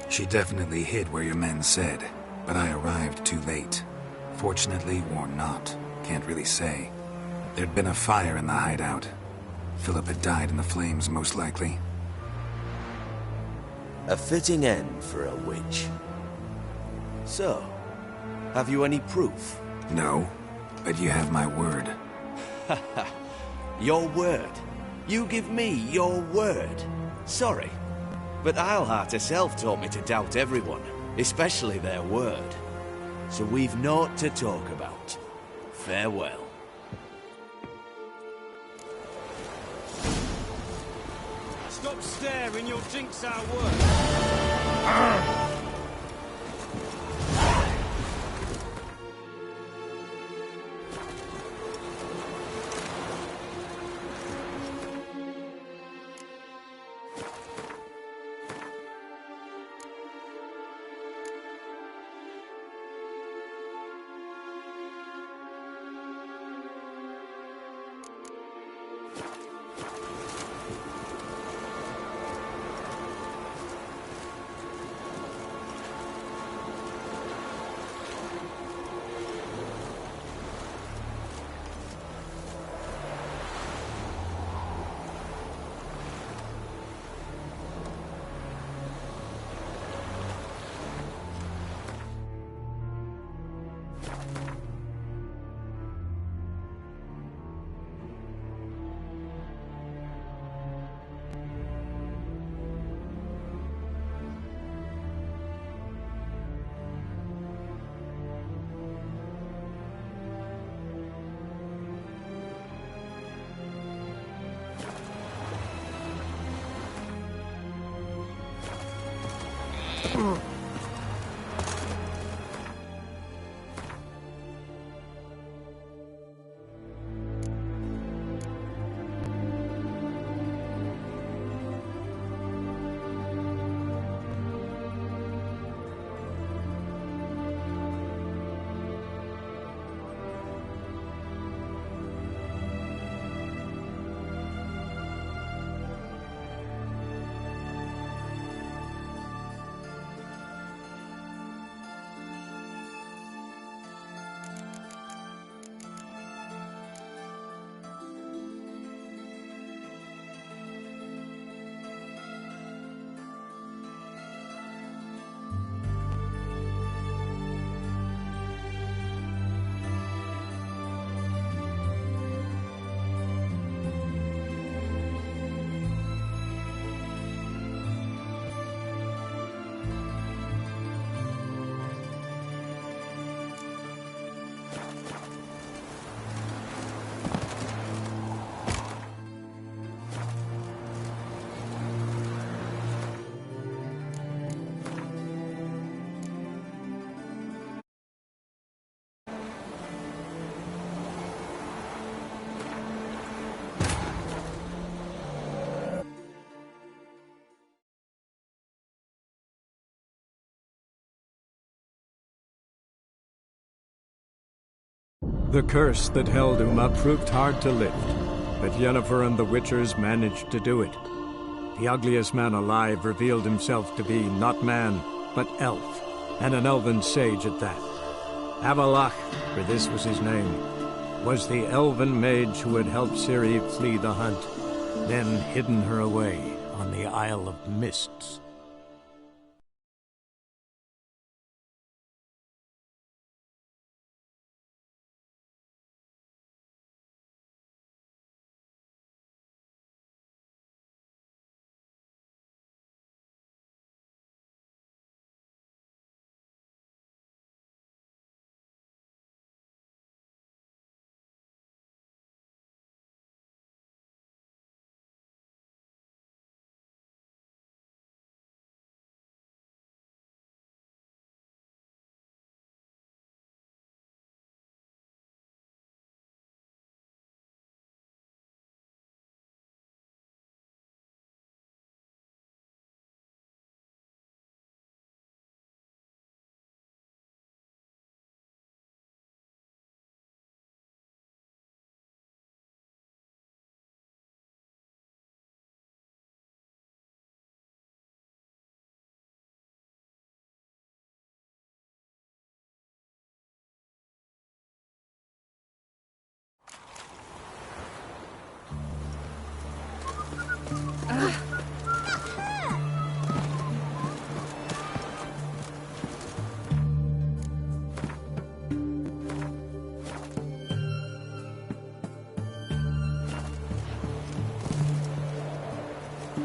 She definitely hid where your men said, but I arrived too late. Fortunately or not, can't really say. There'd been a fire in the hideout. Philip had died in the flames, most likely. A fitting end for a witch. So, have you any proof? No, but you have my word. Your word? You give me your word? Sorry, but Eilhart herself taught me to doubt everyone, especially their word. So we've naught to talk about. Farewell. Stop staring, you'll jinx our work. The curse that held Uma proved hard to lift, but Yennefer and the Witchers managed to do it. The ugliest man alive revealed himself to be not man, but elf, and an elven sage at that. Avalach, for this was his name, was the elven mage who had helped Ciri flee the hunt, then hidden her away on the Isle of Mists.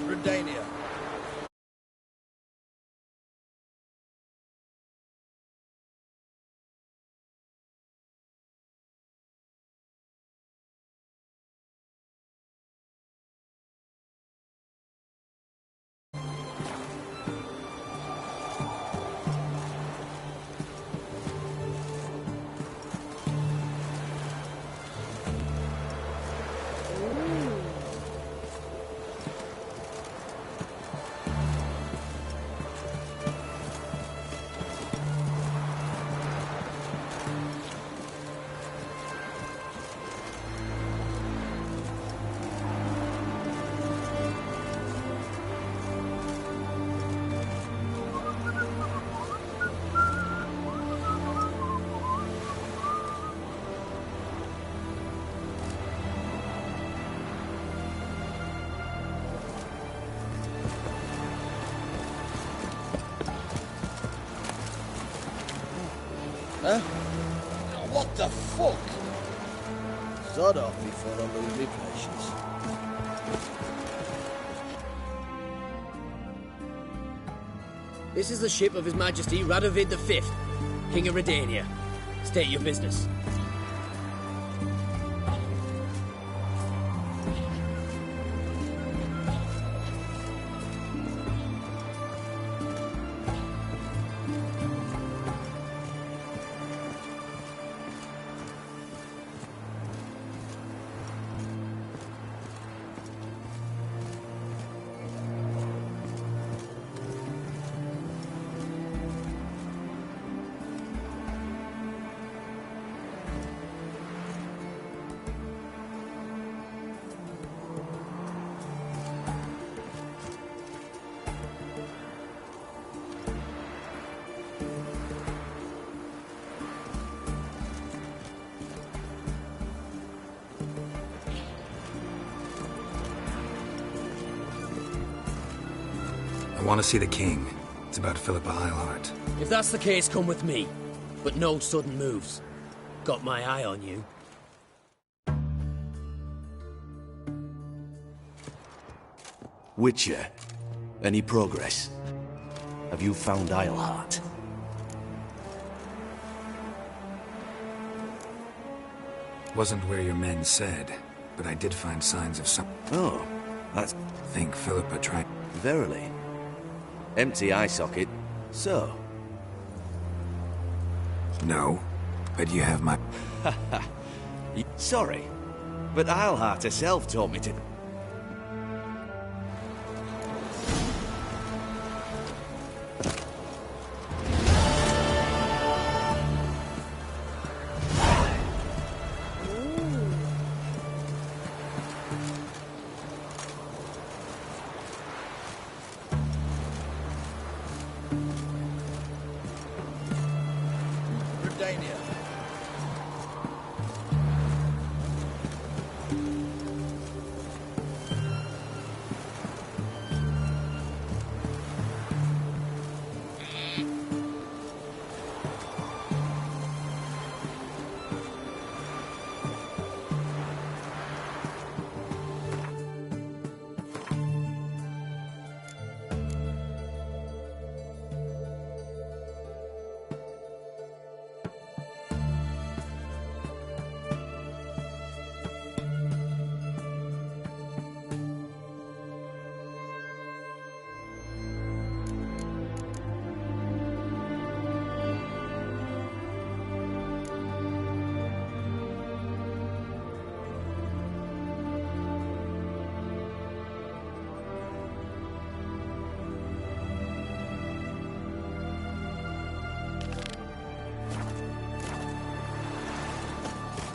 Redania. Huh? What the fuck? Sod off before I lose my patience. This is the ship of His Majesty Radovid V, King of Redania. State your business. I want to see the king. It's about Philippa Eilhart. If that's the case, come with me. But no sudden moves. Got my eye on you. Witcher, any progress? Have you found Eilhart? Wasn't where your men said, but I did find signs of some... Oh, that's... Think Philippa tried... Verily. Empty eye socket. So? No, but you have my... Sorry, but Eilhart herself taught me to...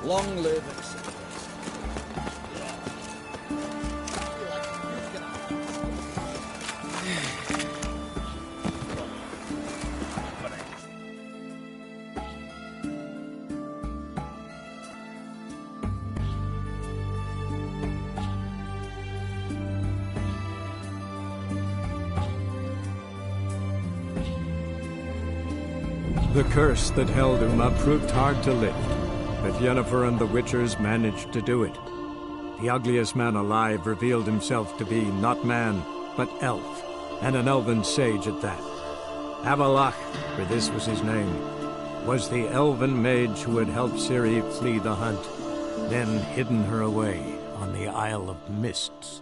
Long live The curse that held Uma proved hard to lift, but Yennefer and the Witchers managed to do it. The ugliest man alive revealed himself to be not man, but elf, and an elven sage at that. Avalach, for this was his name, was the elven mage who had helped Ciri flee the hunt, then hidden her away on the Isle of Mists.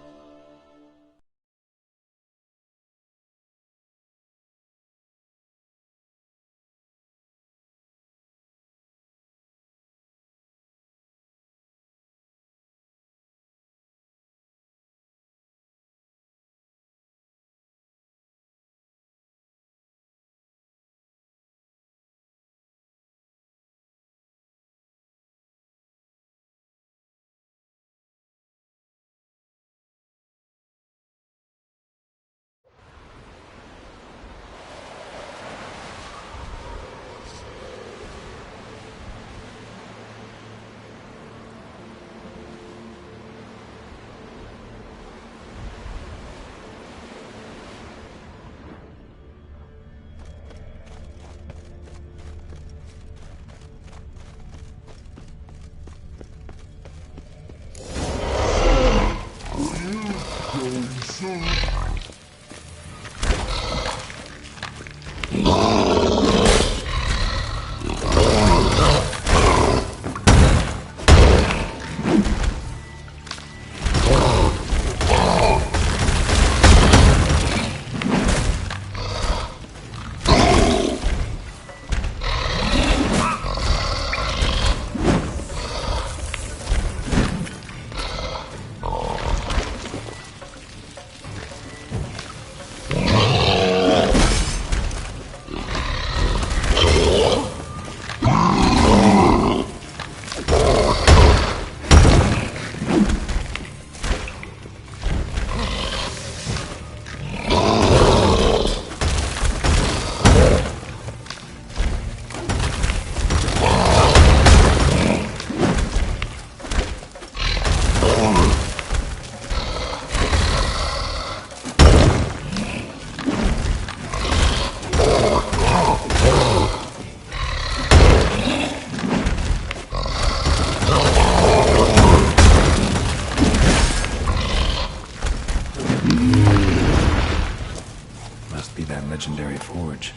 legendary forge.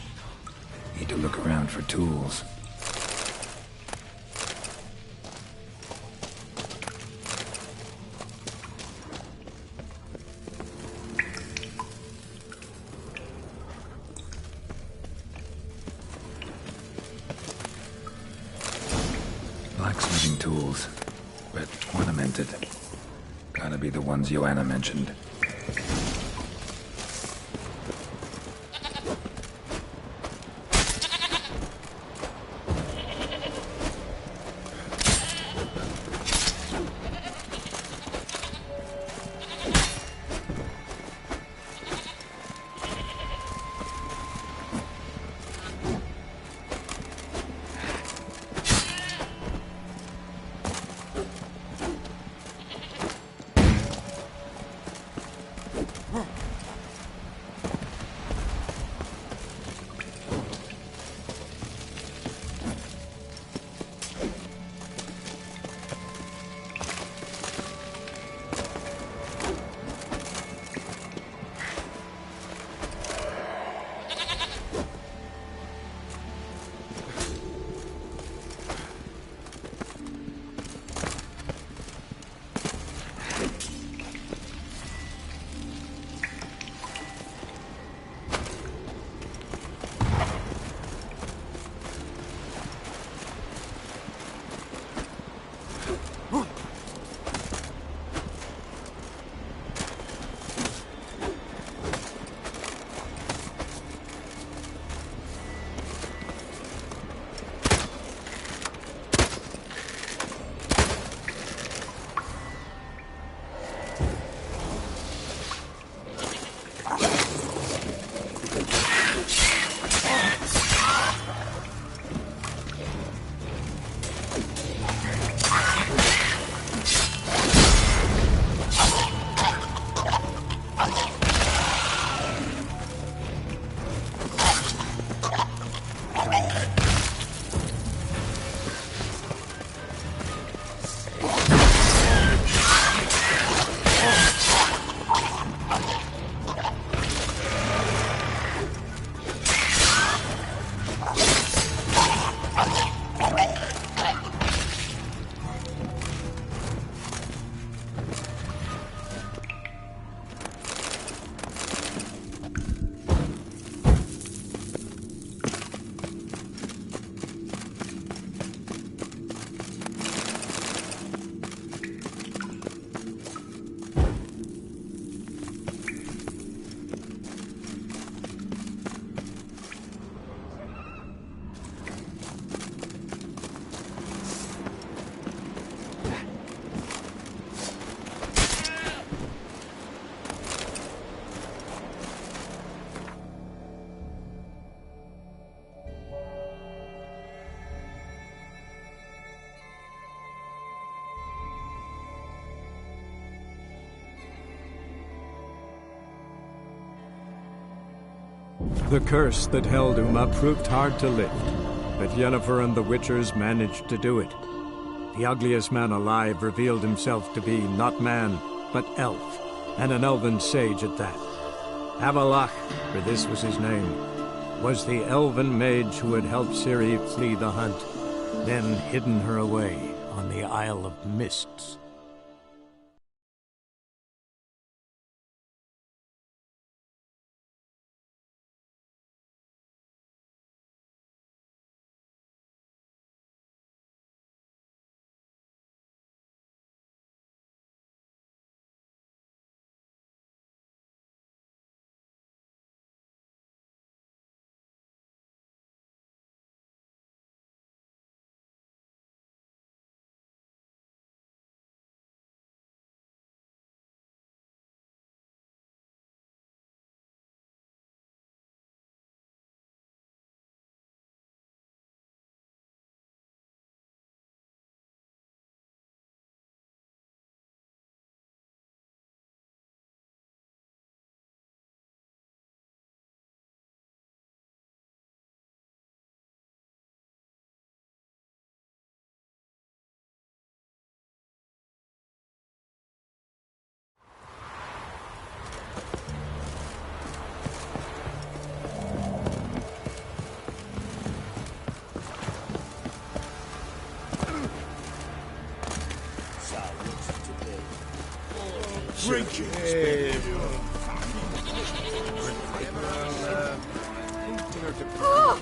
Need to look around for tools. Blacksmithing tools, but ornamented. Gotta be the ones Joanna mentioned. The curse that held Uma proved hard to lift, but Yennefer and the Witchers managed to do it. The ugliest man alive revealed himself to be not man, but elf, and an elven sage at that. Avalach, for this was his name, was the elven mage who had helped Ciri flee the hunt, then hidden her away on the Isle of Mists. Drink it. Oh!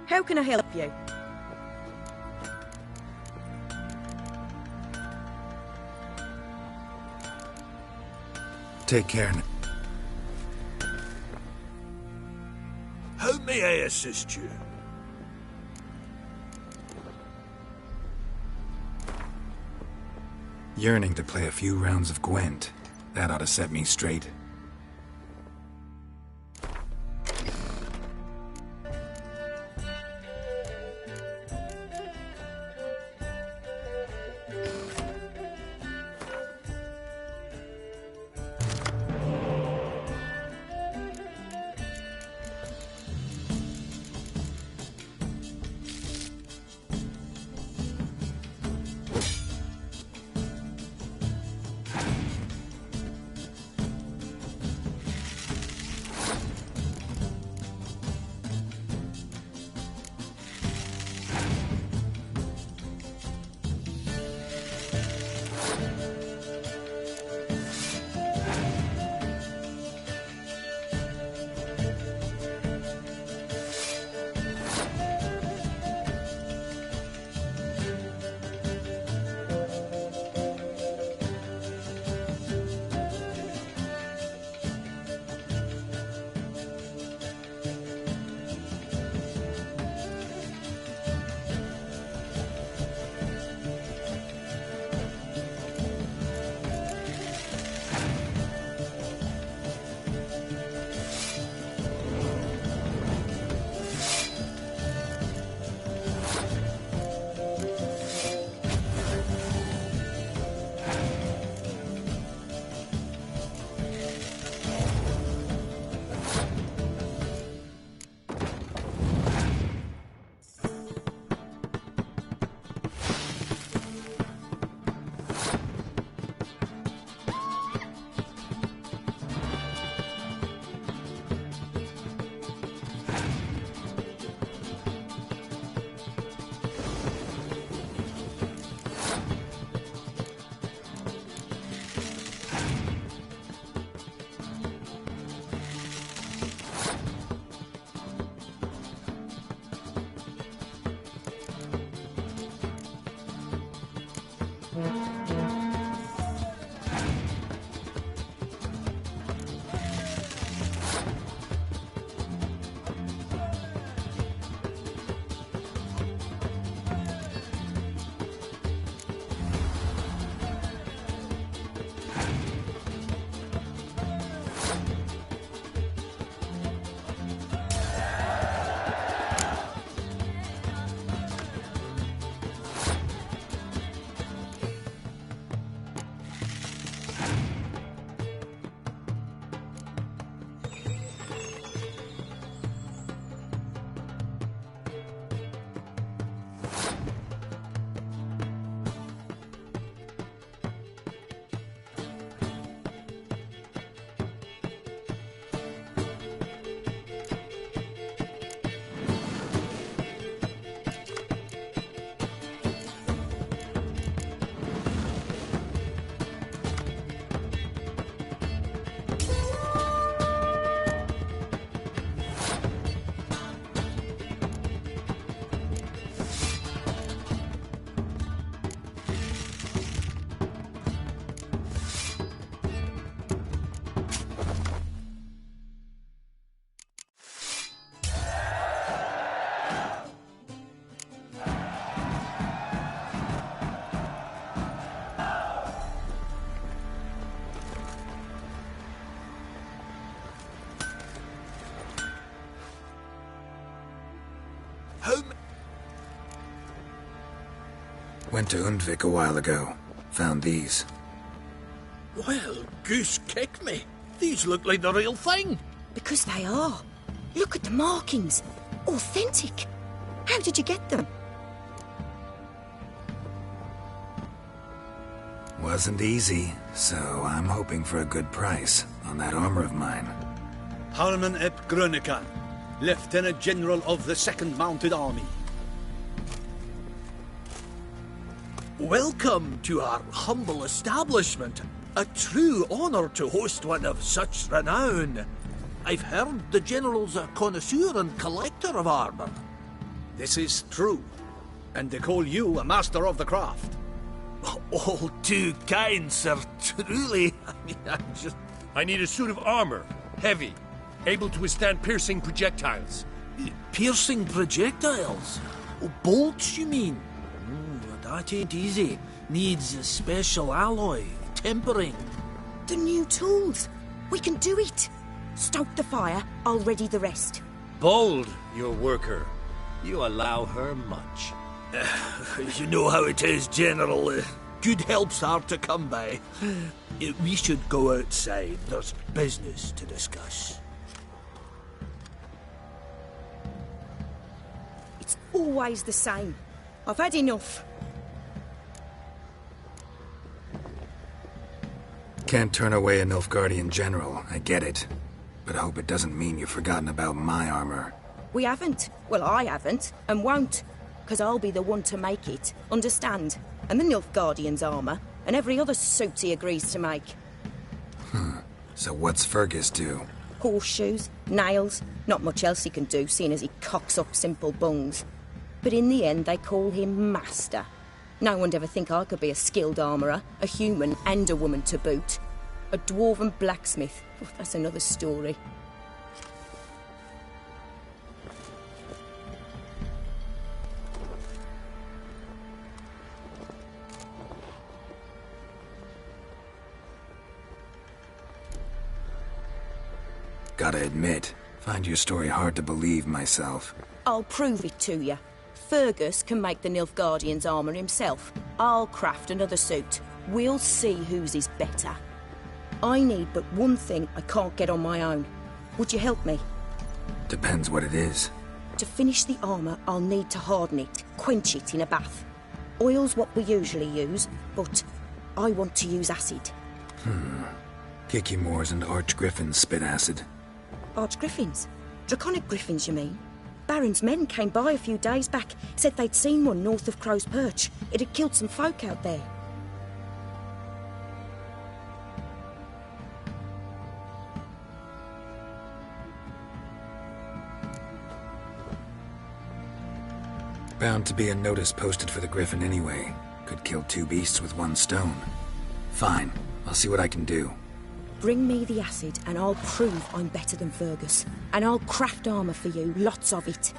How can I help you? Take care. How may I assist you? Yearning to play a few rounds of Gwent. That ought to set me straight. Went to Undvik a while ago. Found these. Well, goose kick me. These look like the real thing. Because they are. Look at the markings. Authentic. How did you get them? Wasn't easy, so I'm hoping for a good price on that armor of mine. Harman ep Grönekan, Lieutenant General of the 2nd Mounted Army. Welcome to our humble establishment. A true honor to host one of such renown. I've heard the General's a connoisseur and collector of armor. This is true, and they call you a master of the craft. All too kind, sir, truly. I need a suit of armor, heavy, able to withstand piercing projectiles. Piercing projectiles? Oh, bolts, you mean? That ain't easy. Needs a special alloy, tempering. The new tools. We can do it. Stoke the fire, I'll ready the rest. Bold, your worker. You allow her much. You know how it is, General. Good help's hard to come by. We should go outside. There's business to discuss. It's always the same. I've had enough. Can't turn away a Nilfgaardian general, I get it. But I hope it doesn't mean you've forgotten about my armor. We haven't. Well, I haven't, and won't. Because I'll be the one to make it, understand? And the Nilfgaardian's armor, and every other suit he agrees to make. So what's Fergus do? Horseshoes, nails, not much else he can do, seeing as he cocks up simple bungs. But in the end, they call him Master. No one'd ever think I could be a skilled armourer, a human and a woman to boot. A dwarven blacksmith. Oh, that's another story. Gotta admit, find your story hard to believe myself. I'll prove it to you. Fergus can make the Nilfgaardian's armour himself. I'll craft another suit. We'll see whose is better. I need but one thing I can't get on my own. Would you help me? Depends what it is. To finish the armour, I'll need to harden it, quench it in a bath. Oil's what we usually use, but I want to use acid. Kikimoors and Archgriffins spit acid. Archgriffins? Draconic griffins, you mean? Baron's men came by a few days back, said they'd seen one north of Crow's Perch. It had killed some folk out there. Bound to be a notice posted for the Griffin anyway. Could kill two beasts with one stone. Fine, I'll see what I can do. Bring me the acid and I'll prove I'm better than Fergus. And I'll craft armour for you, lots of it.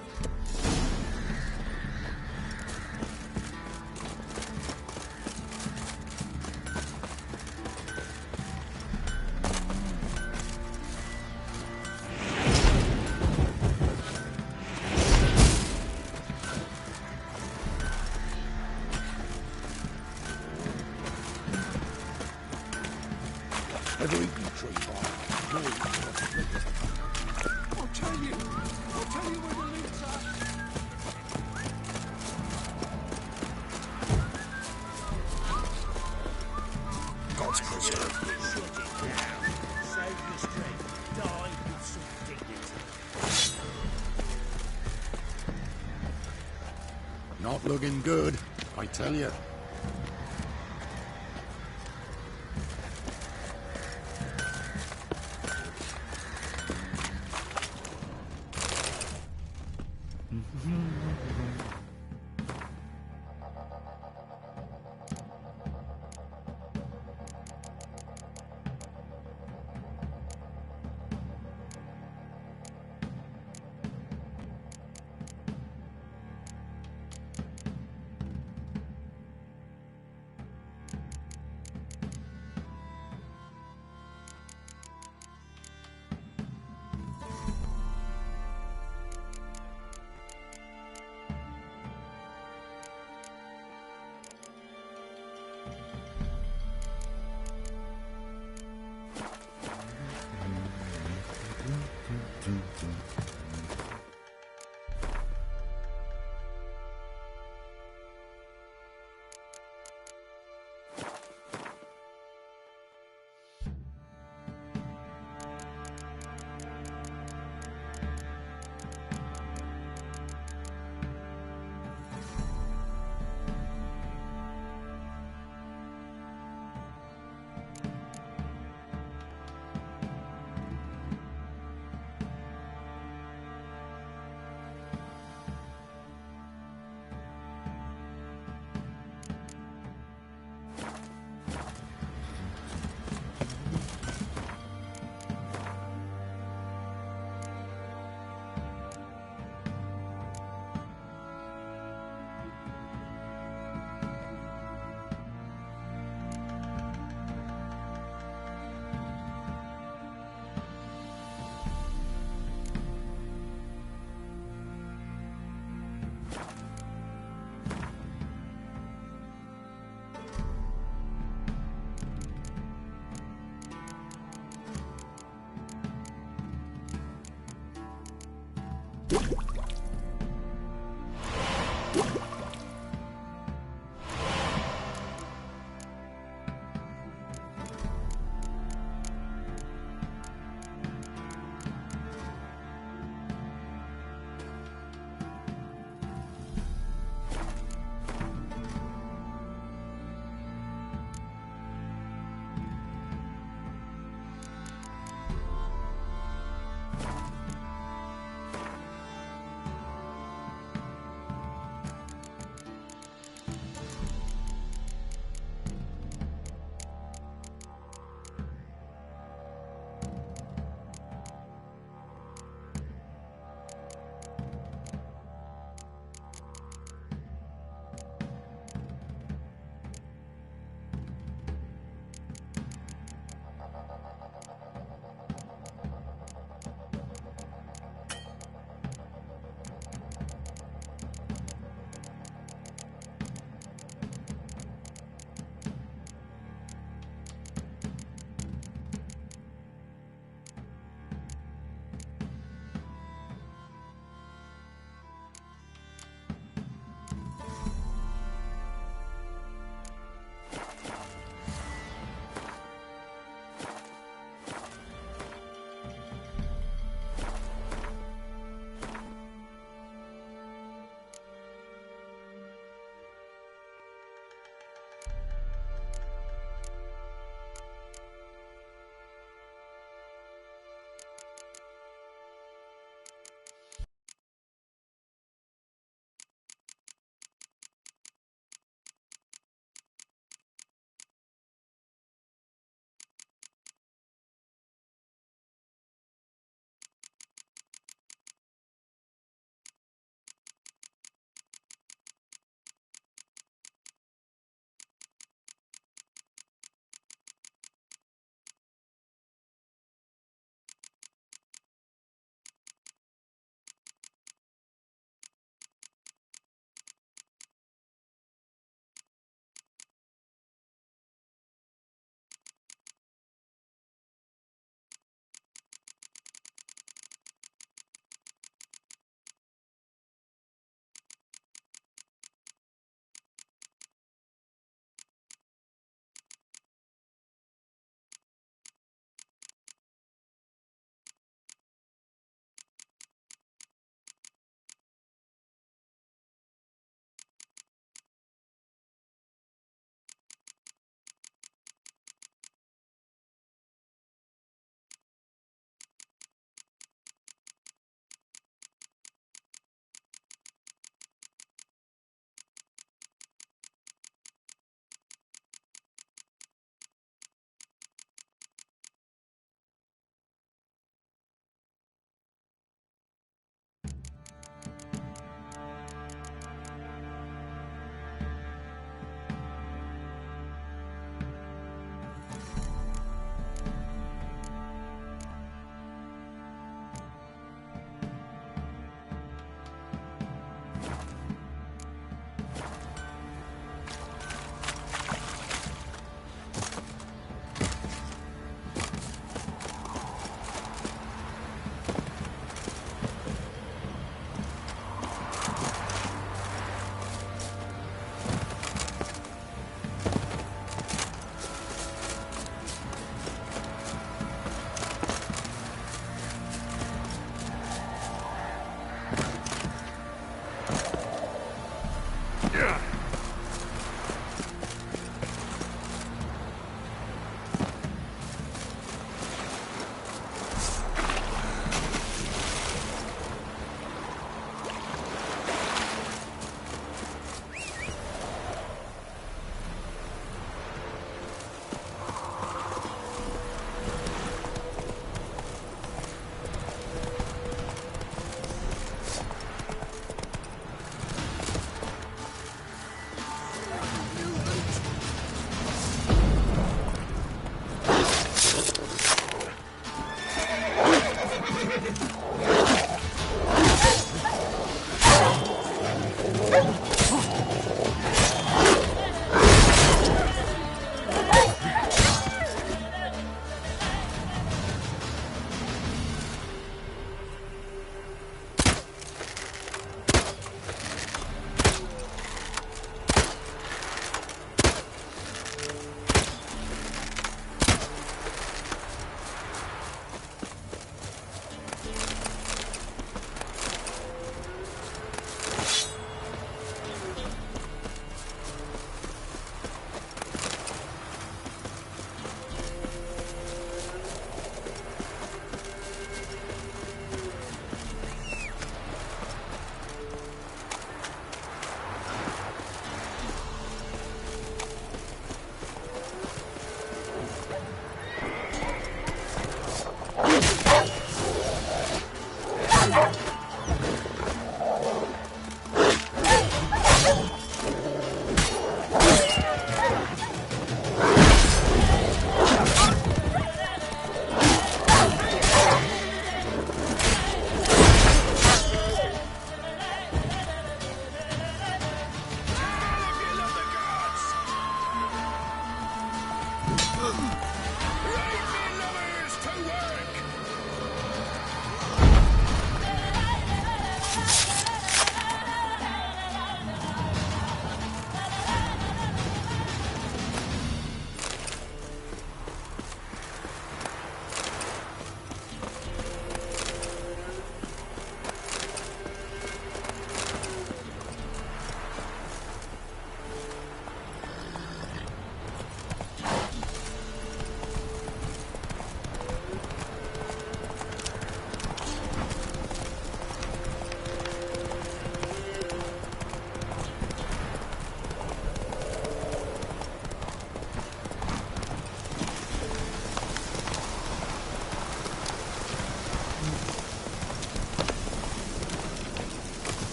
Not looking good, I tell you.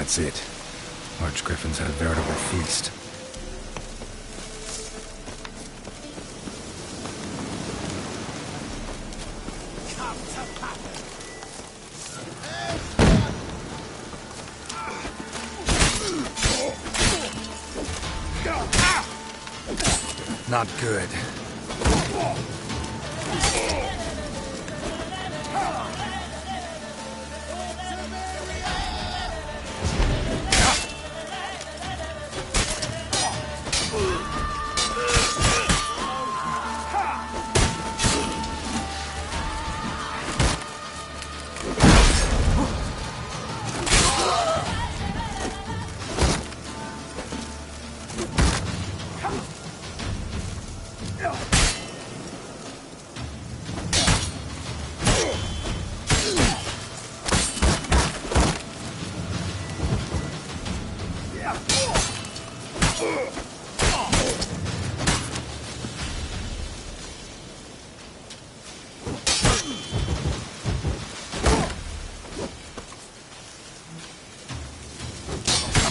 That's it. Archgriffins had a veritable feast. Not good.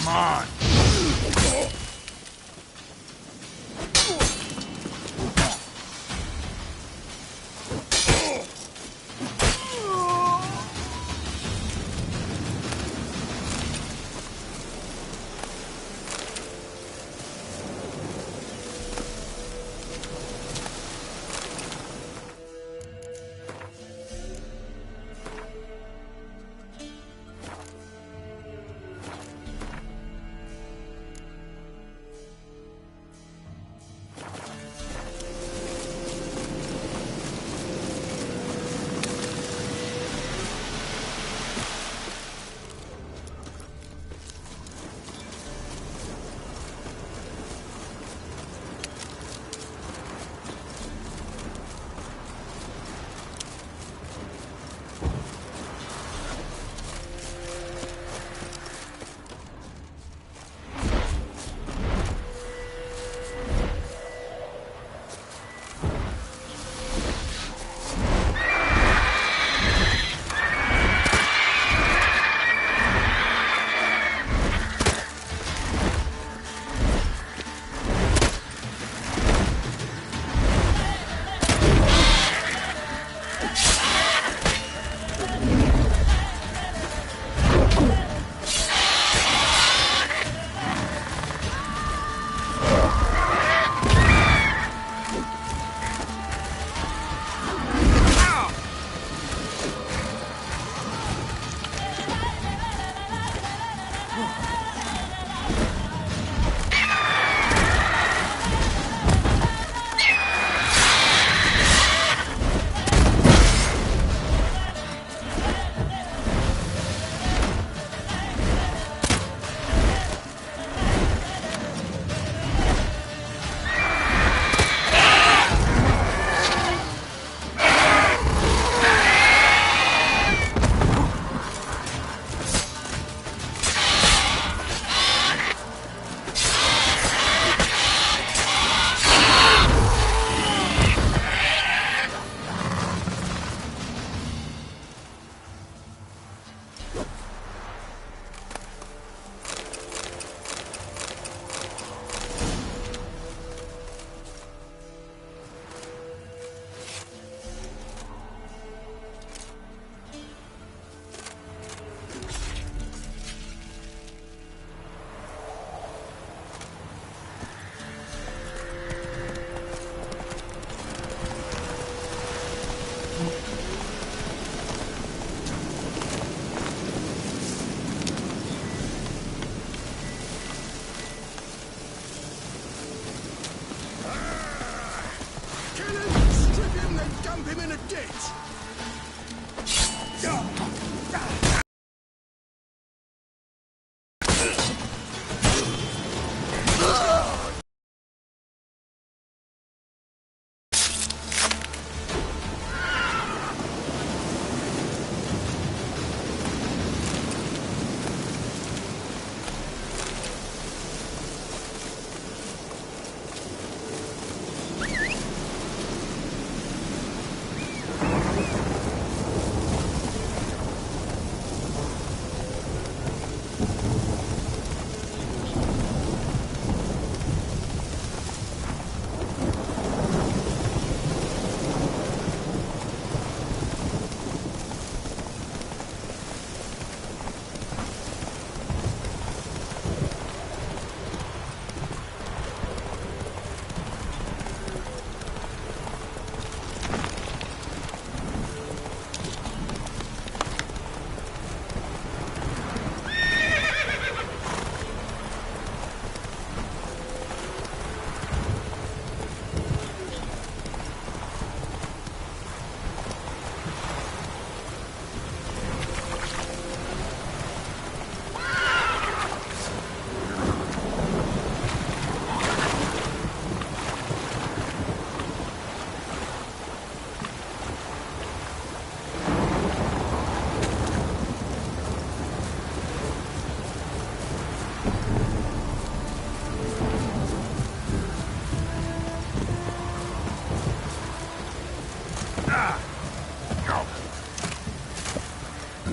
Come on!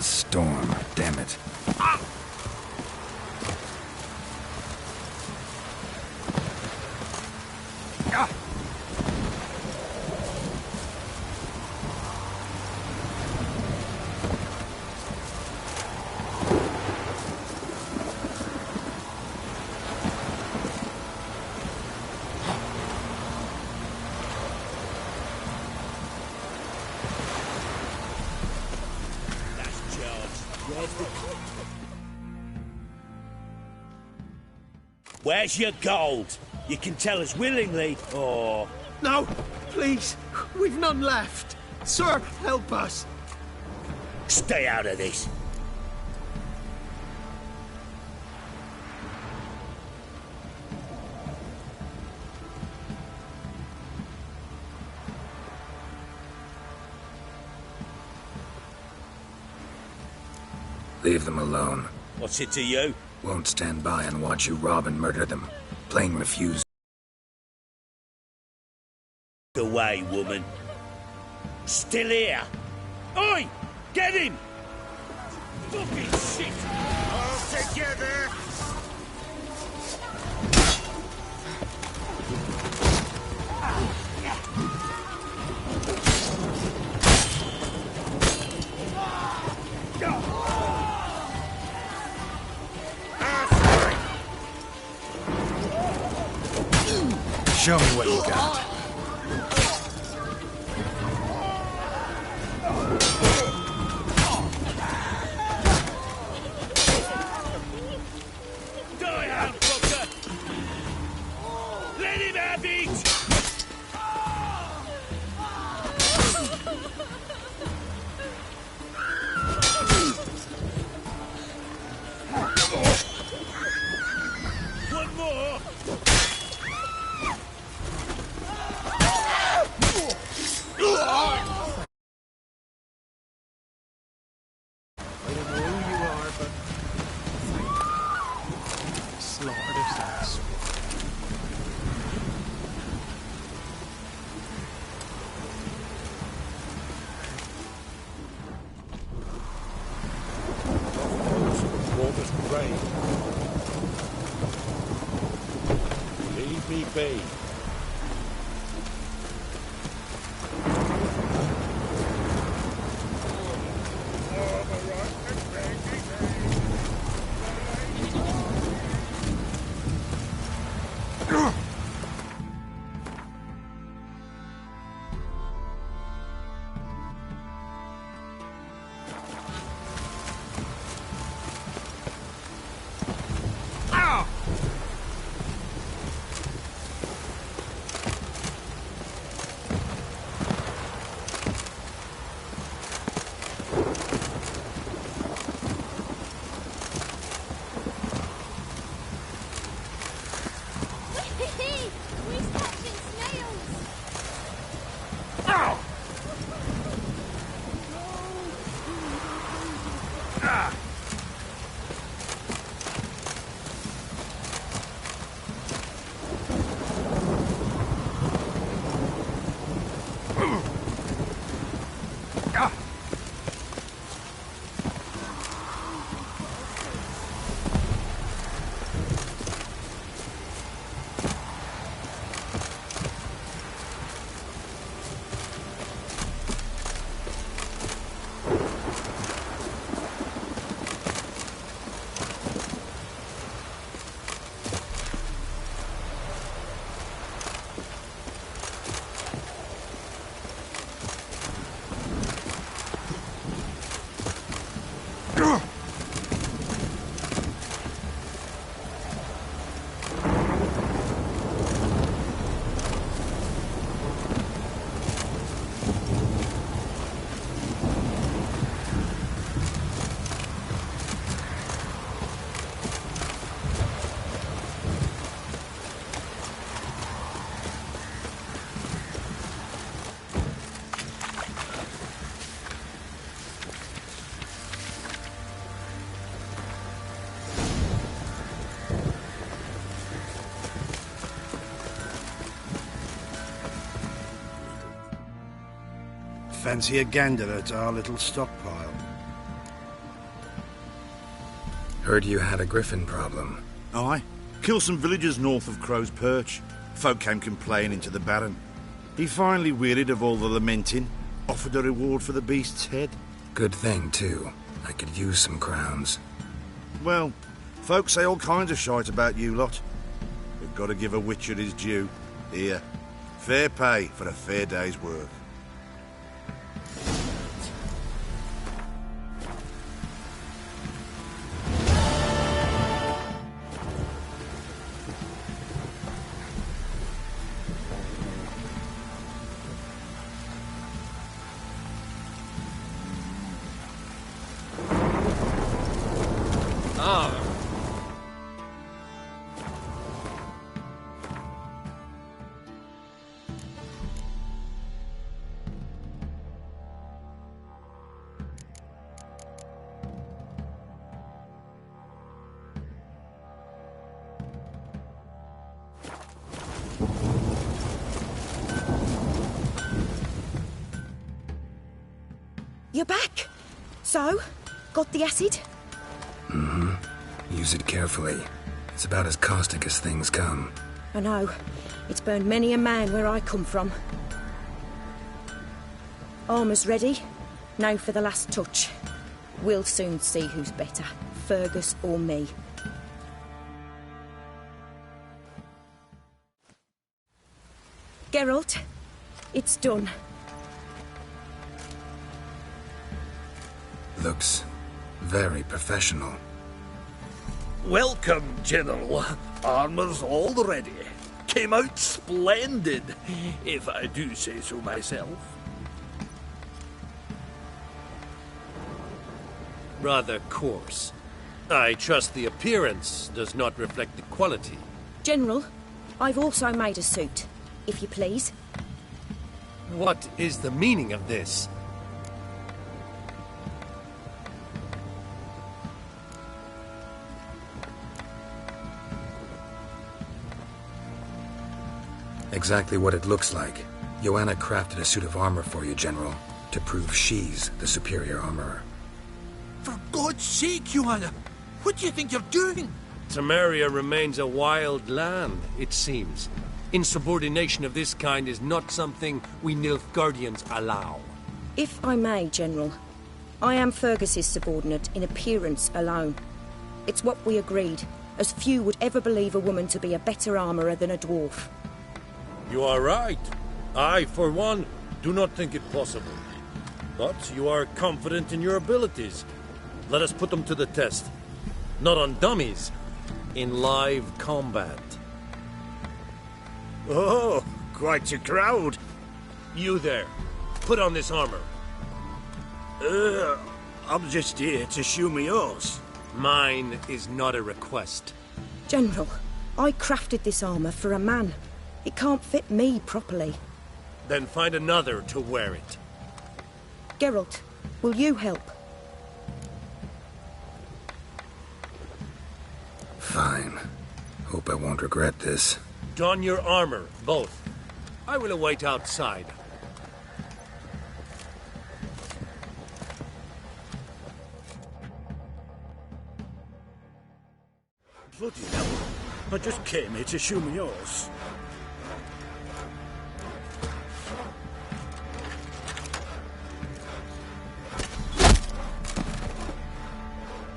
the storm, damn it. Where's your gold? You can tell us willingly, or... No, please. We've none left. Sir, help us. Stay out of this. Leave them alone. What's it to you? Won't stand by and watch you rob and murder them. Plain refuse. Away, woman. Still here. Oi! Get him! Fucking shit! All together! Show me what you got. Die, handfucker! Let him have it! One more! I don't know who you are, but... slaughtered us. Water's grey. Leave me be. Fancy a gander at our little stockpile. Heard you had a griffin problem. Aye. Killed some villagers north of Crow's Perch. Folk came complaining to the Baron. He finally wearied of all the lamenting, offered a reward for the beast's head. Good thing, too. I could use some crowns. Well, folks say all kinds of shite about you lot. We've got to give a witcher his due. Here, fair pay for a fair day's work. You're back. So, got the acid? Mm-hmm. Use it carefully. It's about as caustic as things come. I know. It's burned many a man where I come from. Armour's ready. Now for the last touch. We'll soon see who's better, Fergus or me. Geralt, it's done. Looks very professional. Welcome, General. Armour's all ready. Came out splendid, if I do say so myself. Rather coarse. I trust the appearance does not reflect the quality. General, I've also made a suit, if you please. What is the meaning of this? Exactly what it looks like. Joanna crafted a suit of armor for you, General, to prove she's the superior armorer. For God's sake, Joanna, what do you think you're doing? Temeria remains a wild land, it seems. Insubordination of this kind is not something we Nilfgaardians allow. If I may, General, I am Fergus's subordinate in appearance alone. It's what we agreed, as few would ever believe a woman to be a better armourer than a dwarf. You are right. I, for one, do not think it possible. But you are confident in your abilities. Let us put them to the test. Not on dummies, in live combat. Oh, quite a crowd. You there, put on this armor. I'm just here to show me yours. Mine is not a request. General, I crafted this armour for a man. It can't fit me properly. Then find another to wear it. Geralt, will you help? Fine. Hope I won't regret this. Don your armor, both. I will await outside. Bloody hell. I just came here to show me yours.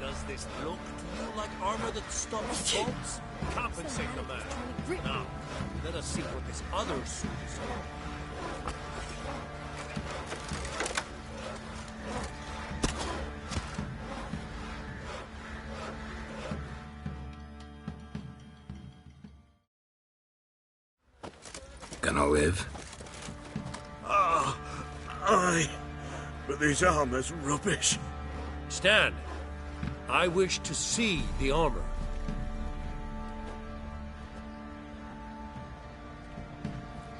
Does this look to you like armor that stops bolts? Compensate the man. Now, let us see what this other suit is for. Gonna live? Aye. But this armor's rubbish. Stand. I wish to see the armor.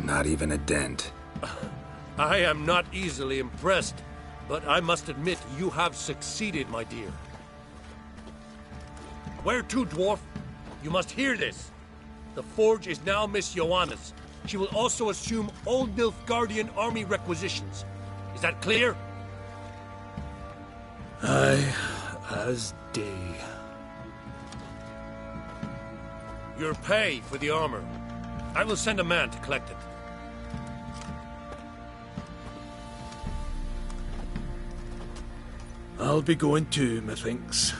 Not even a dent. I am not easily impressed, but I must admit you have succeeded, my dear. Where to, dwarf? You must hear this. The forge is now Miss Joanna's. She will also assume all Nilfgaardian army requisitions. Is that clear? Aye, as day. Your pay for the armor. I will send a man to collect it. I'll be going too, methinks.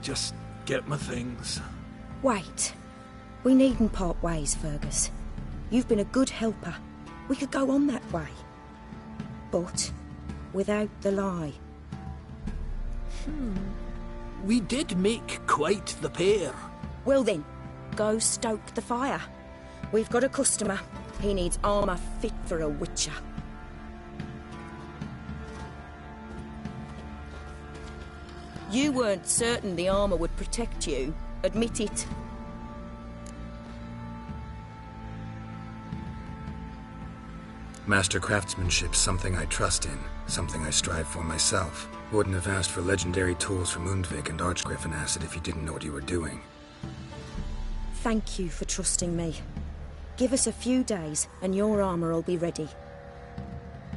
Just get my things. Wait. We needn't part ways, Fergus. You've been a good helper. We could go on that way. But without the lie. We did make quite the pair. Well then, go stoke the fire. We've got a customer. He needs armour fit for a witcher. You weren't certain the armour would protect you. Admit it. Master craftsmanship's something I trust in, something I strive for myself. Wouldn't have asked for legendary tools from Undvik and Archgriffin Acid if you didn't know what you were doing. Thank you for trusting me. Give us a few days and your armour will be ready.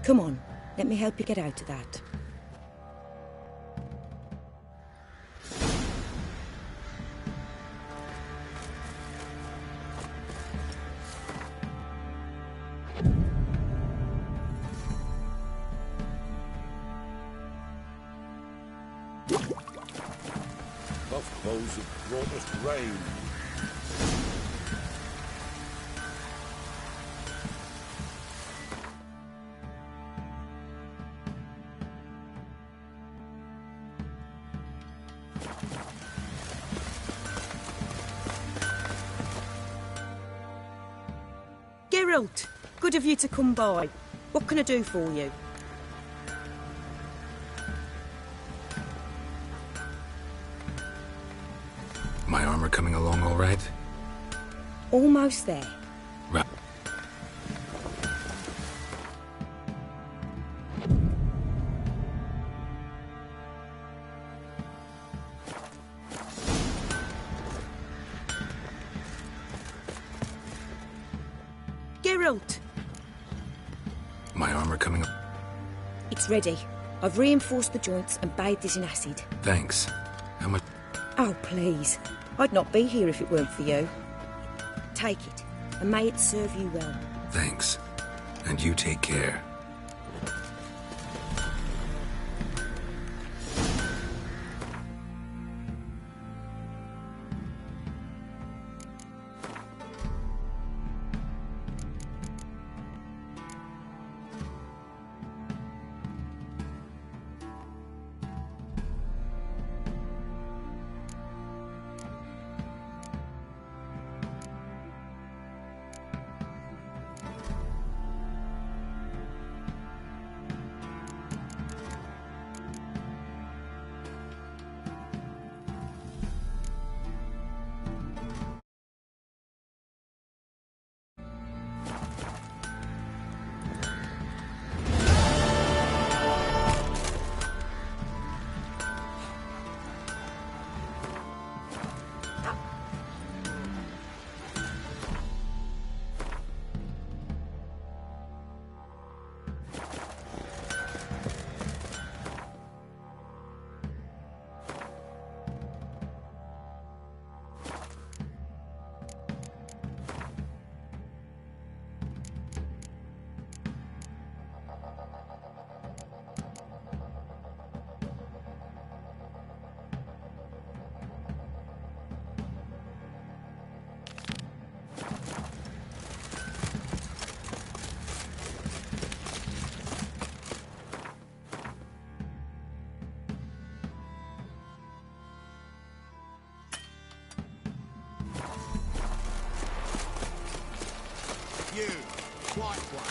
Come on, let me help you get out of that. Buff bows have brought us rain. Geralt, good of you to come by. What can I do for you? My armor coming along all right? Almost there. Right. Geralt! My armor coming... It's ready. I've reinforced the joints and bathed it in acid. Thanks. How much... Oh, please. I'd not be here if it weren't for you. Take it, and may it serve you well. Thanks. And you take care. You, white one.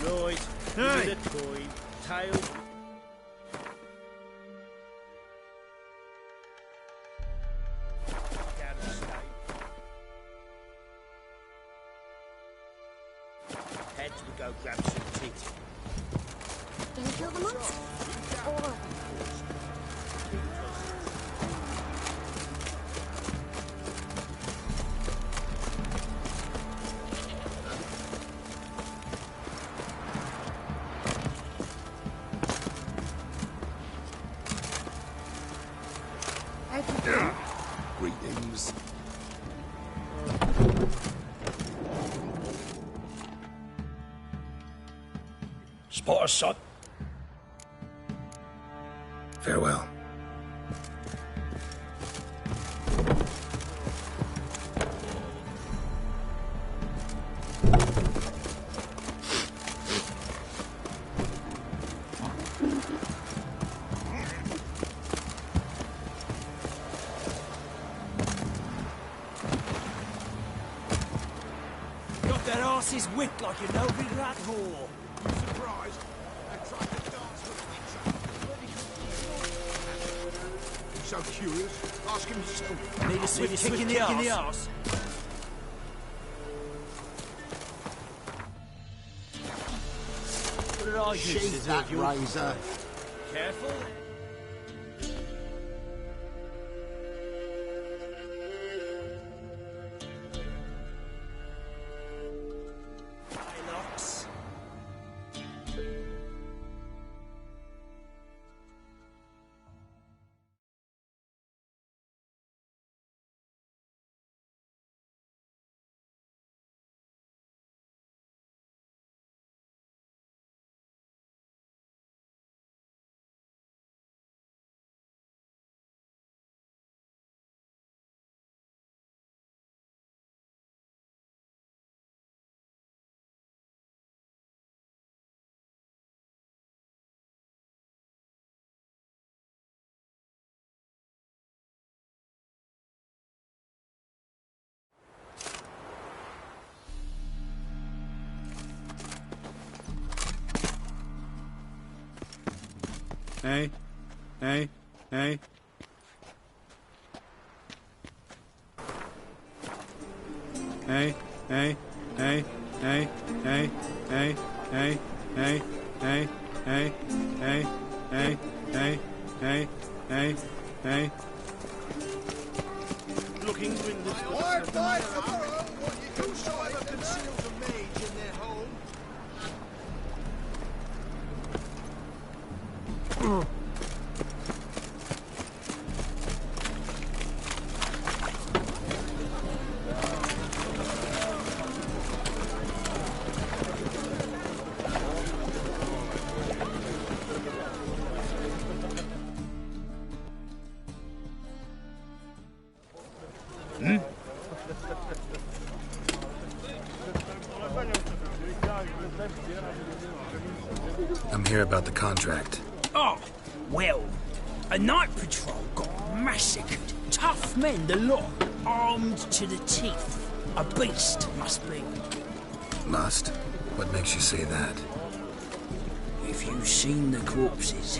Right, Hey. give it a coin. Tail. Down the stake. Heads, we go grab some teeth. Don't kill the monster. Or... Spot us, son. Farewell. Got their asses whipped like a Novigrad whore. Surprised? They tried to dance with me. So curious. Ask him yourself. Need a swift kick in the arse. What did I Sheath that razor. Careful. Locks. Hey, hey, hey. Hey, hey, hey, hey, hey, hey, hey, hey, hey, hey, hey, hey, hey, hey, hey, hey. Looking windless. Why fight tomorrow? What you do whosoever conceals a mage in their home? I'm here about the contract. Oh, well, a night patrol got massacred. Tough men, the lot, armed to the teeth. A beast, must be. Must? What makes you say that? If you've seen the corpses.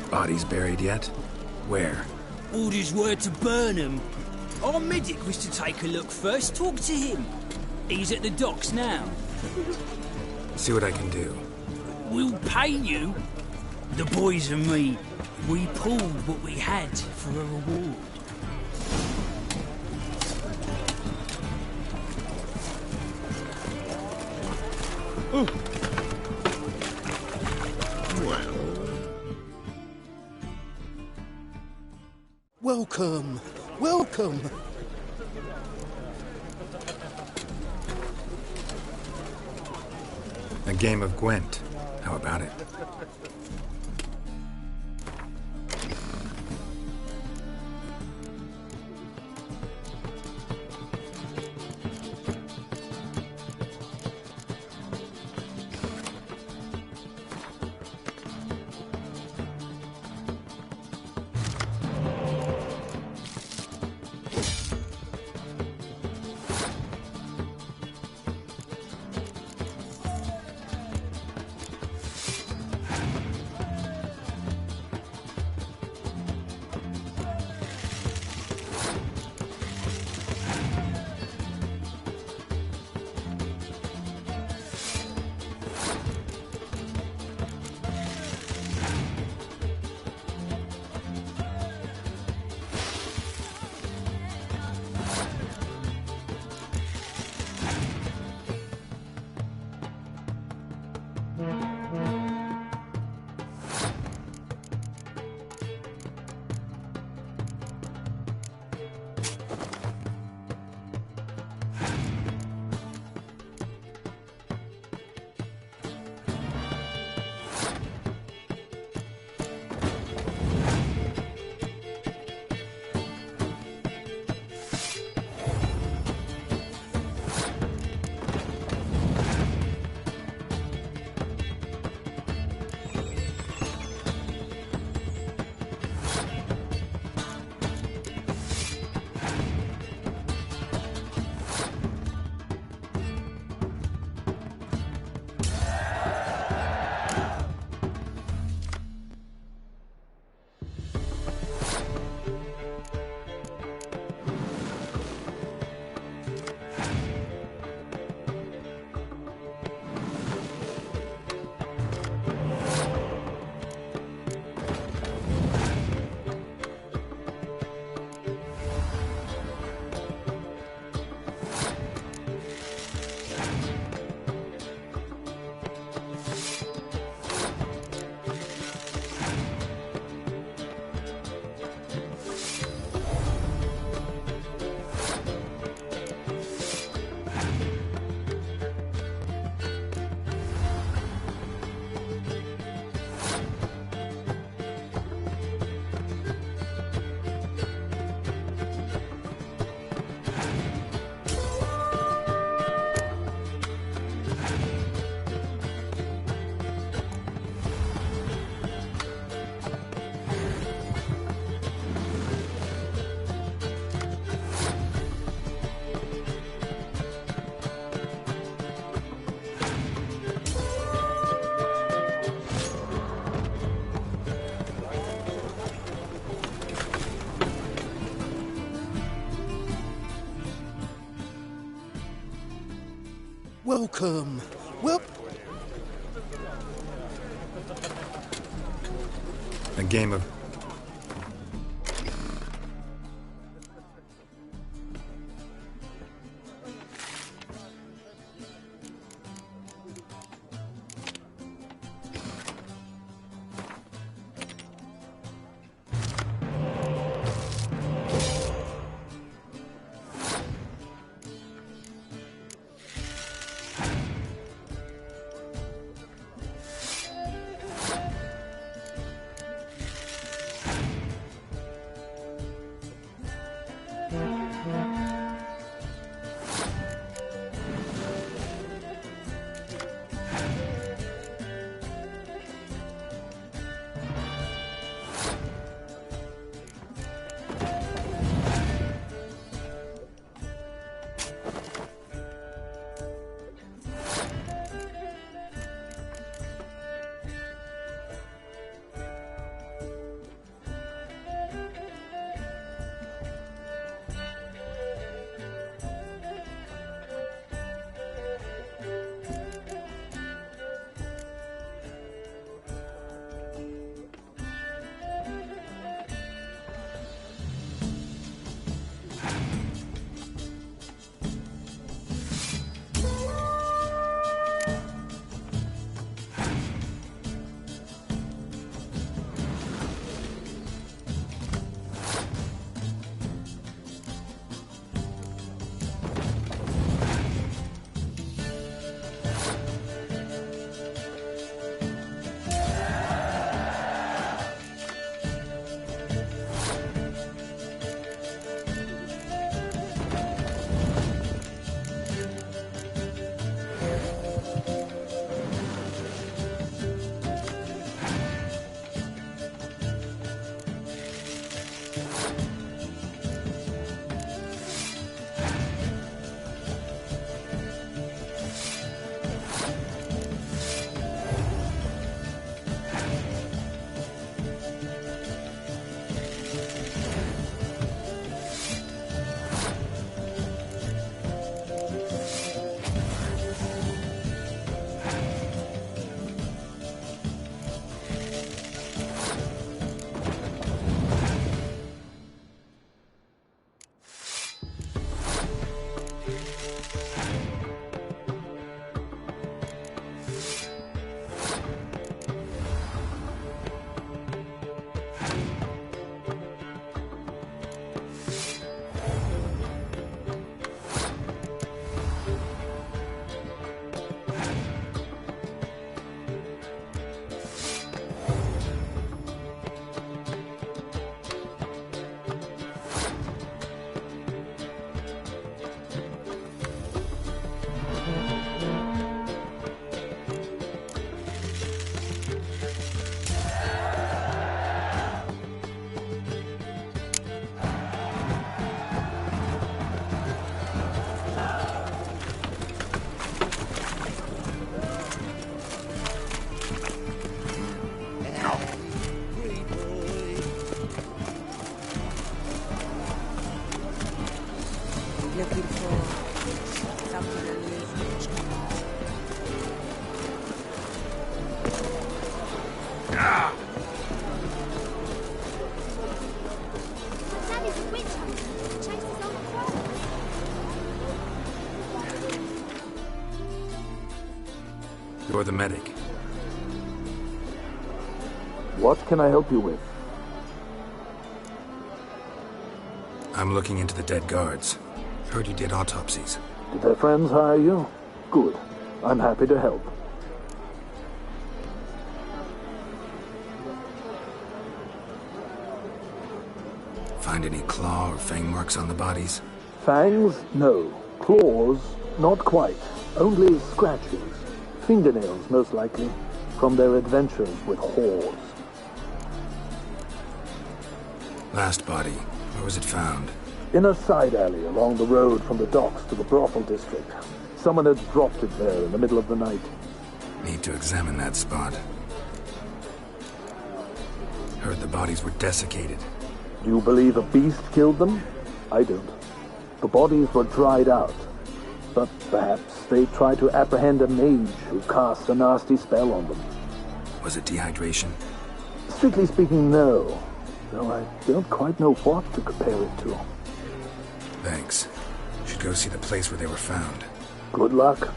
Bodies buried yet? Where? Orders were to burn them. Our medic was to take a look first, talk to him. He's at the docks now. See what I can do. We'll pay you. The boys and me, we pulled what we had for a reward. Welcome. Welcome. A game of Gwent. How about it? Welcome. A game of... looking for something unusual. Daddy's a witch hunter. Chases on the crow. You're the medic. What can I help you with? I'm looking into the dead guards. Heard you did autopsies. Did their friends hire you? Good. I'm happy to help. Find any claw or fang marks on the bodies? Fangs? No. Claws? Not quite. Only scratches. Fingernails, most likely. From their adventures with whores. Last body. Where was it found? In a side alley along the road from the docks to the brothel district. Someone had dropped it there in the middle of the night. Need to examine that spot. Heard the bodies were desiccated. Do you believe a beast killed them? I don't. The bodies were dried out. but perhaps they tried to apprehend a mage who cast a nasty spell on them. Was it dehydration? Strictly speaking, no. Though I don't quite know what to compare it to. Thanks. Should go see the place where they were found. Good luck.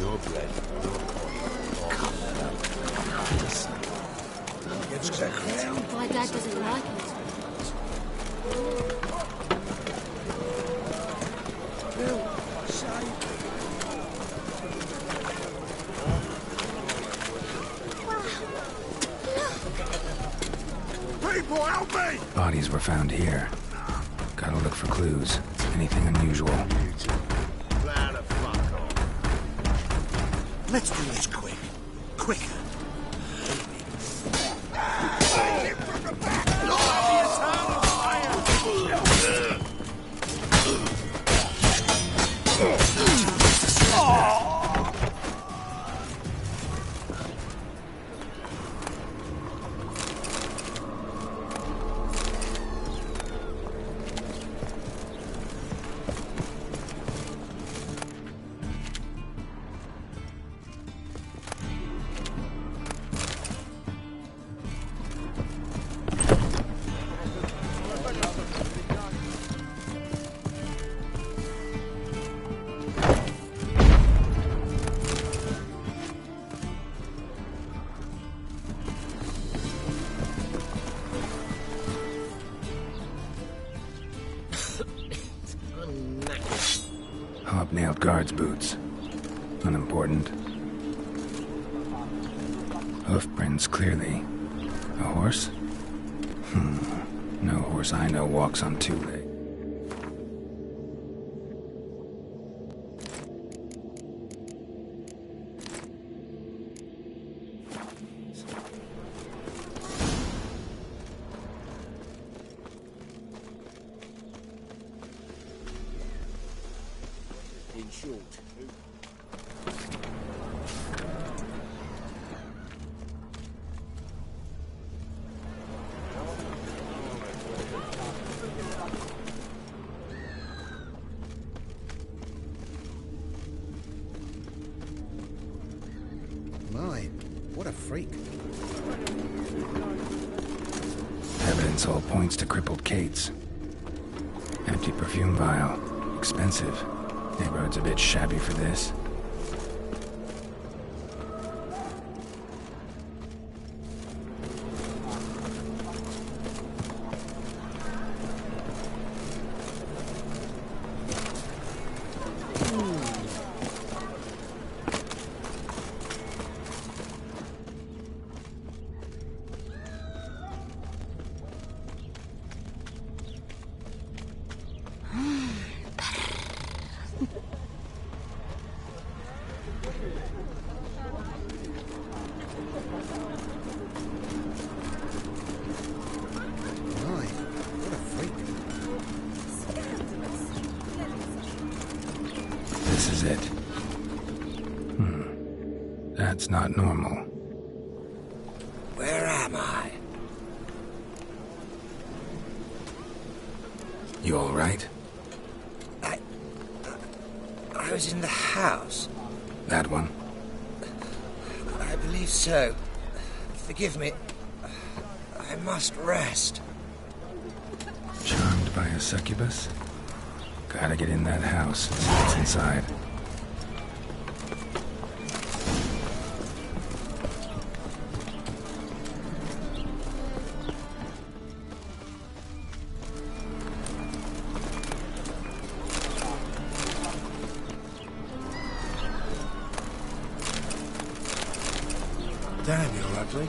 No bread, no My dad doesn't like it. People, help me! Bodies were found here. Gotta look for clues. Anything unusual. Let's do this quick. Quicker. Hobnailed guards' boots. Unimportant. Hoof prints, clearly. A horse? No horse I know walks on two legs. In short. My, what a freak. Evidence all points to crippled Kate's. Empty perfume vial. Expensive. Neighborhood's a bit shabby for this. This is it. That's not normal. Where am I? You all right? I was in the house. That one? I believe so. Forgive me. I must rest. Charmed by a succubus? Gotta get in that house, see what's inside. Damn, you're ugly.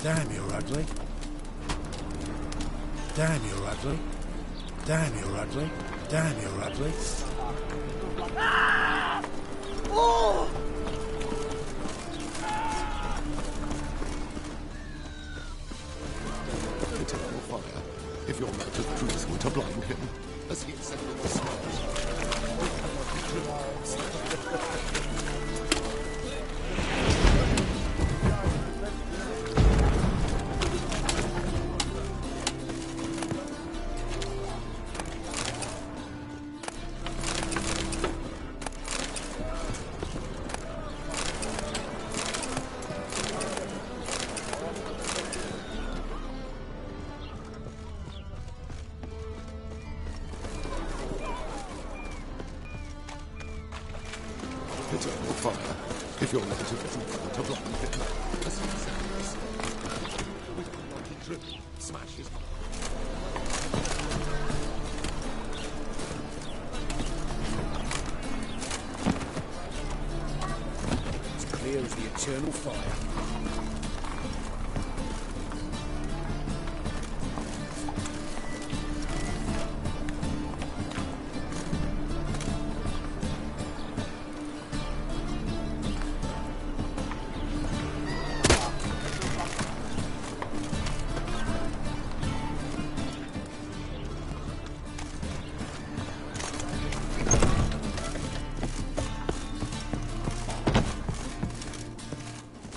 Damn, you're ugly. Damn, you're ugly. Damn, you're ugly. Damn, you're ugly. Oh! if your motive proves were to blind him, as he said in the song. Eternal fire, if your motive proves were to blind him, as he said in the song. With a lucky trip, smash his mind. It's clear as the eternal fire.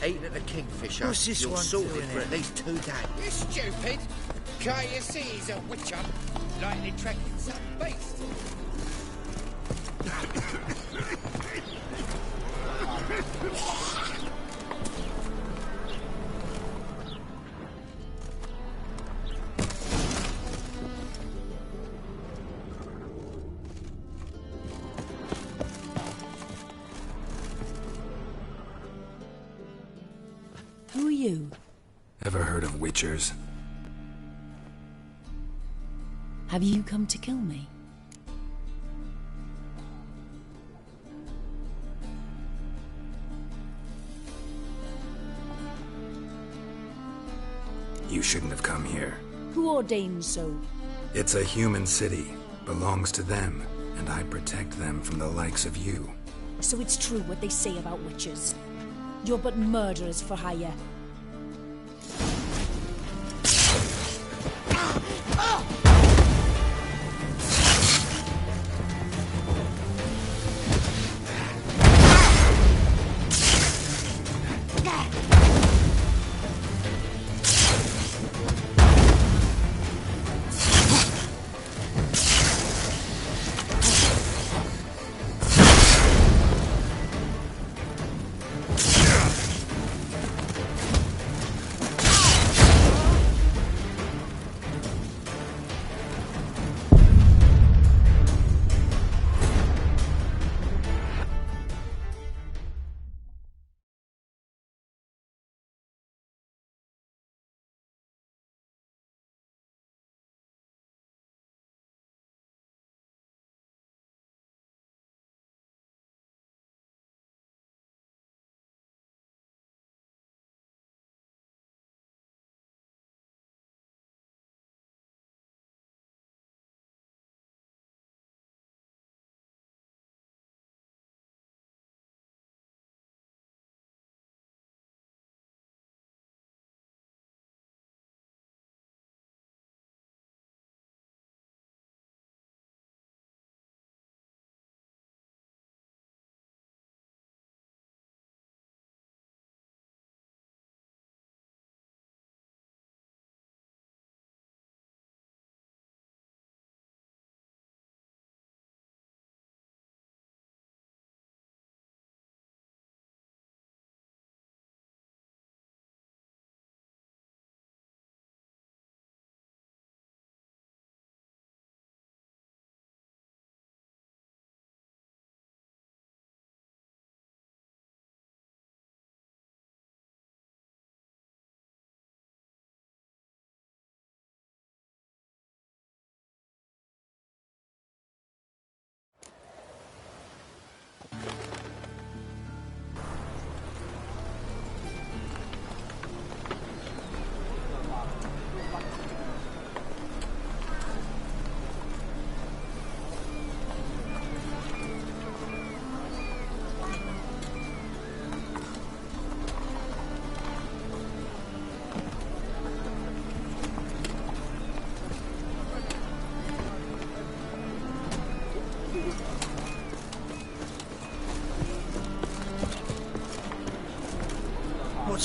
Eating at the Kingfisher. What's this You're one sorted doing for here? at least 2 days. You stupid! Can't you see he's a witcher? Likely tracking some beast. Who are you? Ever heard of witchers? Have you come to kill me? You shouldn't have come here. Who ordained so? It's a human city. Belongs to them, and I protect them from the likes of you. So it's true what they say about witches. You're but murderers for hire.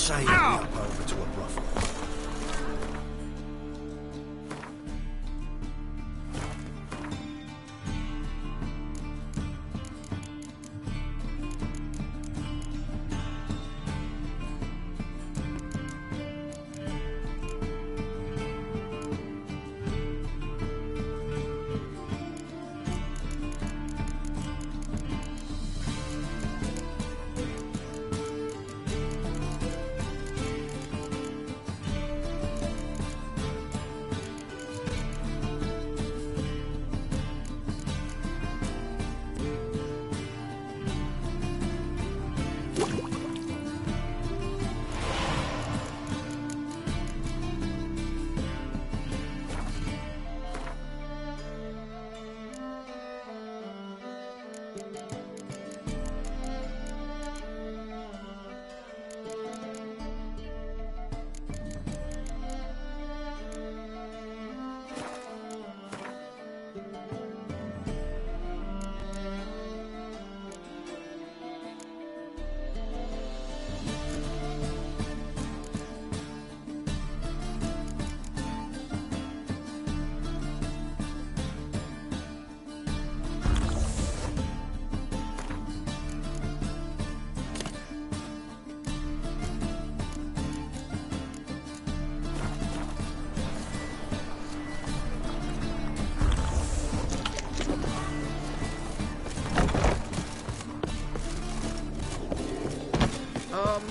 say me up over to a brothel.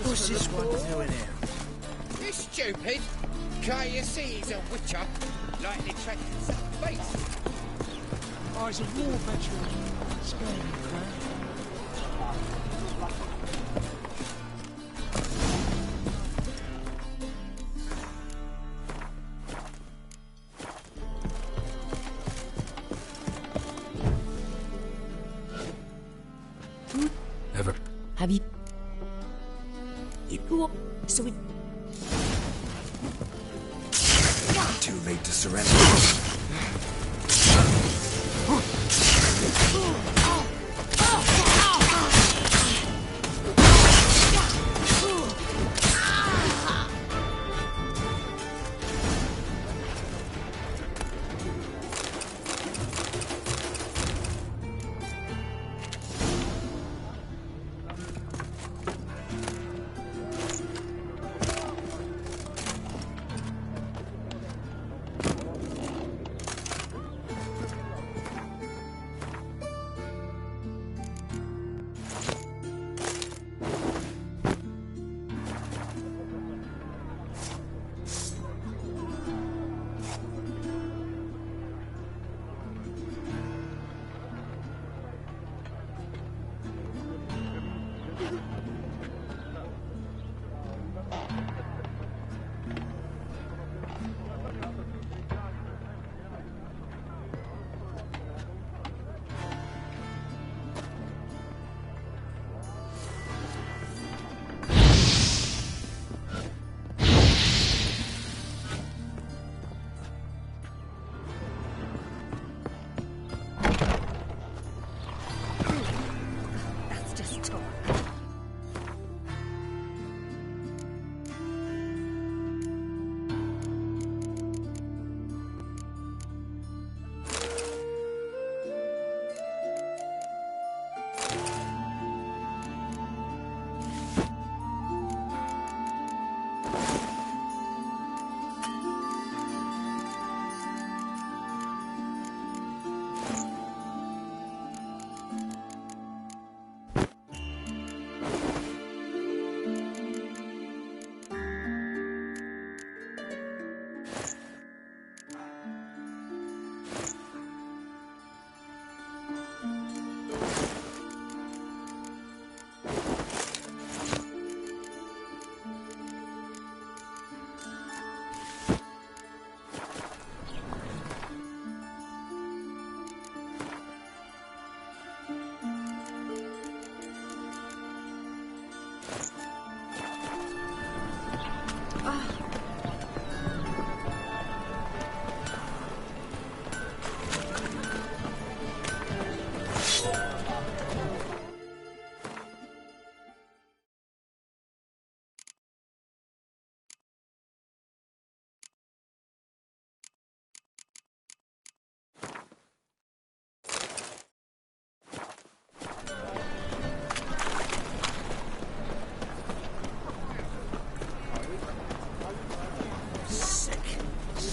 What's this one doing here? You stupid! Can't you see he's a witcher? Likely tracking some bait. Oh, he's a war veteran. Spare me, man. Ever? Have you? You go up, so it. Too late to surrender.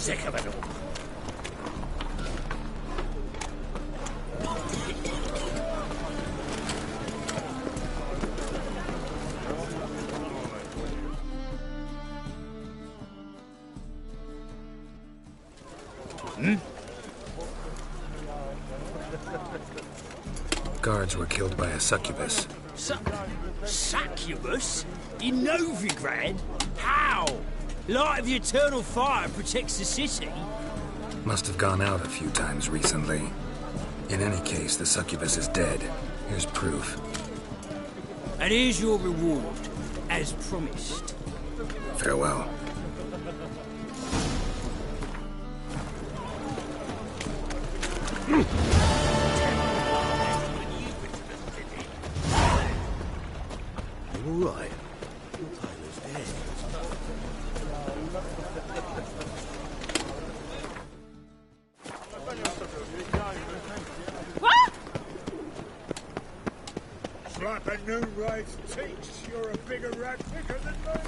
sick of it all. Guards were killed by a succubus. Succubus? In Novigrad? How? Light of the eternal fire protects the city. Must have gone out a few times recently. In any case, the succubus is dead. Here's proof. And here's your reward, as promised. Farewell. All right. Tyler's dead. What? Slap a new ride's teats. You're a bigger rat picker than me.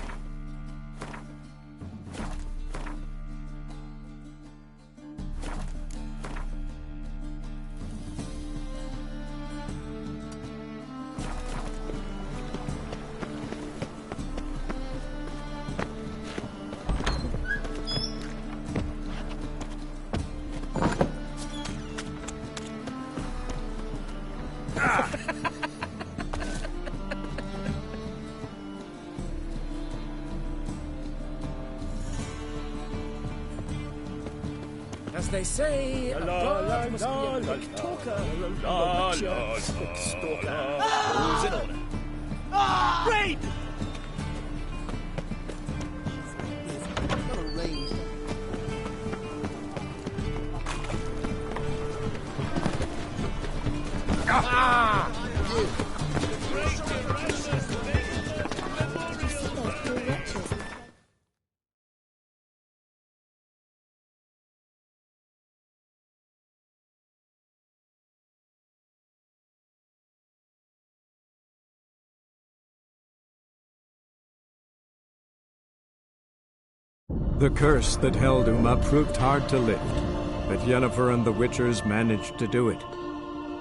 As they say, a bird must be a quick talker, and a witcher a quick stalker. Rules in order. Raid! The curse that held Uma proved hard to lift, but Yennefer and the Witchers managed to do it.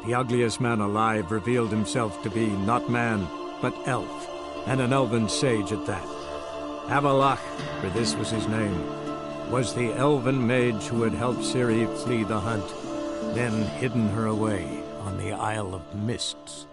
The ugliest man alive revealed himself to be not man, but elf, and an elven sage at that. Avalach, for this was his name, was the elven mage who had helped Ciri flee the hunt, then hidden her away on the Isle of Mists.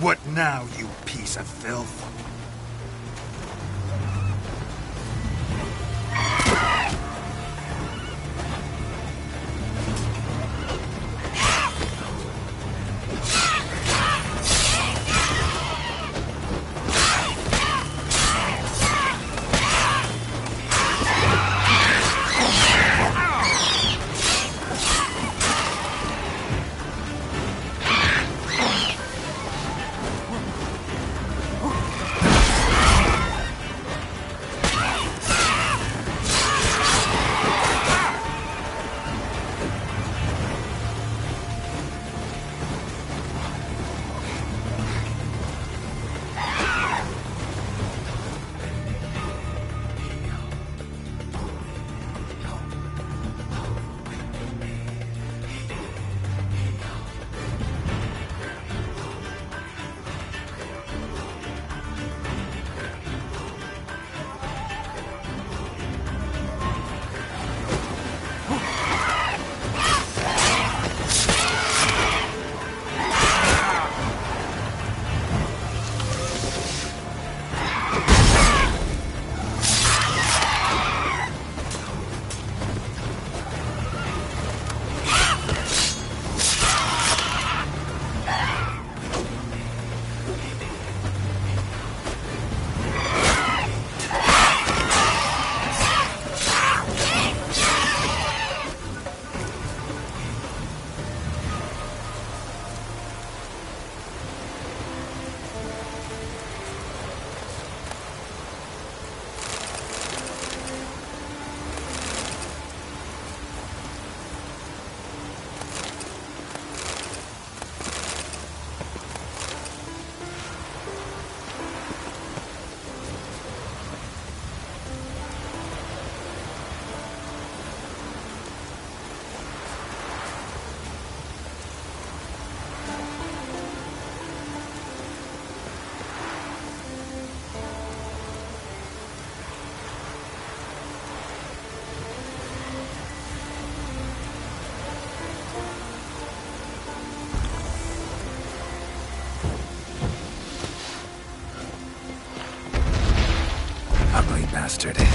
What now, you piece of filth? bastard.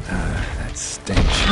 That stench.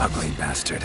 Ugly bastard.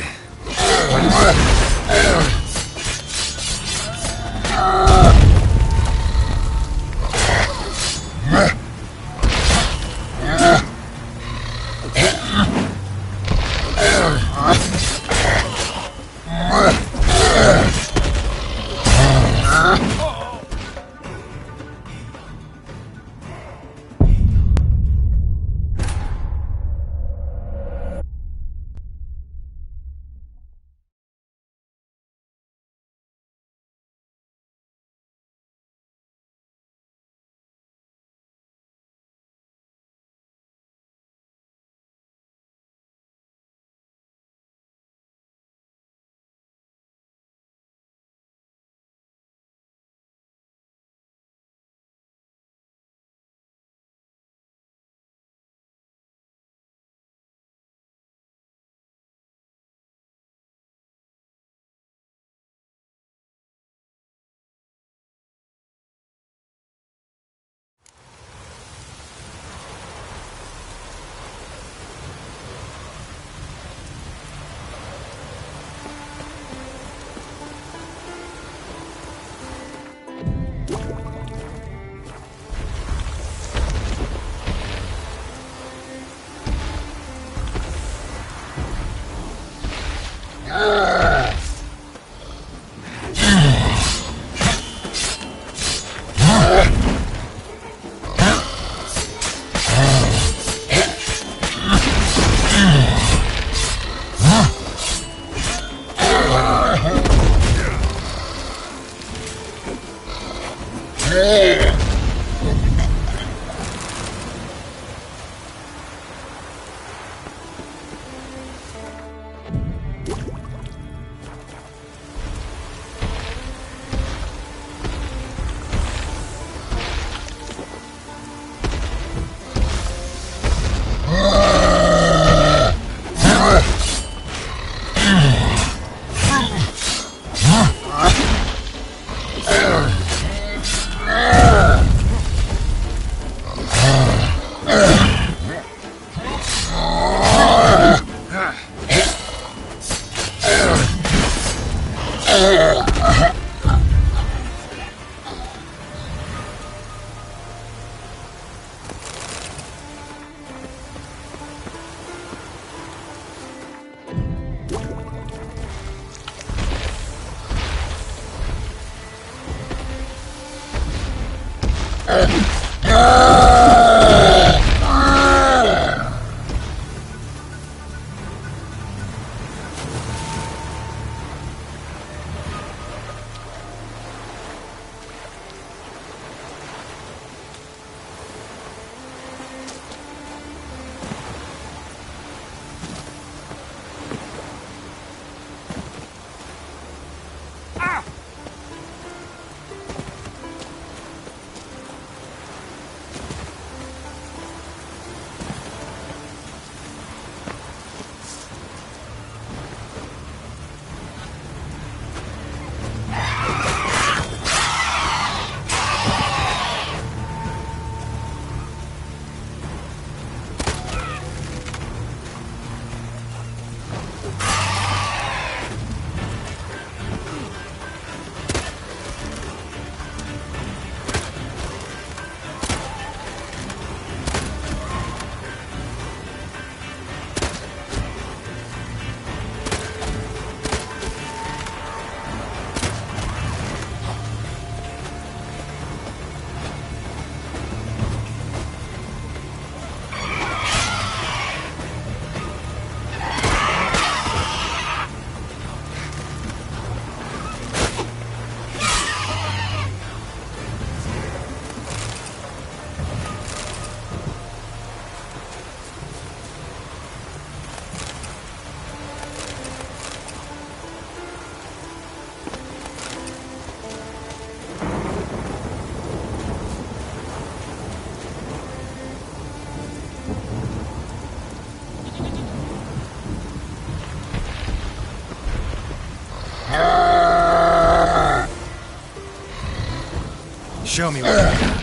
Show me what you got.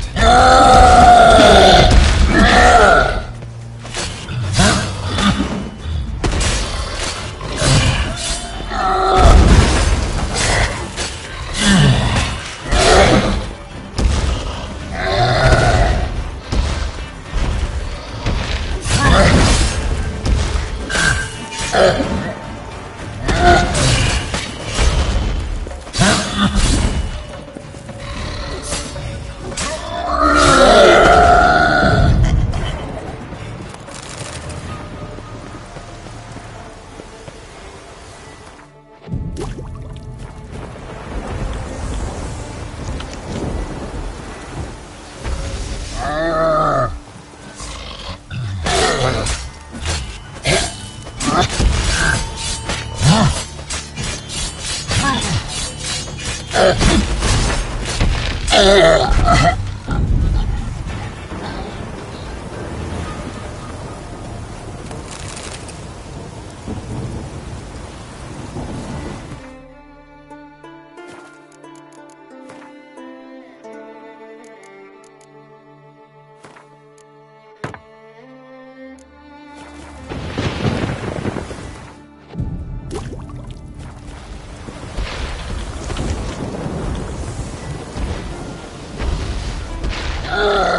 What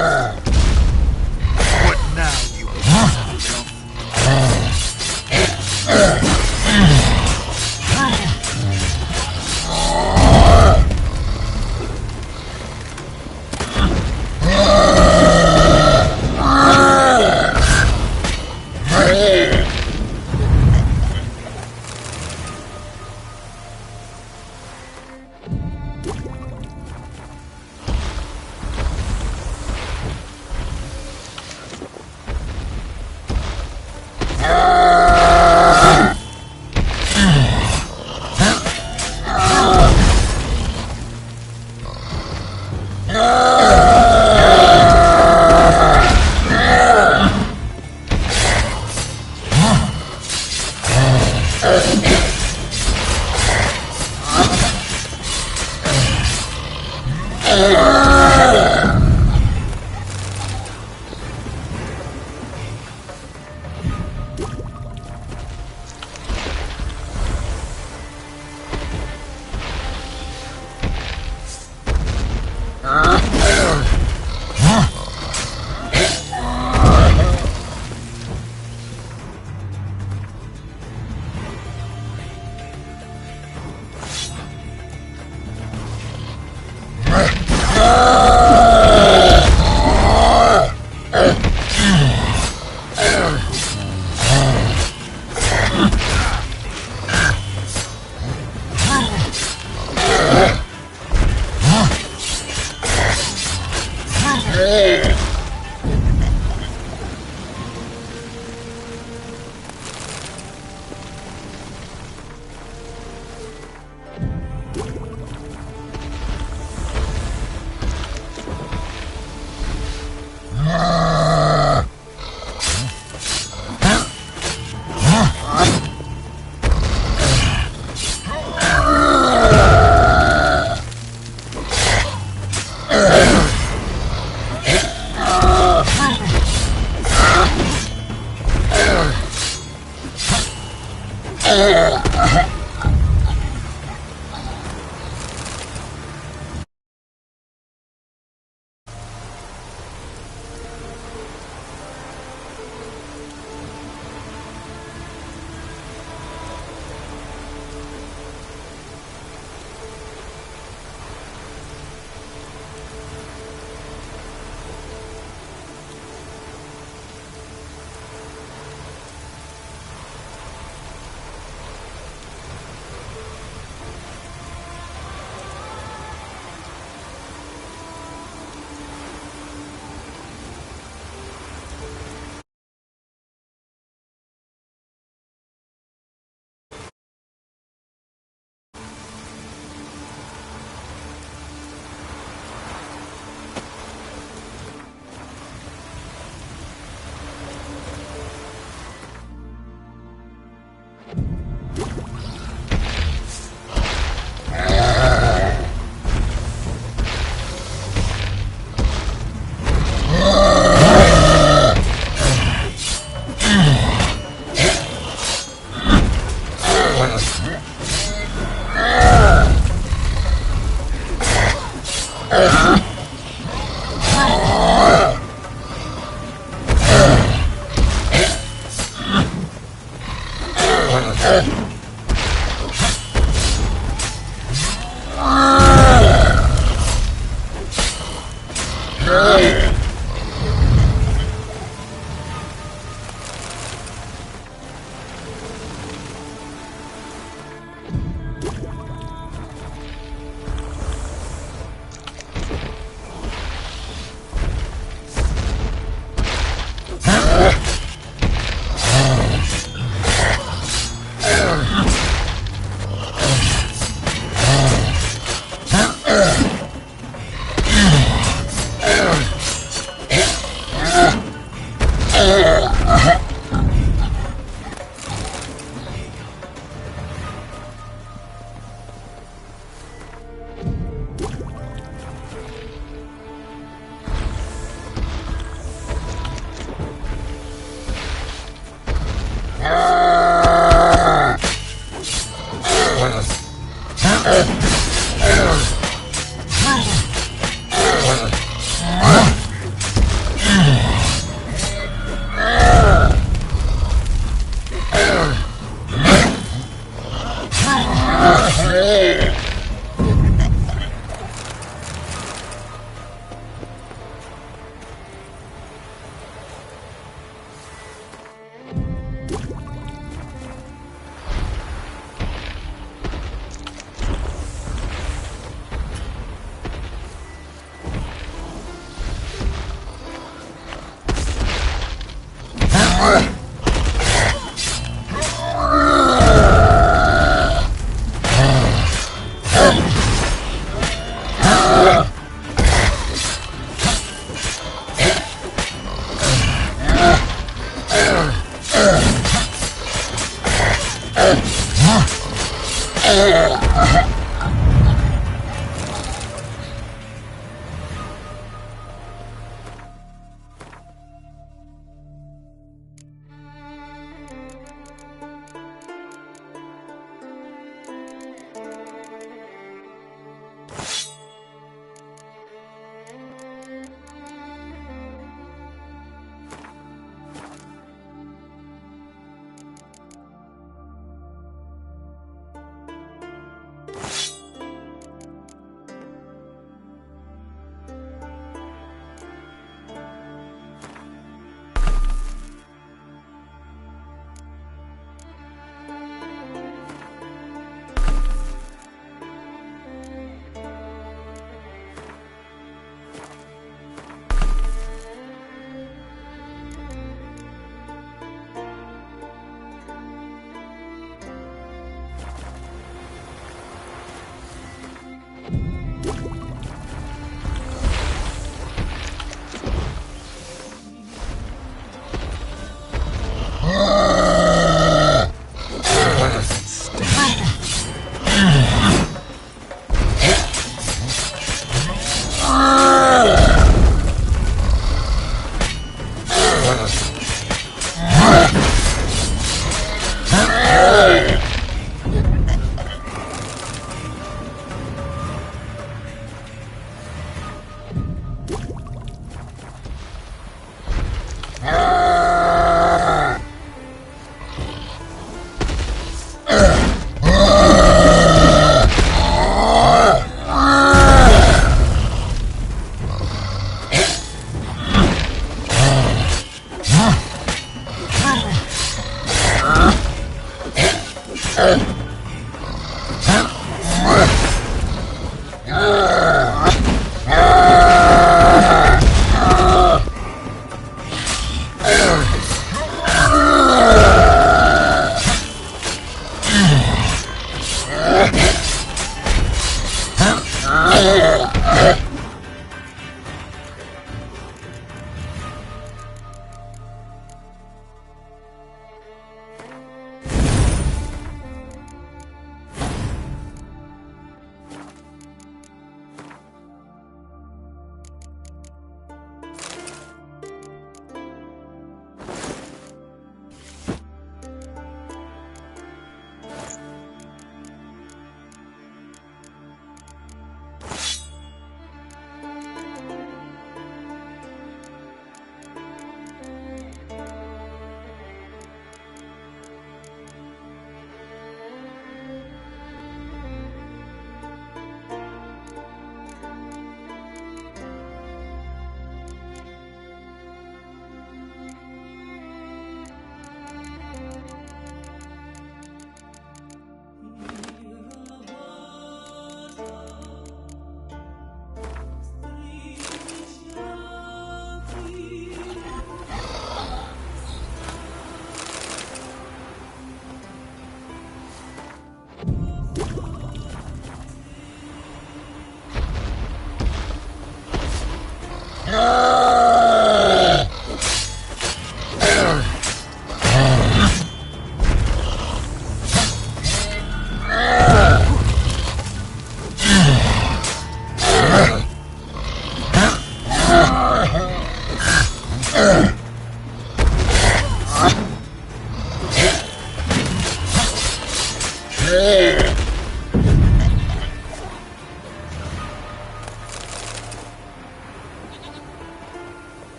now, you piece of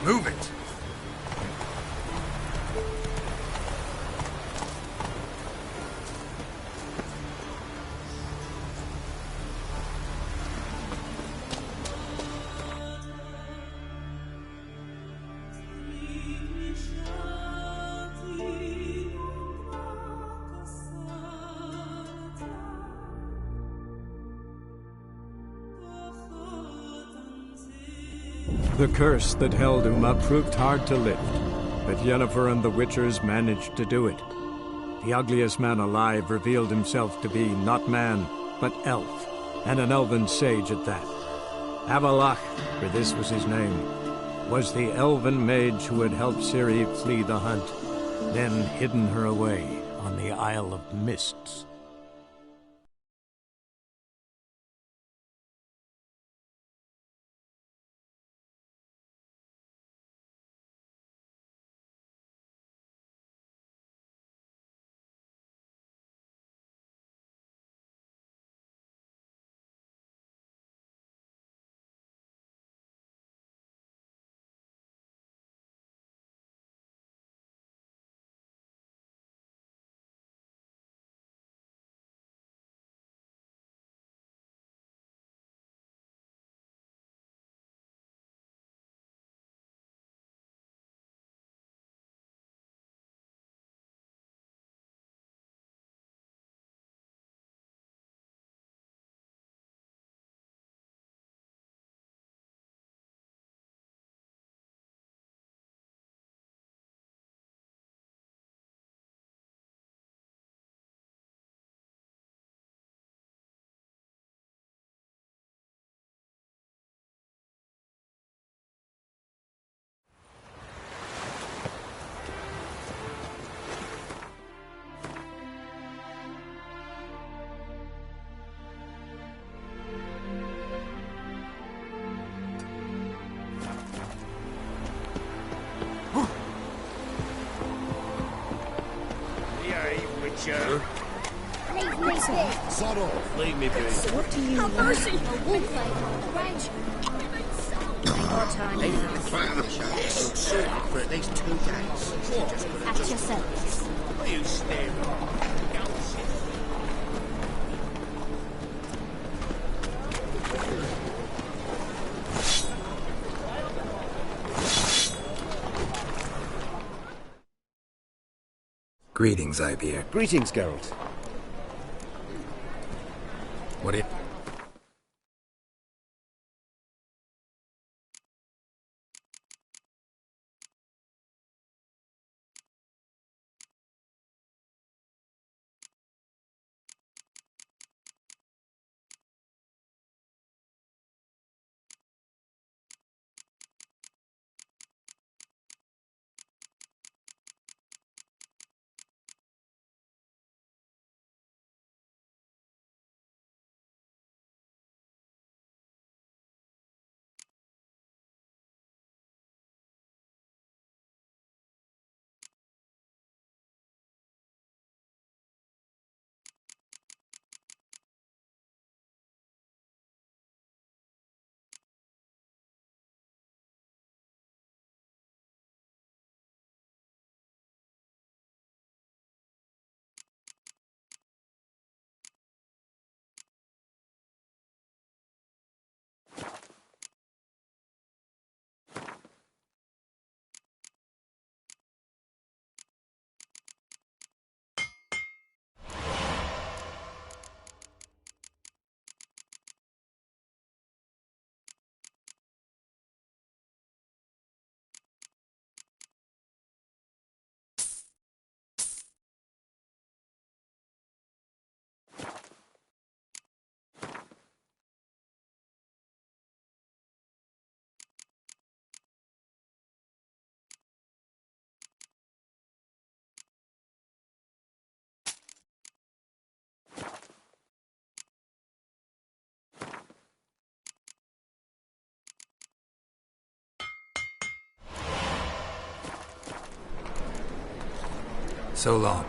Move it! The curse that held Uma proved hard to lift, but Yennefer and the Witchers managed to do it. The ugliest man alive revealed himself to be not man, but elf, and an elven sage at that. Avalach, for this was his name, was the elven mage who had helped Ciri flee the hunt, then hidden her away on the Isle of Mists. Witcher. Leave me be. Sod off. Leave me be. What do you Have want? mercy. A wolf range. Our turn. Eight of the King Fisher. You're sorted for at least 2 days. At your service. What are you staring at? Go sit. Greetings, Ibeer. Greetings, Geralt. What it? So long.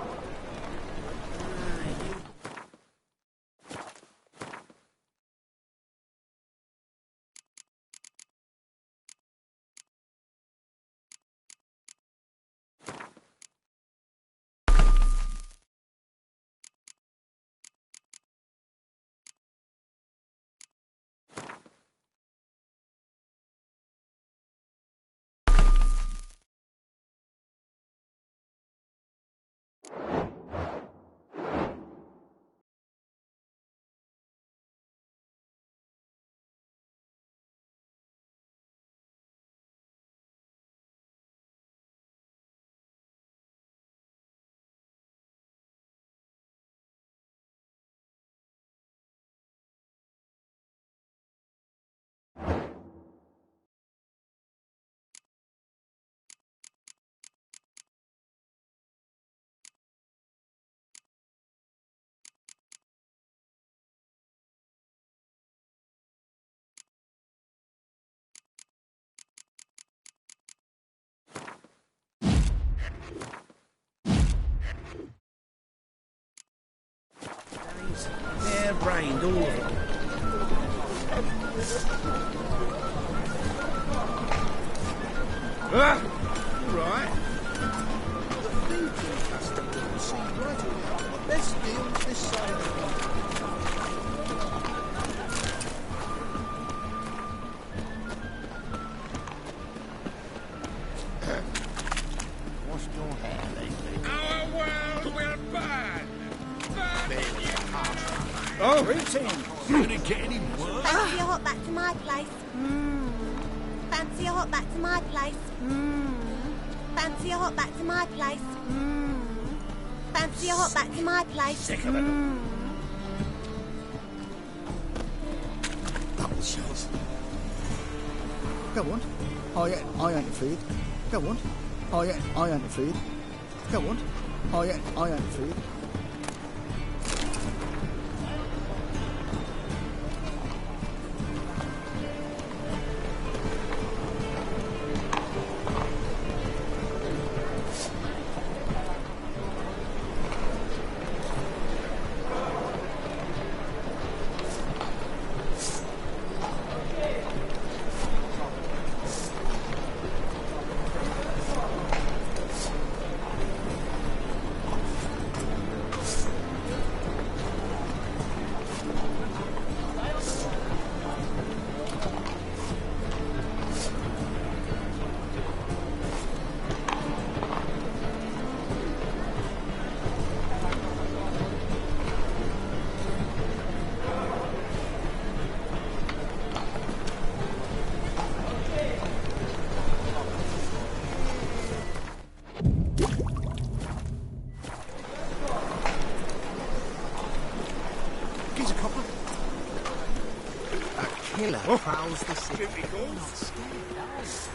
They're brained, all of them. Ah! Right. The thinking custom doesn't seem right away. Best deal this side of the road. What's your hair lately? Our world will burn! Burn in your heart! Oh, greetings! Could it get any worse? Fancy a hot back to my place? Fancy a hot back to my place? Fancy a hot back to my place? Fancy a hot back to my place? Sick of it. Double shells. Go on. I ain't afraid. Go on. I ain't afraid. Go on. I ain't afraid. He's a copper. A killer prowls the city. Typical. Not scared, are you?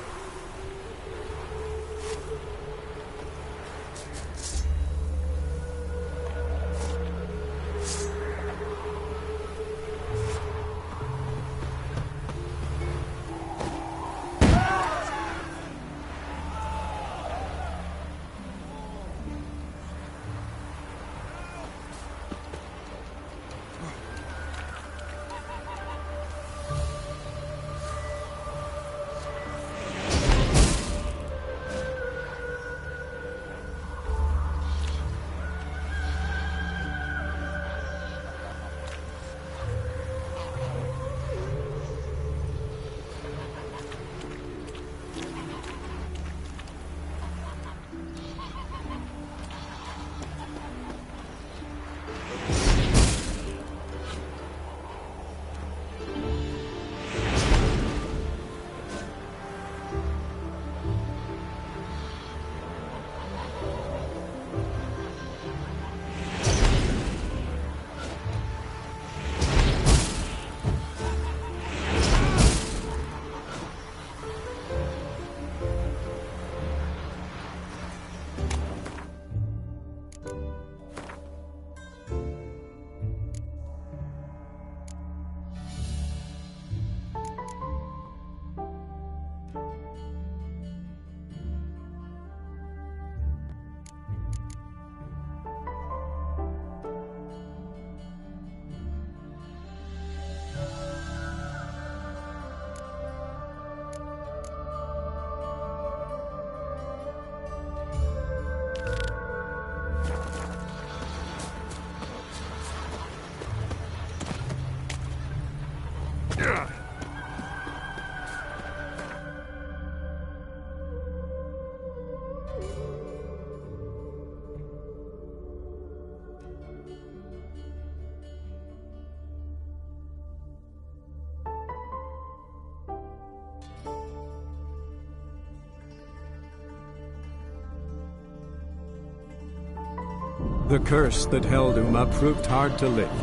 The curse that held Uma proved hard to lift,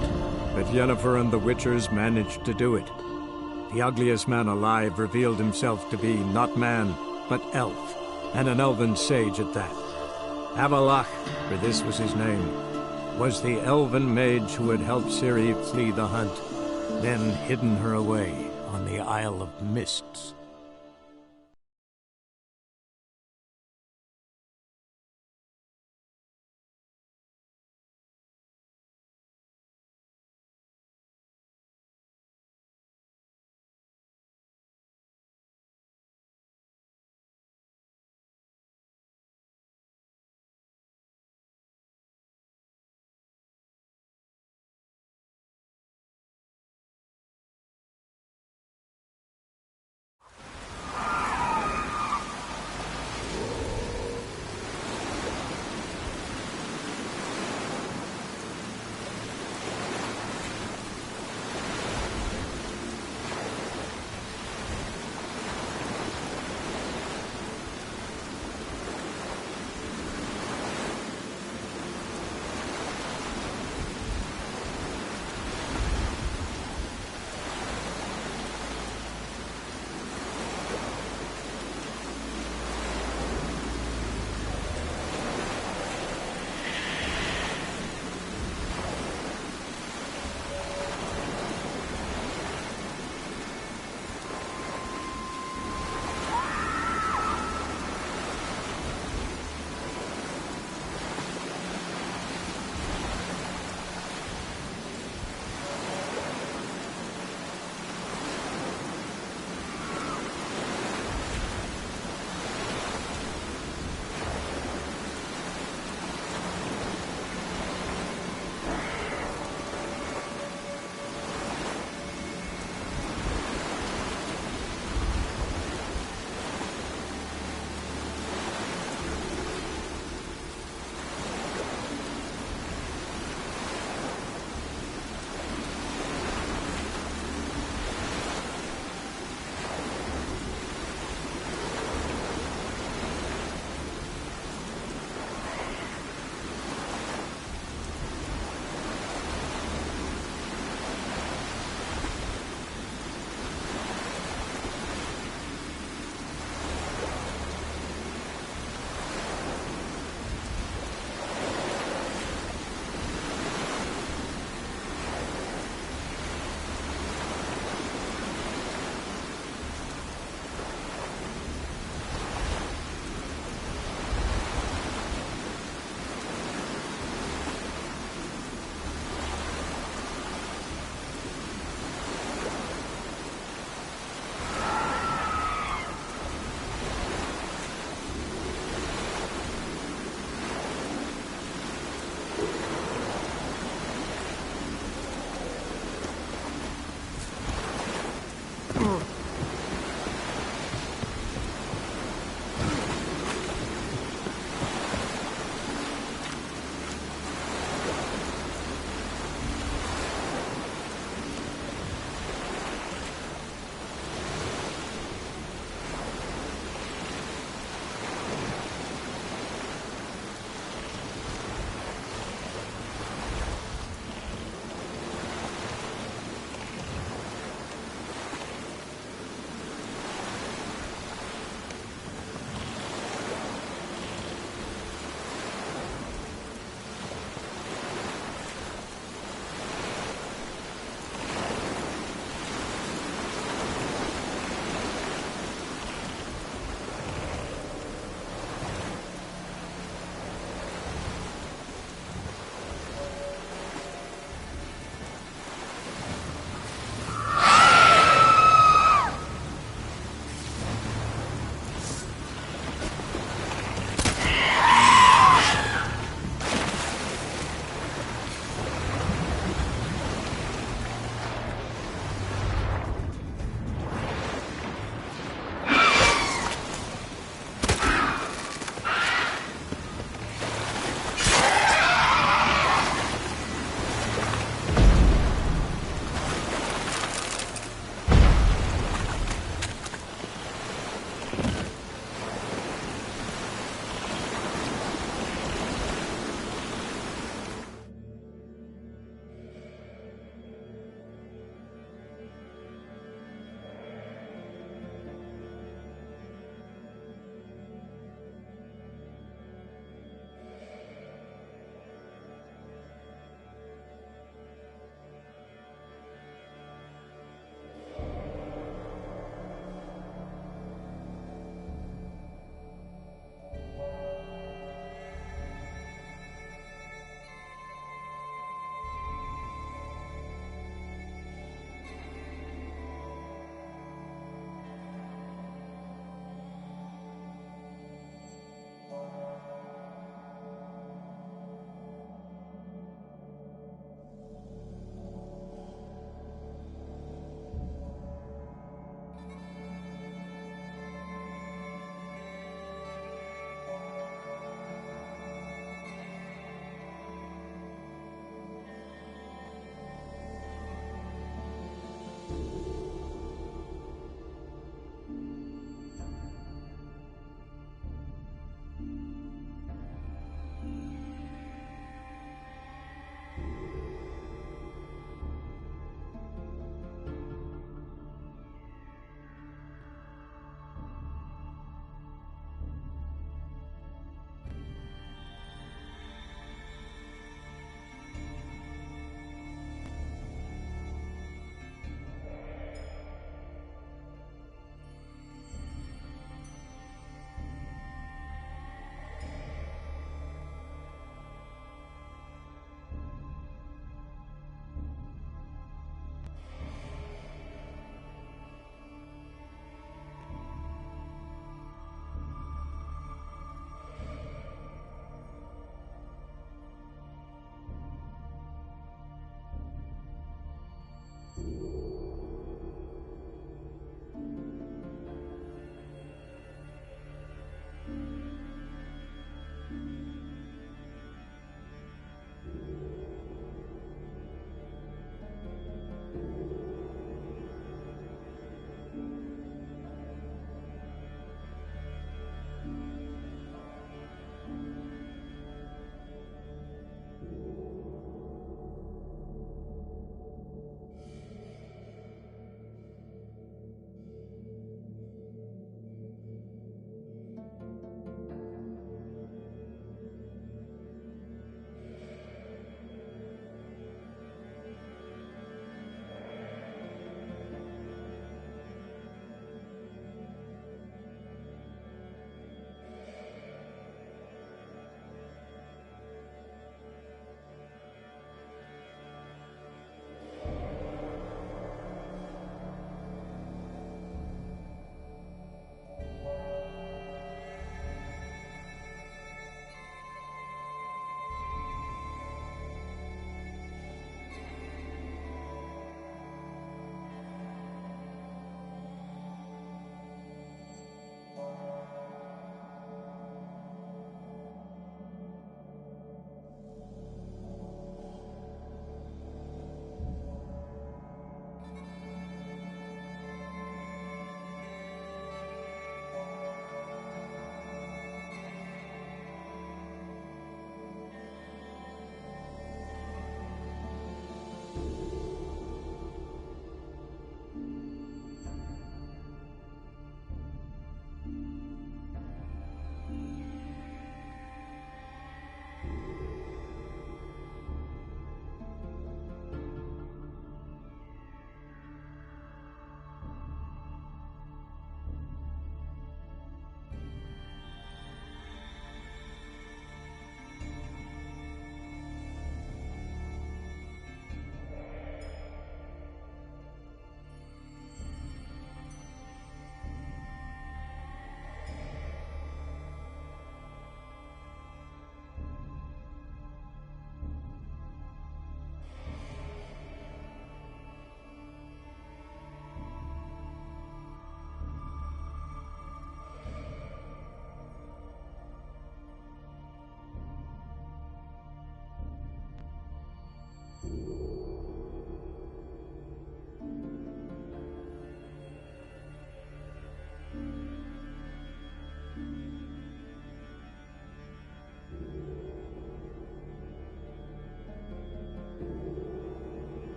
but Yennefer and the Witchers managed to do it. The ugliest man alive revealed himself to be not man, but elf, and an elven sage at that. Avalach, for this was his name, was the elven mage who had helped Ciri flee the hunt, then hidden her away on the Isle of Mists.